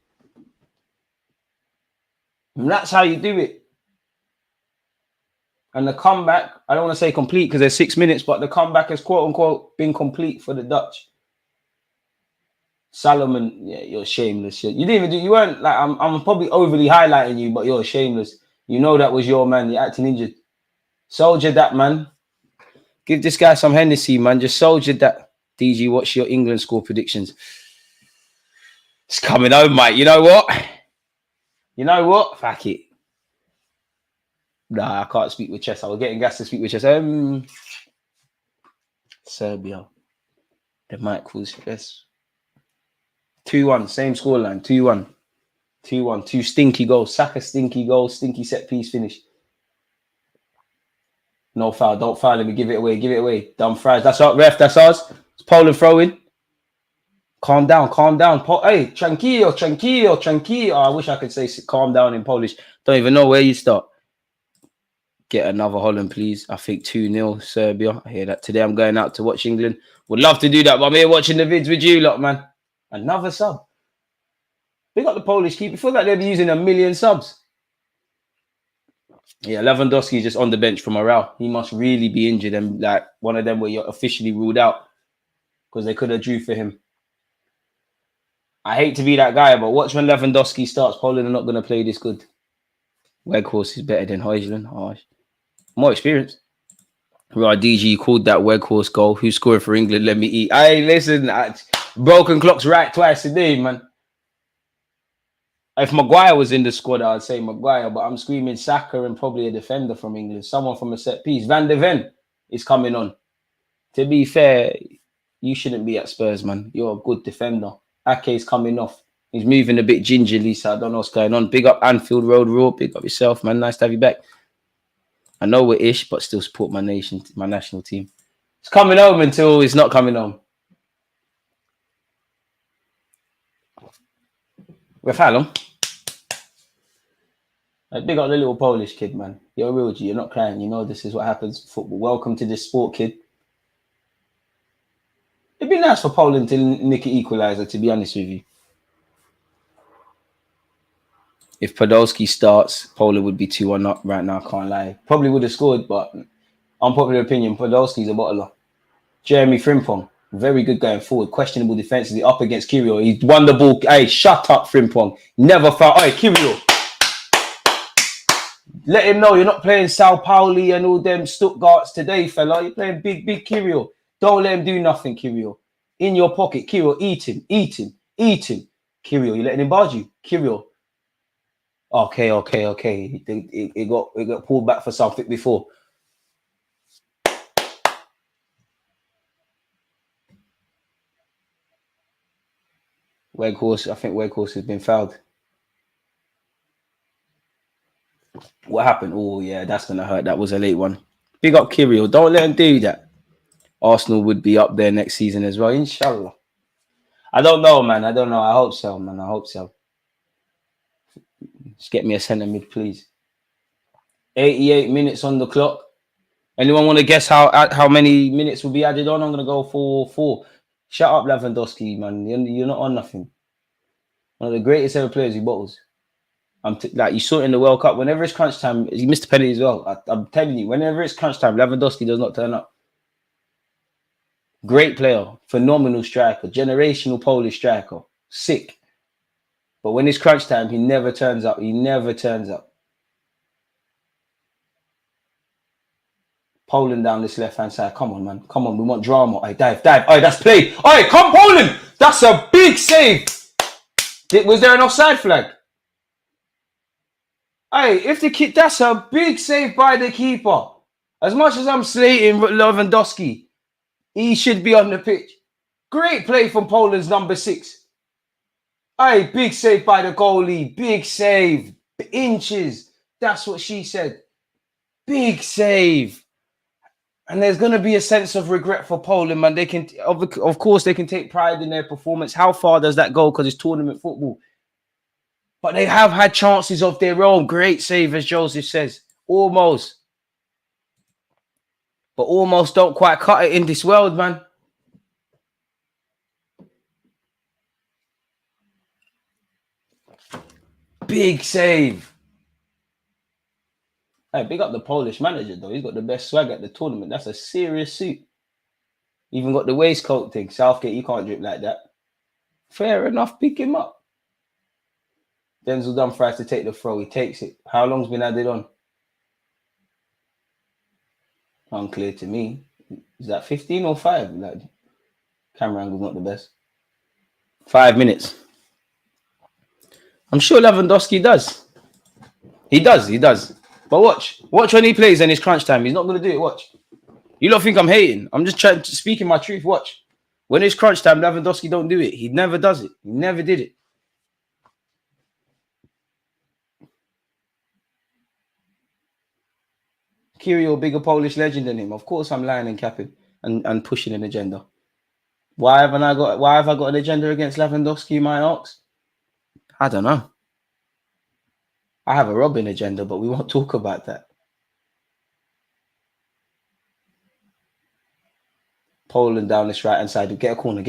Speaker 3: And that's how you do it. And the comeback, I don't want to say complete because there's 6 minutes, but the comeback has quote unquote been complete for the Dutch. Salomon, yeah, you're shameless. You didn't even do, you weren't like, I'm probably overly highlighting you, but you're shameless. You know that was your man. You're acting injured. Soldier that, man. Give this guy some Hennessy, man. Just soldier that. DG, what's your England score predictions? It's coming home, mate. You know what? You know what? Fuck it. Nah, I can't speak with chess. I was getting gas to speak with chess. Serbia. The mic was chess. 2-1. Same scoreline. 2-1. 2-1. 2 stinky goals. Saka stinky goals. Stinky set piece finish. No foul. Don't foul him. Give it away. Give it away. Dumb fries. That's our ref. That's ours. It's Poland throwing. Calm down. Calm down. Hey, tranquillo. Tranquillo. Tranquillo. Oh, I wish I could say calm down in Polish. Don't even know where you start. Get another Holland, please. I think 2-0 Serbia. I hear that. Today I'm going out to watch England. Would love to do that, but I'm here watching the vids with you lot, man. Another sub. They got the Polish keeper. I feel like they'll be using 1 million subs. Yeah, Lewandowski just on the bench for morale. He must really be injured and like one of them where you're officially ruled out because they could have drew for him. I hate to be that guy, but watch when Lewandowski starts. Poland are not going to play this good. Weghorst is better than Højlund. Oh, more experience. Right, DG called that Weghorst goal. Who's scoring for England? Let me eat. Hey, listen, broken clock's right twice a day, man. If Maguire was in the squad, I'd say Maguire, but I'm screaming Saka and probably a defender from England. Someone from a set piece. Van de Ven is coming on. To be fair, you shouldn't be at Spurs, man. You're a good defender. Ake's coming off. He's moving a bit gingerly, so I don't know what's going on. Big up Anfield Road Raw. Big up yourself, man. Nice to have you back. I know we're ish, but still support my nation, my national team. It's coming home until it's not coming home. With Hallam. Big up the little Polish kid, man. You're a real G. You're not crying. You know this is what happens in football. Welcome to this sport, kid. It'd be nice for Poland to nick an equaliser, to be honest with you. If Podolski starts, Poland would be 2-1 up right now, can't lie. Probably would have scored, but unpopular opinion, Podolski's a bottler. Jeremy Frimpong, very good going forward. Questionable defensively up against Kyril. He won the ball. Hey, shut up, Frimpong. Never foul. Hey, Kyril. Let him know you're not playing Sao Pauli and all them Stuttgarts today, fella. You're playing big Kyril. Don't let him do nothing, Kyril. In your pocket, Kyril. Eat him. Kyril, you letting him barge you? Kyril. Okay. It got pulled back for something before. Weghorst, I think Weghorst has been fouled. What happened? Oh, yeah, that's going to hurt. That was a late one. Big up Kyril. Don't let him do that. Arsenal would be up there next season as well. Inshallah. I don't know, man. I don't know. I hope so, man. I hope so. Just get me a centre mid, please. 88 minutes on the clock. Anyone want to guess how many minutes will be added on? I'm going to go for 4. Shut up, Lewandowski, man. You're not on nothing. One of the greatest ever players who bottles. Like you saw it in the World Cup. Whenever it's crunch time, he missed a penalty as well. I'm telling you, whenever it's crunch time, Lewandowski does not turn up. Great player, phenomenal striker, generational Polish striker, sick. But when it's crunch time, he never turns up. He never turns up. Poland down this left-hand side. Come on, man. Come on. We want drama. Hey, dive. Hey, that's play. Hey, come Poland. That's a big save. Was there an offside flag? Hey, if the kid, that's a big save by the keeper. As much as I'm slating Lewandowski, he should be on the pitch. Great play from Poland's number 6. Hey, big save by the goalie. Big save. Inches. That's what she said. Big save. And there's going to be a sense of regret for Poland, man. They can, of course, they can take pride in their performance. How far does that go? Because it's tournament football. But they have had chances of their own. Great save, as Joseph says. Almost. But almost don't quite cut it in this world, man. Big save. Hey, big up the Polish manager, though. He's got the best swag at the tournament. That's a serious suit. Even got the waistcoat thing. Southgate, you can't drip like that. Fair enough. Pick him up. Denzel Dumfries to take the throw. He takes it. How long's been added on? Unclear to me. Is that 15 or 5? Like, camera angle's not the best. 5 minutes. I'm sure Lewandowski does. He does. But watch when he plays and it's crunch time. He's not going to do it. Watch. You don't think I'm hating. I'm just trying to speak my truth. Watch. When it's crunch time, Lewandowski don't do it. He never does it. He never did it. Kyrgios, bigger Polish legend than him. Of course, I'm lying and capping and pushing an agenda. Why have I got an agenda against Lewandowski, my ox? I don't know. I have a Robin agenda, but we won't talk about that. Poland down this right-hand side. Get a corner.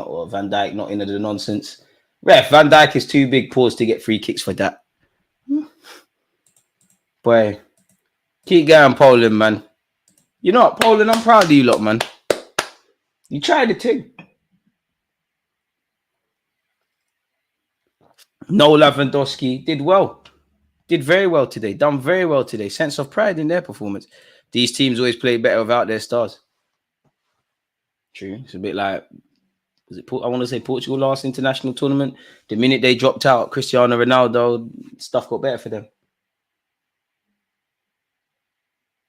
Speaker 3: Or Van Dijk not into the nonsense. Ref, Van Dijk is too big paws to get free kicks for that. Boy, keep going, Poland, man. You know what, Poland, I'm proud of you lot, man. You tried it too. No Lewandowski did well. Did very well today. Done very well today. Sense of pride in their performance. These teams always play better without their stars. True. It's a bit like, I want to say Portugal last international tournament. The minute they dropped out, Cristiano Ronaldo, stuff got better for them.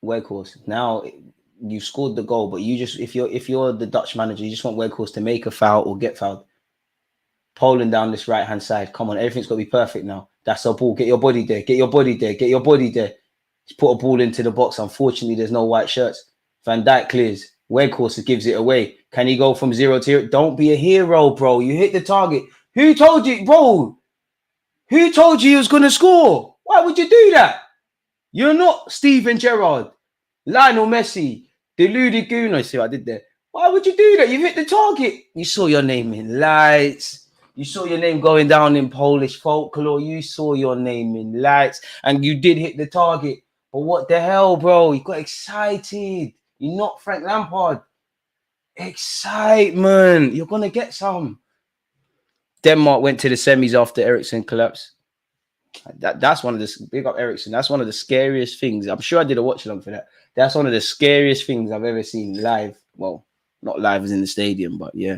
Speaker 3: Weghorst. Now you scored the goal, but you just, if you're the Dutch manager, you just want Weghorst to make a foul or get fouled. Poland down this right-hand side. Come on, everything's got to be perfect now. That's a ball. Get your body there. Just put a ball into the box. Unfortunately, there's no white shirts. Van Dijk clears. Weghorst gives it away. Can he go from 0 to hero? Don't be a hero, bro. You hit the target. Who told you, bro? Who told you he was going to score? Why would you do that? You're not Steven Gerrard, Lionel Messi, Deluded Gooner. See what I did there? Why would you do that? You hit the target. You saw your name in lights. You saw your name going down in Polish folklore. You saw your name in lights. And you did hit the target. But what the hell, bro? You got excited. You're not Frank Lampard. Excitement. You're going to get some. Denmark went to the semis after Eriksen collapsed. That's one of the... Big up Eriksen. That's one of the scariest things. I'm sure I did a watch-along for that. That's one of the scariest things I've ever seen live. Well, not live as in the stadium, but yeah.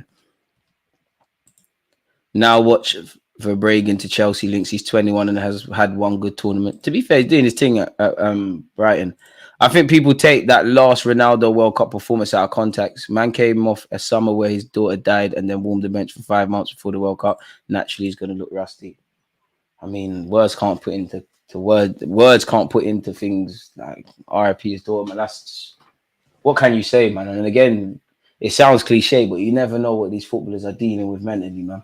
Speaker 3: Now watch Verbruggen to Chelsea links. He's 21 and has had one good tournament. To be fair, he's doing his thing at Brighton. I think people take that last Ronaldo World Cup performance out of context. Man came off a summer where his daughter died and then warmed the bench for 5 months before the World Cup. Naturally, he's going to look rusty. I mean, words can't put into things like RIP his daughter, man. what can you say, man? And again, it sounds cliche, but you never know what these footballers are dealing with mentally, man.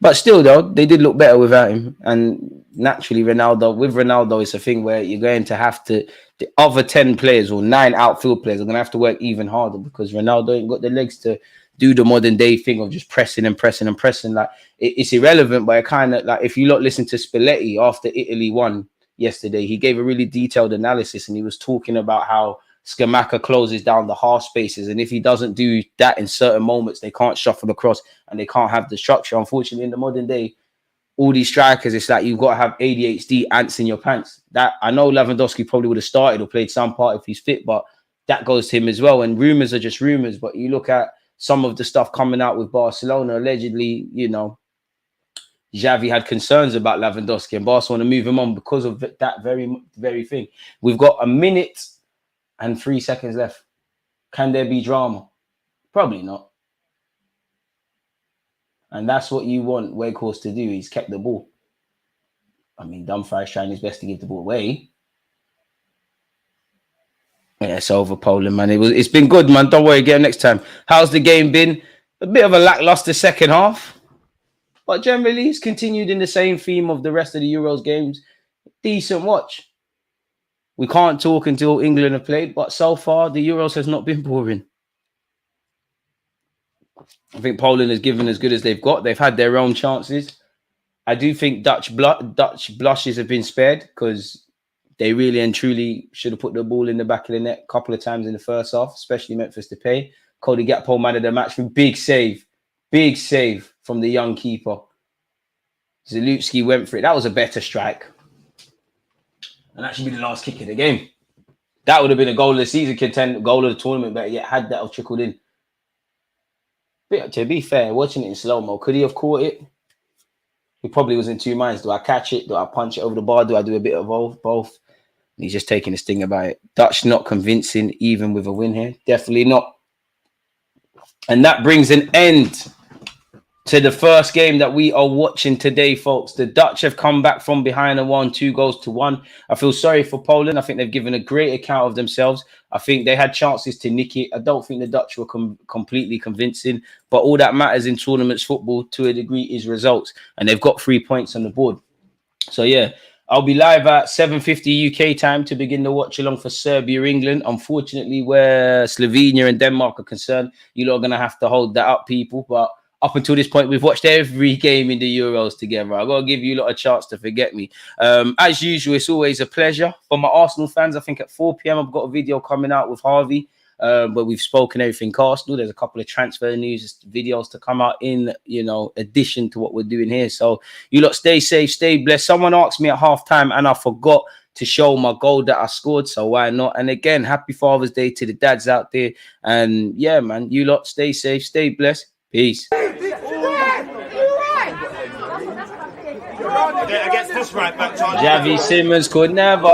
Speaker 3: But still, though, they did look better without him. And naturally, with Ronaldo, it's a thing where you're going to have to, the other 10 players or 9 outfield players are going to have to work even harder because Ronaldo ain't got the legs to do the modern day thing of just pressing and pressing and pressing. Like, it's irrelevant, but it kind of, like, if you lot listen to Spalletti after Italy won yesterday, he gave a really detailed analysis and he was talking about how Scamacca closes down the half spaces, and if he doesn't do that in certain moments, they can't shuffle across and they can't have the structure. Unfortunately, in the modern day, all these strikers, it's like you've got to have ADHD ants in your pants. That I know Lewandowski probably would have started or played some part if he's fit, but that goes to him as well. And rumors are just rumors. But you look at some of the stuff coming out with Barcelona, allegedly, you know, Xavi had concerns about Lewandowski and Barcelona move him on because of that very thing. We've got a minute and 3 seconds left. Can there be drama? Probably not. And that's what you want Wakehorse to do. He's kept the ball. I mean, Dumfries trying his best to give the ball away. Yeah, it's over, Poland, man. It's been good, man. Don't worry, get him next time. How's the game been? A bit of a lackluster second half. But generally, it's continued in the same theme of the rest of the Euros games. Decent watch. We can't talk until England have played, but so far, the Euros has not been boring. I think Poland has given as good as they've got. They've had their own chances. I do think Dutch blushes have been spared because they really and truly should have put the ball in the back of the net a couple of times in the first half, especially Memphis Depay. Cody Gakpo man of the match for big save from the young keeper. Zelutski went for it. That was a better strike. And that should be the last kick of the game. That would have been a goal of the season contender, goal of the tournament, but yet had that have trickled in. But to be fair, watching it in slow-mo, could he have caught it? He probably was in two minds. Do I catch it? Do I punch it over the bar? Do I do a bit of both? And he's just taking his sting about it. Dutch not convincing, even with a win here. Definitely not. And that brings an end to the first game that we are watching today, folks. The Dutch have come back from behind and won 2-1. I feel sorry for Poland. I think they've given a great account of themselves. I think they had chances to nick it. I don't think the Dutch were completely convincing. But all that matters in tournaments football, to a degree, is results. And they've got 3 points on the board. So, yeah, I'll be live at 7:50 UK time to begin the watch-along for Serbia-England. Unfortunately, where Slovenia and Denmark are concerned, you lot are going to have to hold that up, people. But up until this point, we've watched every game in the Euros together. I've got to give you a lot of chance to forget me. As usual, it's always a pleasure. For my Arsenal fans, I think at 4 p.m. I've got a video coming out with Harvey where we've spoken everything Arsenal. There's a couple of transfer news videos to come out in, addition to what we're doing here. So you lot stay safe, stay blessed. Someone asked me at halftime and I forgot to show my goal that I scored, so why not? And again, happy Father's Day to the dads out there. And yeah, man, you lot stay safe, stay blessed. Peace.
Speaker 1: Against this right back,
Speaker 3: Xavi Simons could never.